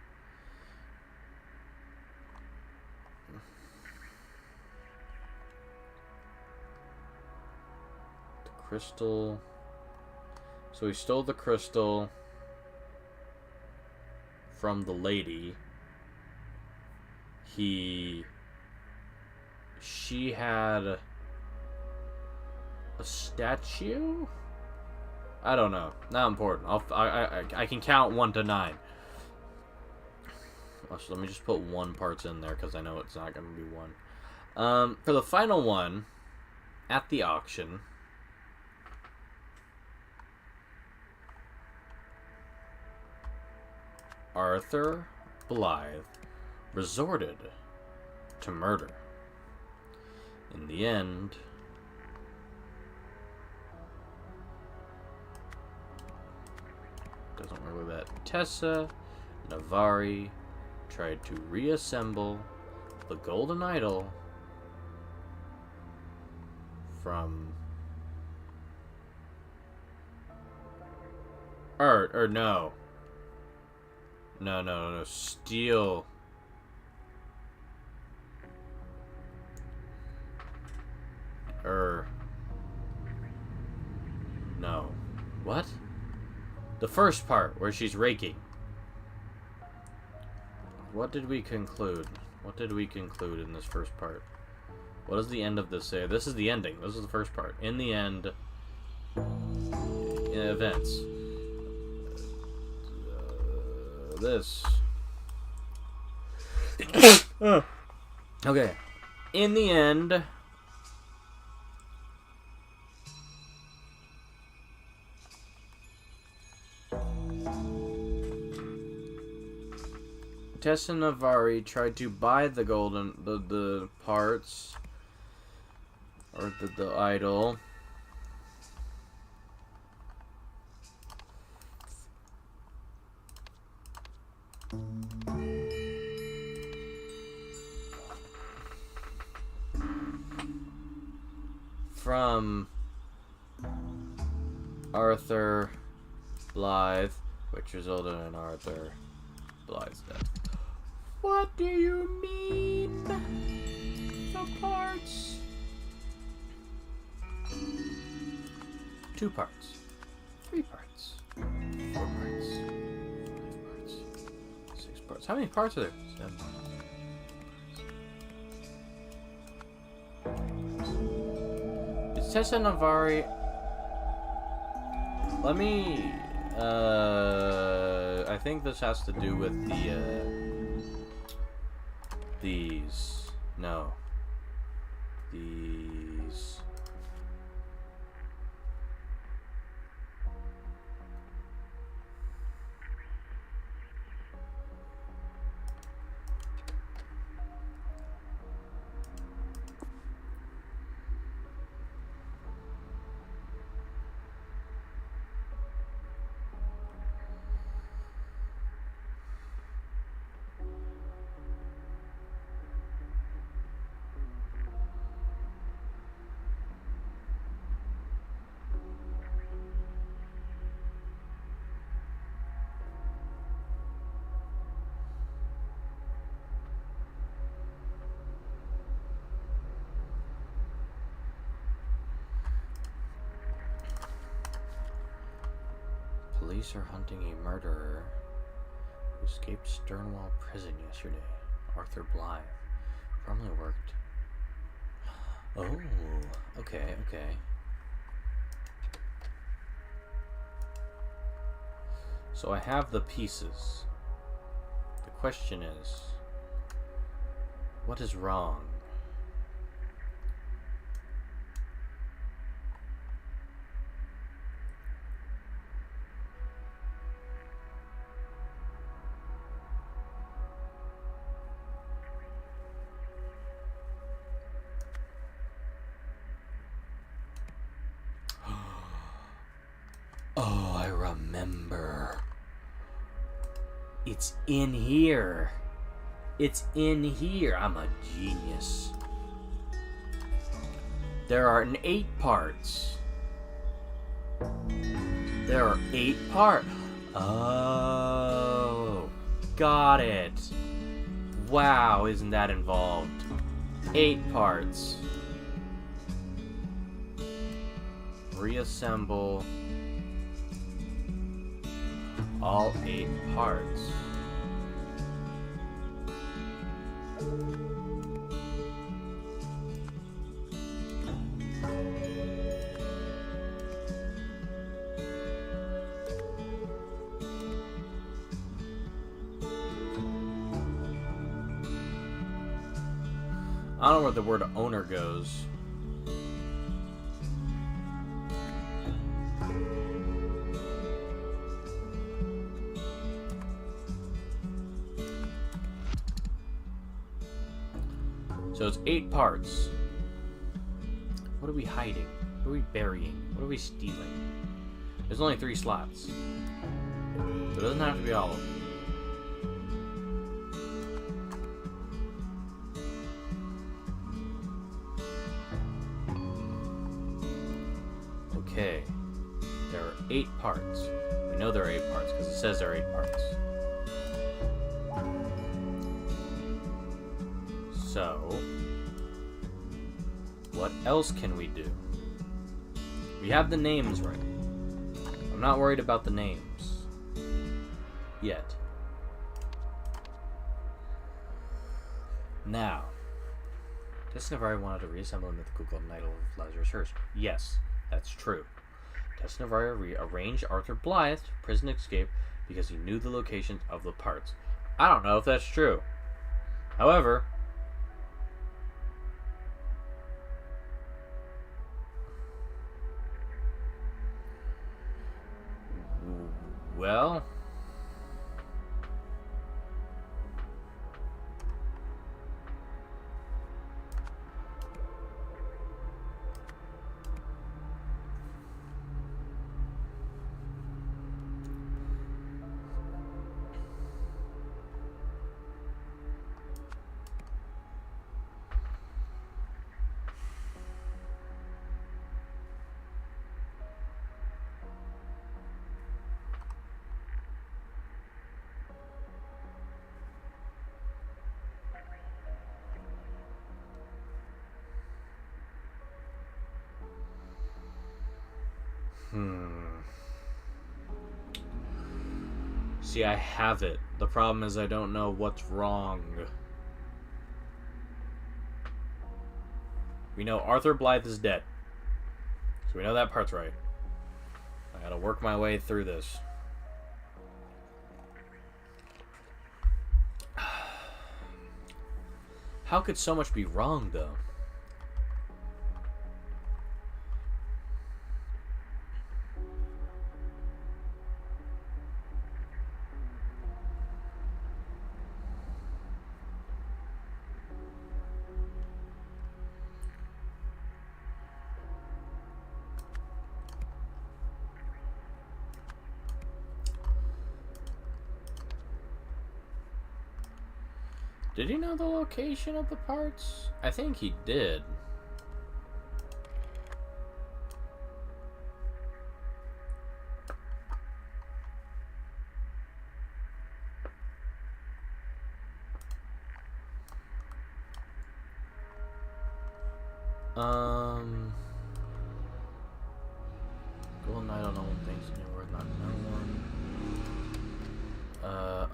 Crystal. So he stole the crystal from the lady. She had a statue? I don't know. Not important. I can count 1 to 9. So let me just put 1 parts in there because I know it's not going to be 1. For the final one, at the auction, Arthur Blythe resorted to murder. In the end, doesn't work with that. Tessa Navari tried to reassemble the Golden Idol from... Or no. No. Steal. No. What? The first part, where she's raking. What did we conclude? What did we conclude in this first part? What does the end of this say? This is the ending. This is the first part. In the end, in events. This. Okay. In the end, Tessa Navari tried to buy the the parts, or the idol. From Arthur Blythe, which resulted in Arthur Blythe's death. What do you mean? The parts? 2 parts. 3 parts. 4 parts. 5 parts. 6 parts. How many parts are there? 7. It's Tessa Navari. Let me. I think this has to do with these. No. These. Police are hunting a murderer who escaped Sternwall prison yesterday. Arthur Blythe. Formerly worked. Oh, okay. So I have the pieces. The question is, what is wrong? Oh, I remember. It's in here. It's in here. I'm a genius. There are 8 parts. There are 8 parts. Oh, got it. Wow, isn't that involved? 8 parts. Reassemble all 8 parts. I don't know where the word owner goes. So it's 8 parts. What are we hiding? What are we burying? What are we stealing? There's only 3 slots. So it doesn't have to be all of them. Okay. There are 8 parts. We know there are 8 parts because it says there are 8 parts. So, what else can we do? We have the names right. I'm not worried about the names. Yet. Now, Tessinavari wanted to reassemble the mythical Golden Idol of Lazarus Hearst. Yes, that's true. Tessinavari arranged Arthur Blythe to prison escape because he knew the locations of the parts. I don't know if that's true. However, well, see, I have it. The problem is I don't know what's wrong. We know Arthur Blythe is dead. So we know that part's right. I gotta work my way through this. How could so much be wrong, though? Did he know the location of the parts? I think he did. Golden Idol, no one thinks anywhere, not no one.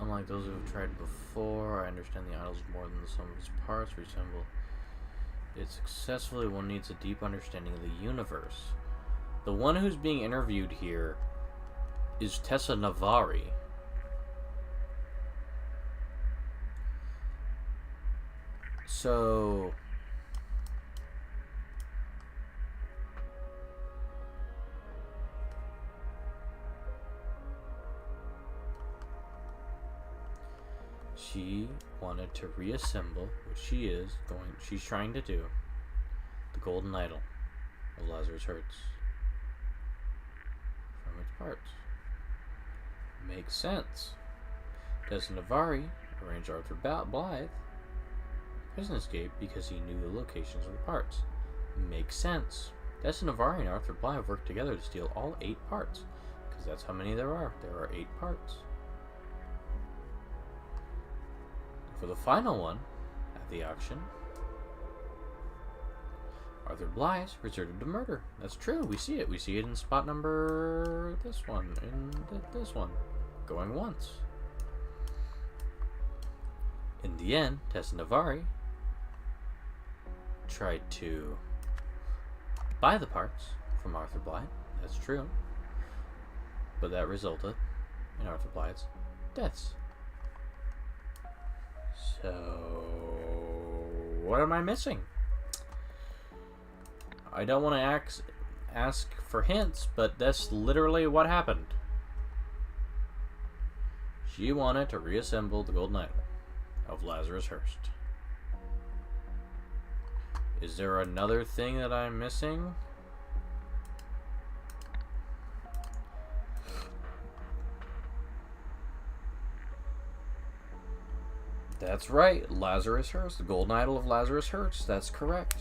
Unlike those who have tried before, I understand the idol is more than the sum of its parts. Resemble it successfully, one needs a deep understanding of the universe. The one who's being interviewed here is Tessinavari. So she wanted to reassemble, which she's trying to do, the Golden Idol of Lazarus Hearst from its parts. Makes sense. Tessinavari arranged Arthur Blythe prison escape because he knew the locations of the parts. Makes sense. Tessinavari and Arthur Blythe worked together to steal all 8 parts, because that's how many there are. There are 8 parts. For the final one, at the auction, Arthur Blythe resorted to murder. That's true. We see it. We see it in spot number this one, this one, going once. In the end, Tessinavari tried to buy the parts from Arthur Blythe. That's true. But that resulted in Arthur Blythe's deaths. So, what am I missing? I don't want to ask for hints, but that's literally what happened. She wanted to reassemble the Golden Idol of Lazarus Hearst. Is there another thing that I'm missing? That's right, Lazarus Hearst, the Golden Idol of Lazarus Hearst. That's correct.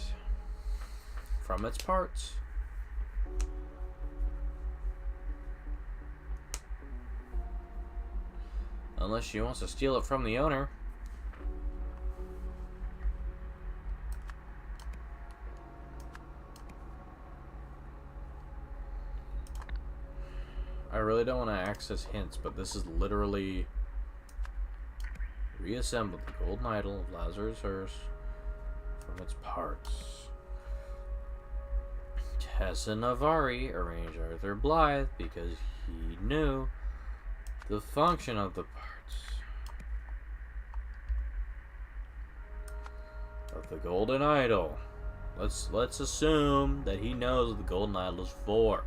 From its parts. Unless she wants to steal it from the owner. I really don't want to access hints, but this is literally reassemble the Golden Idol of Lazarus Hearst from its parts. Tessa Navari arranged Arthur Blythe because he knew the function of the parts of the Golden Idol. Let's assume that he knows what the Golden Idol is for.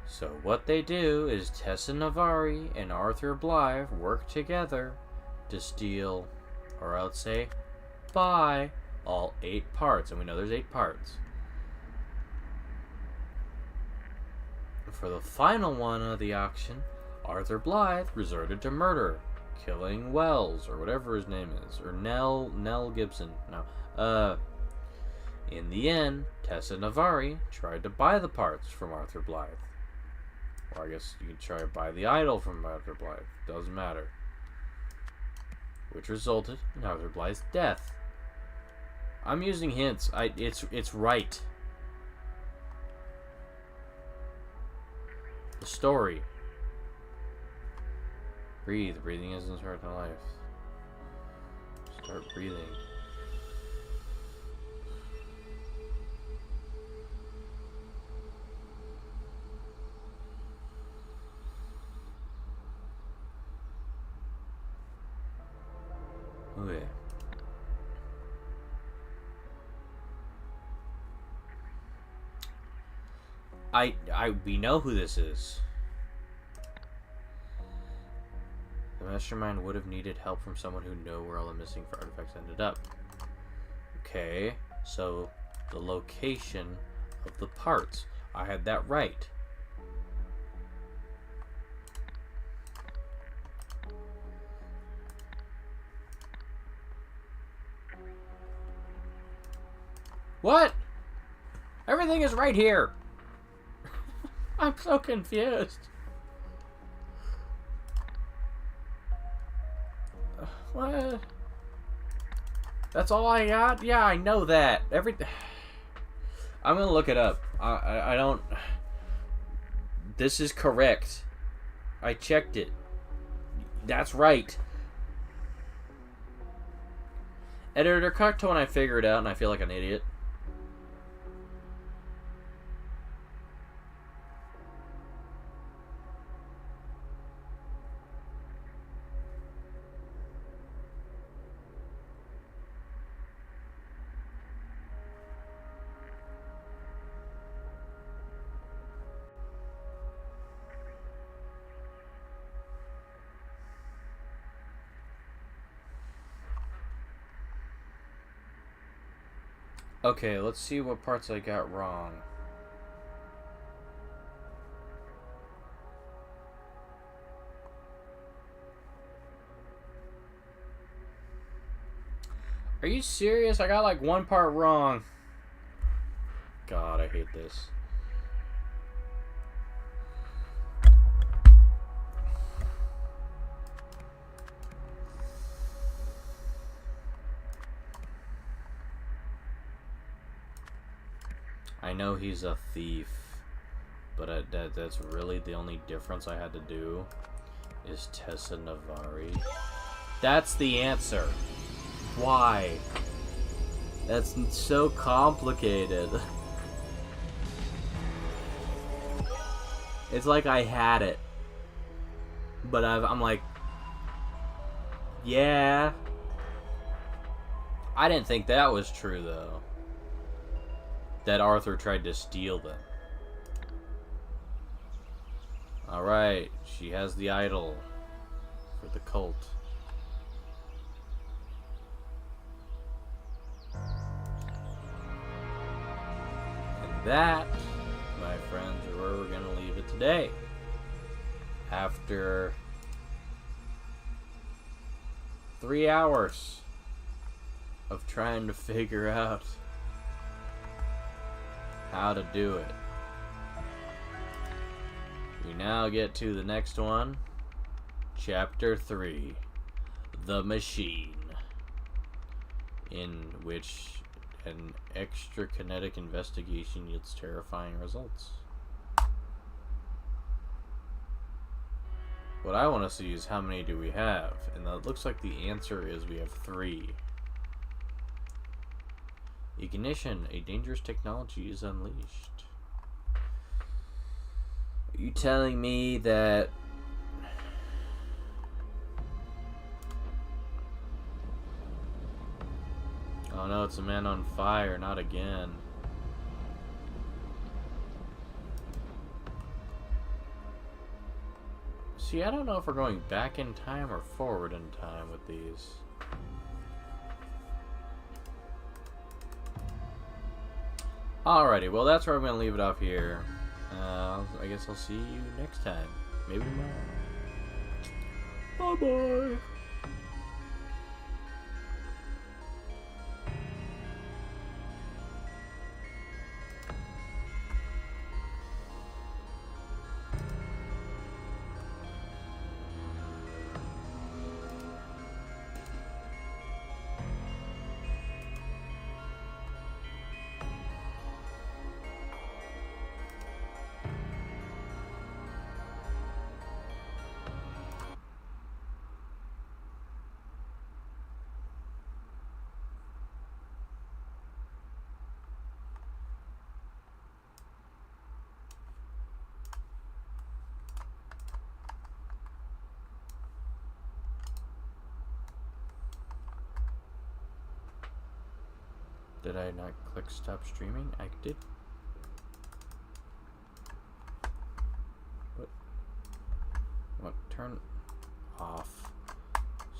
So what they do is Tessa Navari and Arthur Blythe work together to steal, or I would say, buy all 8 parts. And we know there's 8 parts. For the final one of the auction, Arthur Blythe resorted to murder, killing Wells, or whatever his name is, or Nell Gibson. No. In the end, Tessa Navari tried to buy the parts from Arthur Blythe. Or I guess you can try to buy the idol from Arthur Blythe. Doesn't matter. Which resulted in Arthur Blythe's death. I'm using hints. It's right. The story. Breathe. Breathing isn't part of life. Start breathing. Okay. We know who this is. The mastermind would have needed help from someone who knew where all the missing artifacts ended up. Okay, so the location of the parts. I had that right. What? Everything is right here. I'm so confused. What? That's all I got? Yeah, I know that. Everything. I'm gonna look it up. I don't. This is correct. I checked it. That's right. Editor, cut to when I figure it out and I feel like an idiot. Okay, let's see what parts I got wrong. Are you serious? I got like one part wrong. God, I hate this. I know he's a thief, but that's really the only difference I had to do is Tessa Navari. That's the answer. Why? That's so complicated. It's like I had it, but I'm like, yeah. I didn't think that was true though. That Arthur tried to steal them. Alright, she has the idol for the cult. And that, my friends, is where we're going to leave it today. After 3 hours of trying to figure out how to do it. We now get to the next one. Chapter 3. The Machine. in which an extrakinetic investigation yields terrifying results. What I want to see is how many do we have, and it looks like the answer is we have 3. Ignition, a dangerous technology is unleashed. Are you telling me that oh no, it's a man on fire, not again. See, I don't know if we're going back in time or forward in time with these. Alrighty, well that's where I'm going to leave it off here. I guess I'll see you next time. Maybe tomorrow. Bye-bye. Did I not click stop streaming? I did. What? Turn off.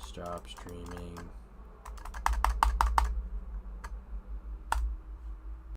Stop streaming.